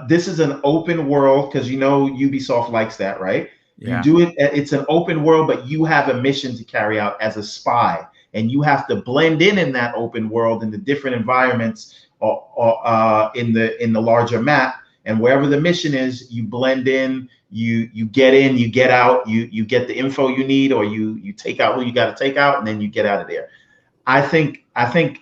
this is an open world, because Ubisoft likes that, right? Yeah. You do it. It's an open world, but you have a mission to carry out as a spy, and you have to blend in that open world in the different environments, or in the larger map. And wherever the mission is, you blend in. You get in, you get out. You get the info you need, or you take out who you got to take out, and then you get out of there. I think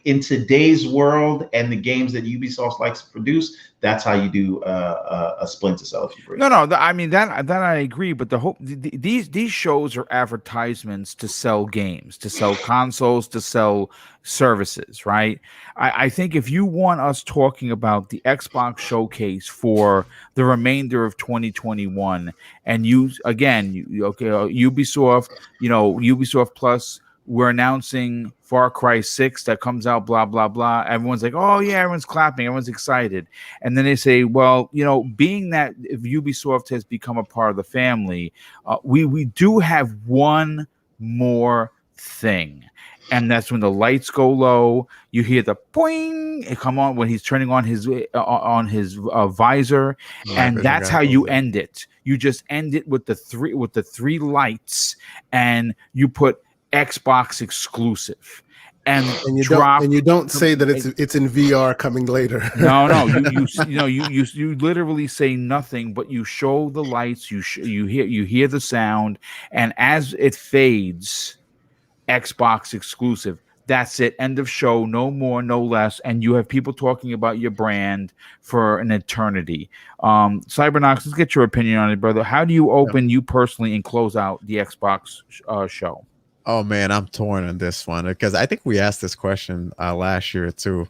in today's world and the games that Ubisoft likes to produce, that's how you do a Splinter Cell. I mean that I agree, but these shows are advertisements to sell games, to sell consoles, to sell services, right? I think if you want us talking about the Xbox showcase for the remainder of 2021, and Ubisoft, Ubisoft Plus. We're announcing Far Cry 6 that comes out, blah, blah, blah. Everyone's like, oh, yeah, everyone's clapping. Everyone's excited. And then they say, well, being that if Ubisoft has become a part of the family, we do have one more thing. And that's when the lights go low. You hear the boing. It come on when he's turning on his visor, and that's how you end it. You just end it with the three lights, and you put Xbox exclusive. And you don't say that it's in VR coming later. No, you literally say nothing, but you show the lights. You hear the sound, and as it fades, Xbox exclusive. That's it. End of show. No more, no less. And you have people talking about your brand for an eternity. Cybernox, let's get your opinion on it, brother. How do you open, you personally, and close out the Xbox show? Oh man, I'm torn on this one because I think we asked this question last year too.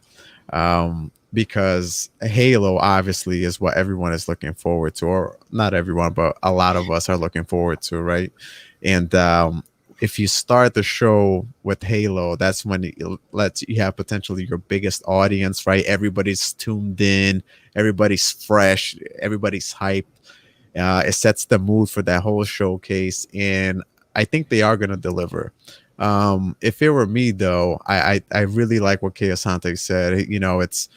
Because Halo obviously is what everyone is looking forward to, or not everyone, but a lot of us are looking forward to, right? And if you start the show with Halo, that's when you have potentially your biggest audience, right? Everybody's tuned in, everybody's fresh, everybody's hyped. It sets the mood for that whole showcase, and I think they are going to deliver. If it were me, though, I really like what Kay Asante said. You know, it's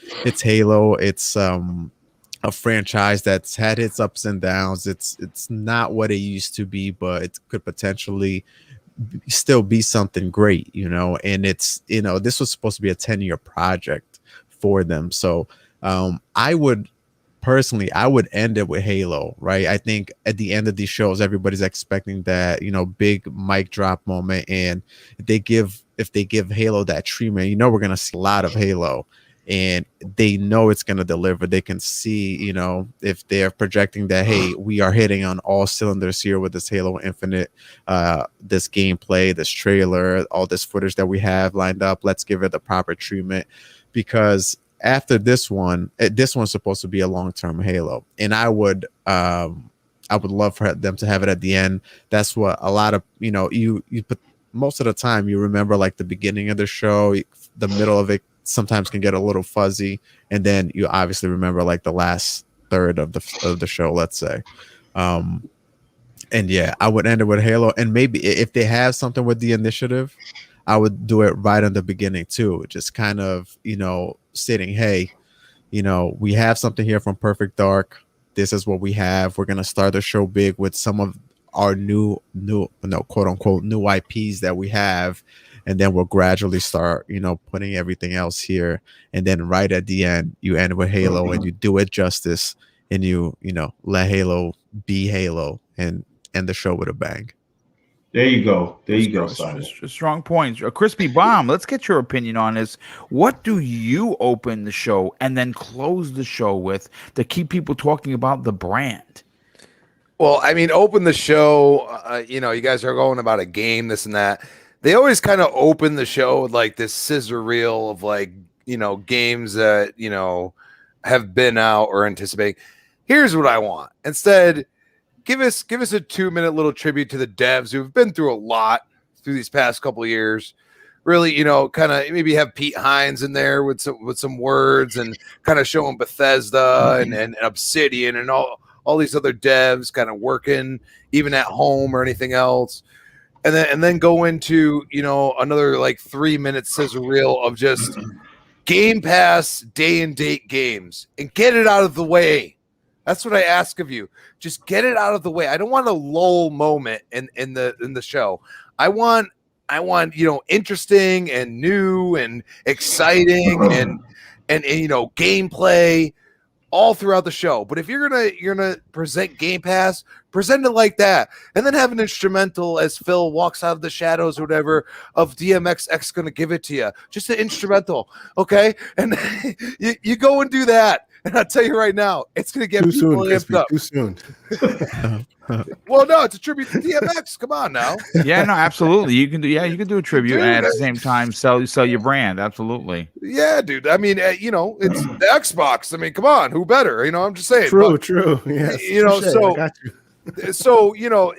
Halo. It's a franchise that's had its ups and downs. It's not what it used to be, but it could potentially still be something great, you know. And it's, you know, this was supposed to be a 10-year project for them. So I would end it with Halo, right? I think at the end of these shows, everybody's expecting that, you know, big mic drop moment. And if they give Halo that treatment, you know, we're going to see a lot of Halo, and they know it's going to deliver. They can see, you know, if they're projecting that, hey, we are hitting on all cylinders here with this Halo Infinite, this gameplay, this trailer, all this footage that we have lined up, let's give it the proper treatment. Because after this one's supposed to be a long-term Halo, and I would love for them to have it at the end. That's what a lot of, you know, you put most of the time you remember like the beginning of the show, the middle of it sometimes can get a little fuzzy, and then you obviously remember like the last third of the show, let's say. And yeah, I would end it with Halo, and maybe if they have something with the initiative, I would do it right in the beginning too, just kind of, you know, stating, hey, you know, we have something here from Perfect Dark. This is what we have. We're gonna start the show big with some of our new quote unquote new IPs that we have, and then we'll gradually start, you know, putting everything else here. And then right at the end, you end with Halo, and you do it justice, and you know, let Halo be Halo and end the show with a bang. There you go. There you go, Simon. Strong points. Crispy Bomb, let's get your opinion on this. What do you open the show and then close the show with to keep people talking about the brand? Well, I mean, open the show, you know, you guys are going about a game, this and that. They always kind of open the show with like this scissor reel of like, you know, games that, you know, have been out or anticipating. Here's what I want. Instead, give us a 2-minute little tribute to the devs who've been through a lot through these past couple of years. Really, you know, kind of maybe have Pete Hines in there with some words, and kind of showing Bethesda and Obsidian and all these other devs kind of working even at home or anything else. And then go into, you know, another like 3-minute scissor reel of just Game Pass day and date games, and get it out of the way. That's what I ask of you. Just get it out of the way. I don't want a lull moment in the show. I want, you know, interesting and new and exciting and you know, gameplay all throughout the show. But if you're gonna present Game Pass, present it like that, and then have an instrumental as Phil walks out of the shadows or whatever of DMX gonna give it to you. Just an instrumental, okay? And you go and do that. And I'll tell you right now, it's going to get people amped up. Too soon. Well, no, it's a tribute to DMX. Come on now. Yeah, no, absolutely. You can do a tribute, dude, and at the same time sell your brand. Absolutely. Yeah, dude. I mean, you know, it's the Xbox. I mean, come on, who better? You know, I'm just saying. True. Yes. You know, I got you. So you know,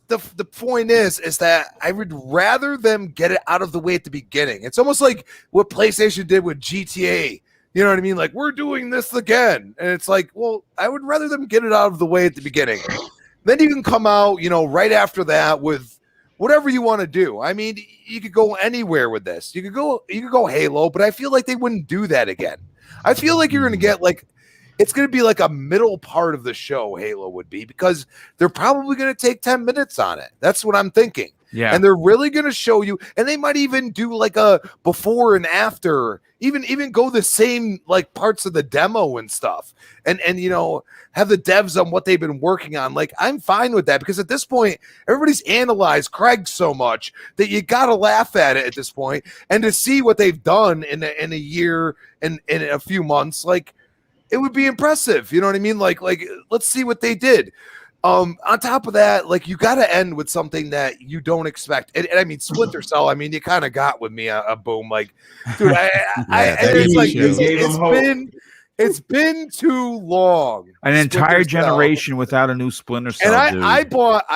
the point is that I would rather them get it out of the way at the beginning. It's almost like what PlayStation did with GTA. You know what I mean? Like, we're doing this again. And it's like, well, I would rather them get it out of the way at the beginning. Then you can come out, you know, right after that with whatever you want to do. I mean, you could go anywhere with this. You could go Halo, but I feel like they wouldn't do that again. I feel like you're going to get like, it's going to be like a middle part of the show, Halo would be, because they're probably going to take 10 minutes on it. That's what I'm thinking. Yeah. And they're really going to show you, and they might even do like a before and after, even go the same like parts of the demo and stuff. And you know, have the devs on what they've been working on. Like, I'm fine with that, because at this point, everybody's analyzed Craig so much that you got to laugh at it at this point. And to see what they've done in a year and in a few months, like, it would be impressive. You know what I mean? Like let's see what they did. On top of that, like, you got to end with something that you don't expect. And I mean, Splinter Cell, I mean, you kind of got with me a Boom. Like, dude, it's been too long. An entire generation without a new Splinter Cell. And I bought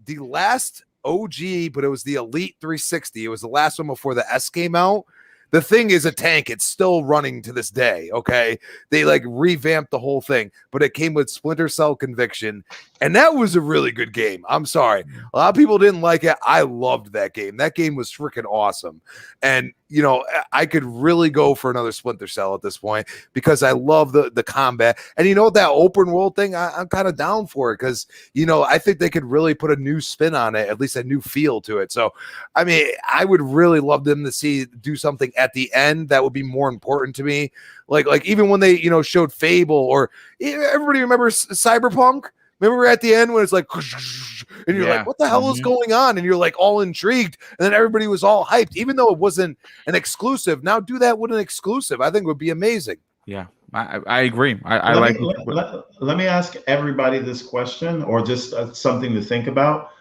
the last OG, but it was the Elite 360. It was the last one before the S came out. The thing is a tank. It's still running to this day. Okay. They like revamped the whole thing, but it came with Splinter Cell Conviction. And that was a really good game. I'm sorry. A lot of people didn't like it. I loved that game. That game was freaking awesome. And, you know, I could really go for another Splinter Cell at this point, because I love the combat. And you know, that open world thing, I'm kind of down for it, because, you know, I think they could really put a new spin on it, at least a new feel to it. So, I mean, I would really love them to do something at the end that would be more important to me. Like even when they, you know, showed Fable, or everybody remembers Cyberpunk. Remember at the end when it's like, and you're like, what the hell is going on? And you're like all intrigued. And then everybody was all hyped, even though it wasn't an exclusive. Now do that with an exclusive. I think it would be amazing. Yeah, I agree. Let me ask everybody this question, or just something to think about.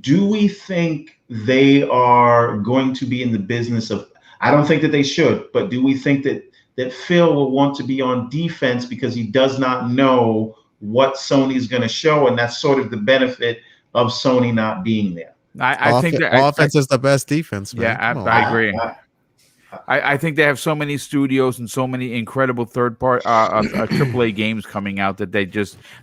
Do we think they are going to be in the business of, I don't think that they should, but do we think that Phil will want to be on defense because he does not know what Sony's going to show, and that's sort of the benefit of Sony not being there? I think that offense is the best defense, man. Yeah, I agree. I think they have so many studios and so many incredible third-party AAA games coming out that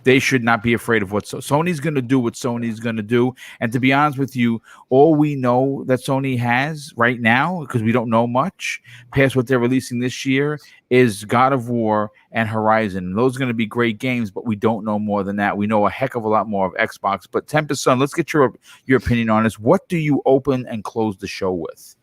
they should not be afraid of what Sony's going to do. What Sony's going to do, and to be honest with you, all we know that Sony has right now, because we don't know much past what they're releasing this year, is God of War and Horizon. Those are going to be great games, but we don't know more than that. We know a heck of a lot more of Xbox. But Tempest Son, let's get your opinion on this. What do you open and close the show with?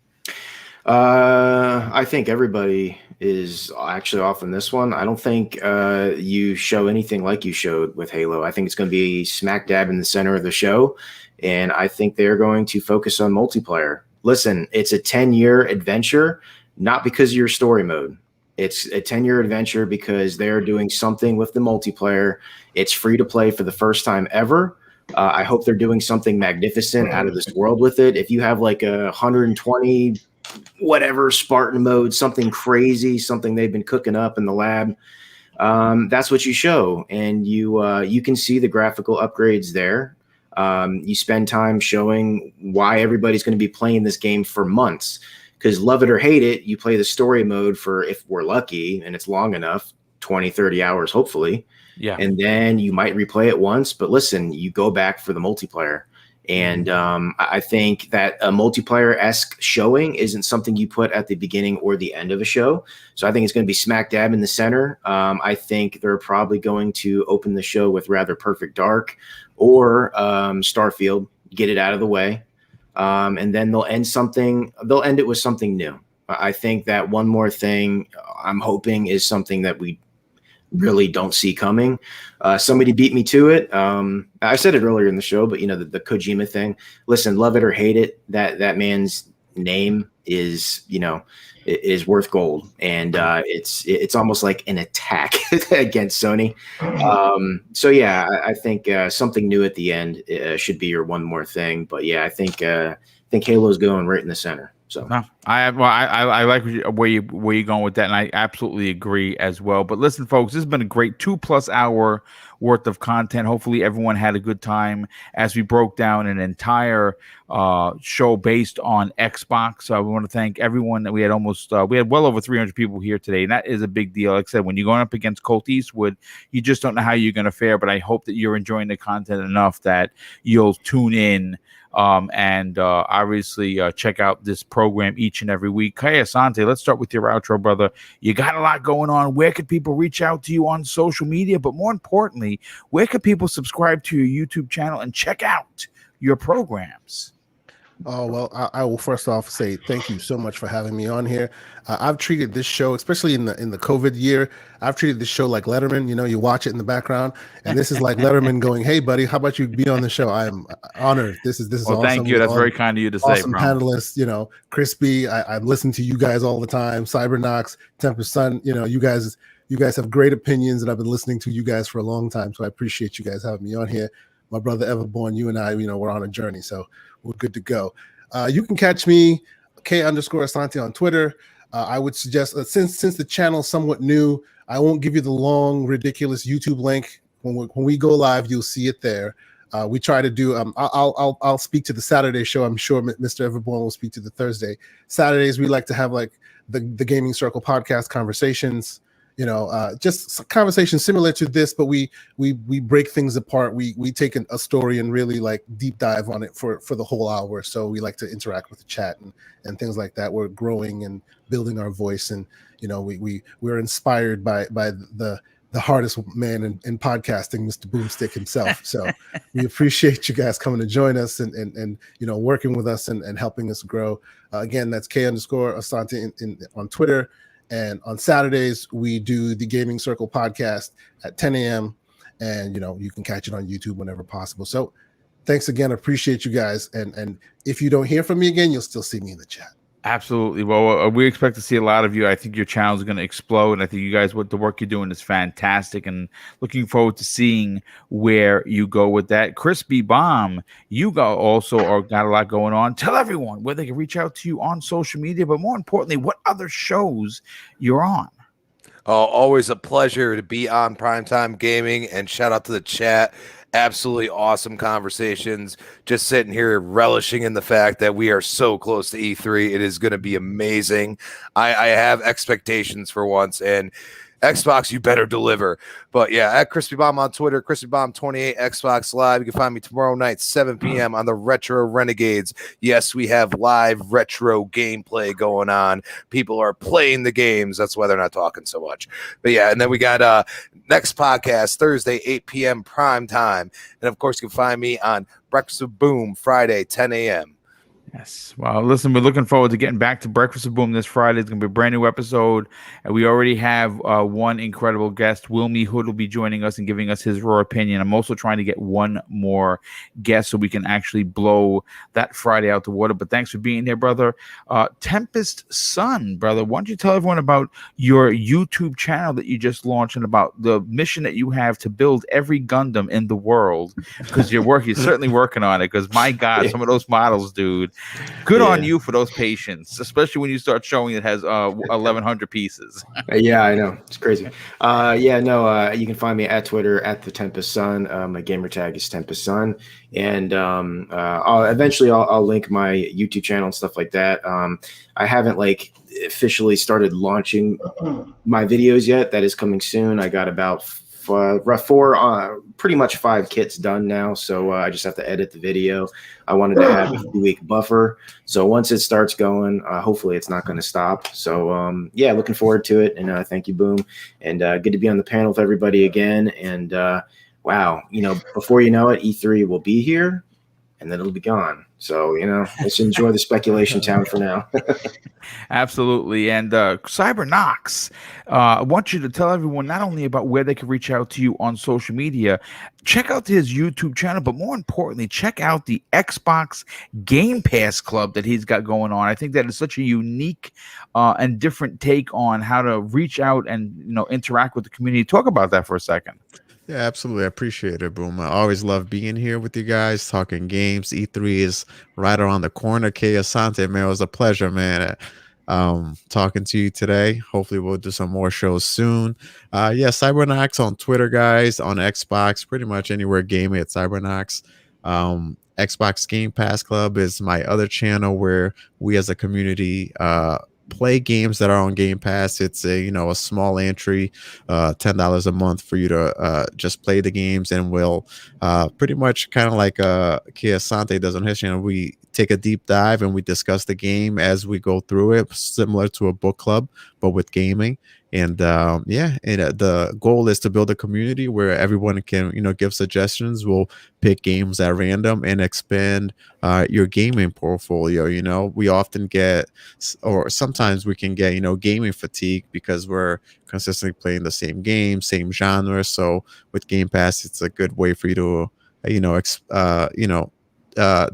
I think everybody is actually off in this one. I don't think you show anything like you showed with Halo. I think it's going to be smack dab in the center of the show, and I think they're going to focus on multiplayer. Listen, it's a 10-year adventure, not because of your story mode. It's a 10-year adventure because they're doing something with the multiplayer. It's free to play for the first time ever. I hope they're doing something magnificent out of this world with it. If you have like a 120 whatever Spartan mode, something crazy, something they've been cooking up in the lab, that's what you show, and you can see the graphical upgrades there. You spend time showing why everybody's going to be playing this game for months, because love it or hate it, you play the story mode for, if we're lucky and it's long enough, 20-30 hours hopefully, and then you might replay it once, but listen, you go back for the multiplayer. And I think that a multiplayer-esque showing isn't something you put at the beginning or the end of a show. So I think it's going to be smack dab in the center. I think they're probably going to open the show with rather Perfect Dark or Starfield, get it out of the way. And then they'll end it with something new. I think that one more thing I'm hoping is something that we really don't see coming. Somebody beat me to it. I said it earlier in the show, but you know, the Kojima thing, listen, love it or hate it, that man's name is, you know, is worth gold. And it's almost like an attack against Sony. So yeah, I think something new at the end should be your one more thing. But yeah, I think Halo's going right in the center. So no, I like where you're going with that, and I absolutely agree as well. But listen, folks, this has been a great 2+ hour worth of content. Hopefully, everyone had a good time as we broke down an entire show based on Xbox. So I want to thank everyone. That we had almost we had well over 300 people here today, and that is a big deal. Like I said, when you're going up against Colt Eastwood, you just don't know how you're going to fare. But I hope that you're enjoying the content enough that you'll tune in and obviously check out this program each and every week. Kay Asante, let's start with your outro, brother. You got a lot going on. Where could people reach out to you on social media? But more importantly, where could people subscribe to your YouTube channel and check out your programs? Oh, well, I will first off say thank you so much for having me on here. I've treated this show, especially in the COVID year, I've treated this show like Letterman. You know, you watch it in the background, and this is like Letterman going, "Hey, buddy, how about you be on the show?" I am honored. This is well, awesome. Thank you. That's very kind of you to say, awesome panelists. You know, Crispy. I listen to you guys all the time. Cybernox, Tempest Sun. You know, you guys have great opinions, and I've been listening to you guys for a long time. So I appreciate you guys having me on here. My brother Everborn, you and I, you know, we're on a journey, so we're good to go. You can catch me K_Asante on Twitter. I would suggest since the channel's somewhat new, I won't give you the long, ridiculous YouTube link. When we go live, you'll see it there. We try to do. I'll speak to the Saturday show. I'm sure Mr. Everborn will speak to the Thursday. Saturdays we like to have like the Gaming Circle podcast conversations. You know, just conversations similar to this, but we break things apart. We take a story and really like deep dive on it for the whole hour. So we like to interact with the chat and things like that. We're growing and building our voice, and you know, we're inspired by the hardest man in podcasting, Mr. Boomstick himself. So we appreciate you guys coming to join us and you know, working with us and helping us grow. Again, that's K_Asante on Twitter. And on Saturdays, we do the Gaming Circle podcast at 10 a.m. And, you know, you can catch it on YouTube whenever possible. So thanks again. I appreciate you guys. And if you don't hear from me again, you'll still see me in the chat. Absolutely. Well, we expect to see a lot of you. I think your channel is going to explode. And I think you guys, what the work you're doing is fantastic. And looking forward to seeing where you go with that. Crispy Bomb, you got a lot going on. Tell everyone where they can reach out to you on social media, but more importantly, what other shows you're on. Always a pleasure to be on Primetime Gaming, and shout out to the chat. Absolutely awesome conversations. Just sitting here relishing in the fact that we are so close to E3. It is going to be amazing. I have expectations for once, and Xbox, you better deliver. But yeah, at Crispy Bomb on Twitter, Crispy Bomb 28 Xbox Live. You can find me tomorrow night, 7 p.m. on the Retro Renegades. Yes, we have live retro gameplay going on. People are playing the games. That's why they're not talking so much. But yeah, and then we got next podcast Thursday, 8 p.m. prime time. And of course, you can find me on Breakfast with Boom Friday, 10 a.m. Yes. Well, listen, we're looking forward to getting back to Breakfast with Boom this Friday. It's going to be a brand new episode. And we already have one incredible guest. Wilmy Hood will be joining us and giving us his raw opinion. I'm also trying to get one more guest so we can actually blow that Friday out the water. But thanks for being here, brother. Tempest Sun, brother, why don't you tell everyone about your YouTube channel that you just launched and about the mission that you have to build every Gundam in the world? Because you're certainly working on it. Because my God, some of those models, dude. Good on you for those patients, especially when you start showing it has 1,100 pieces. Yeah, I know. It's crazy. You can find me at Twitter at the Tempest Sun. My gamer tag is Tempest Sun. And I'll link my YouTube channel and stuff like that. I haven't officially started launching my videos yet. That is coming soon. I got about pretty much 5 kits done now, so I just have to edit the video. I wanted to have a 2-week buffer, so once it starts going, hopefully it's not going to stop. So looking forward to it, and thank you, Boom, and good to be on the panel with everybody again. And wow, before you know it, E3 will be here, and then it'll be gone. So, let's enjoy the speculation town for now. Absolutely. And Cybernox, I want you to tell everyone not only about where they can reach out to you on social media, check out his YouTube channel, but more importantly, check out the Xbox Game Pass Club that he's got going on. I think that is such a unique and different take on how to reach out and, interact with the community. Talk about that for a second. Yeah, absolutely. I appreciate it, Boom. I always love being here with you guys, talking games. E3 is right around the corner. Asante, man, it was a pleasure, man, talking to you today. Hopefully we'll do some more shows soon. Cybernox on Twitter, guys, on Xbox, pretty much anywhere gaming at Cybernox. Xbox Game Pass Club is my other channel where we as a community play games that are on Game Pass. It's a small entry, $10 a month for you to just play the games, and we'll pretty much kind of like Kia Sante does on his channel. We take a deep dive and we discuss the game as we go through it, similar to a book club, but with gaming. And the goal is to build a community where everyone can, give suggestions. We'll pick games at random and expand your gaming portfolio. We often get, or sometimes we can get, gaming fatigue because we're consistently playing the same game, same genre. So with Game Pass, it's a good way for you to,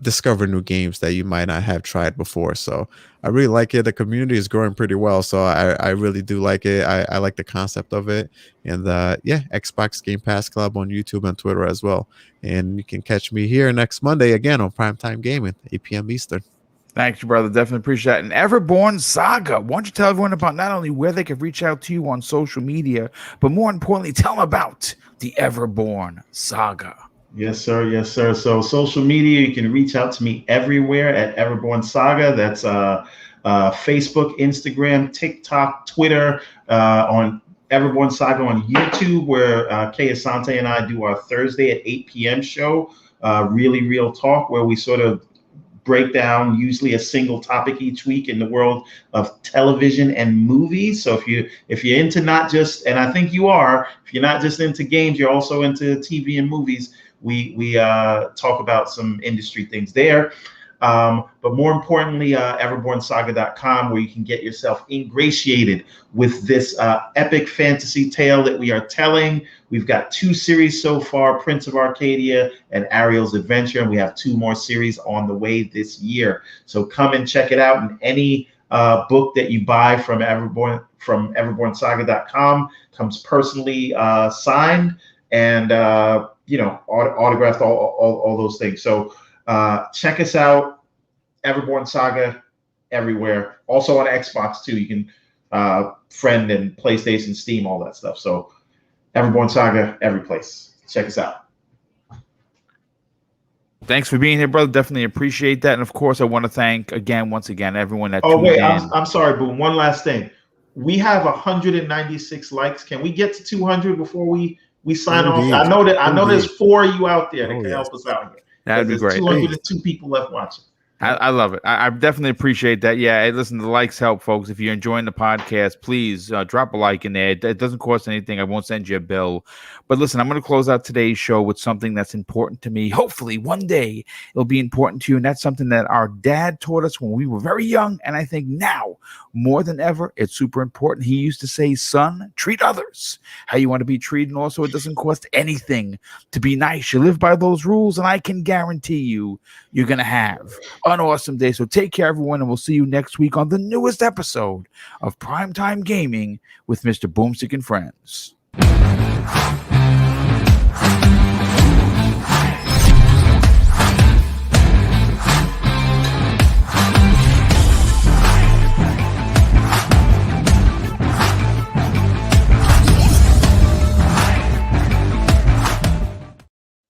discover new games that you might not have tried before. So I really like it. The community is growing pretty well, so I really do like it. I like the concept of it. And Xbox Game Pass Club on YouTube and Twitter as well. And you can catch me here next Monday again on Primetime Gaming, 8 p.m. Eastern. Thanks, brother. Definitely appreciate that. And Everborn Saga, why don't you tell everyone about not only where they can reach out to you on social media, but more importantly, tell them about the Everborn Saga. Yes, sir. Yes, sir. So social media, you can reach out to me everywhere at Everborn Saga. That's Facebook, Instagram, TikTok, Twitter, on Everborn Saga on YouTube, where Kay Asante and I do our Thursday at 8 p.m. show, Really Real Talk, where we sort of break down usually a single topic each week in the world of television and movies. So if you're into not just, and I think you are, if you're not just into games, you're also into TV and movies. We talk about some industry things there. But more importantly, everbornsaga.com, where you can get yourself ingratiated with this epic fantasy tale that we are telling. We've got 2 series so far, Prince of Arcadia and Ariel's Adventure, and we have 2 more series on the way this year. So come and check it out. And any book that you buy from everbornsaga.com comes personally signed and autographed, all those things. So check us out, Everborn Saga, everywhere. Also on Xbox too. You can friend and PlayStation, Steam, all that stuff. So Everborn Saga, every place. Check us out. Thanks for being here, brother. Definitely appreciate that. And of course, I want to thank once again, everyone that. Oh wait, in. I'm sorry, Boom. One last thing. We have 196 likes. Can we get to 200 before we sign off? I know there's 4 of you out there that can help us out here. That'd be great. 202 people left watching. I love it. I definitely appreciate that. Yeah, hey, listen, the likes help, folks. If you're enjoying the podcast, please drop a like in there. It doesn't cost anything. I won't send you a bill. But listen, I'm going to close out today's show with something that's important to me. Hopefully, one day it'll be important to you. And that's something that our dad taught us when we were very young. And I think now, more than ever, it's super important. He used to say, son, treat others how you want to be treated. And also, it doesn't cost anything to be nice. You live by those rules, and I can guarantee you're going to have an awesome day. So take care, everyone, and we'll see you next week on the newest episode of Primetime Gaming with Mr. Boomstick and Friends.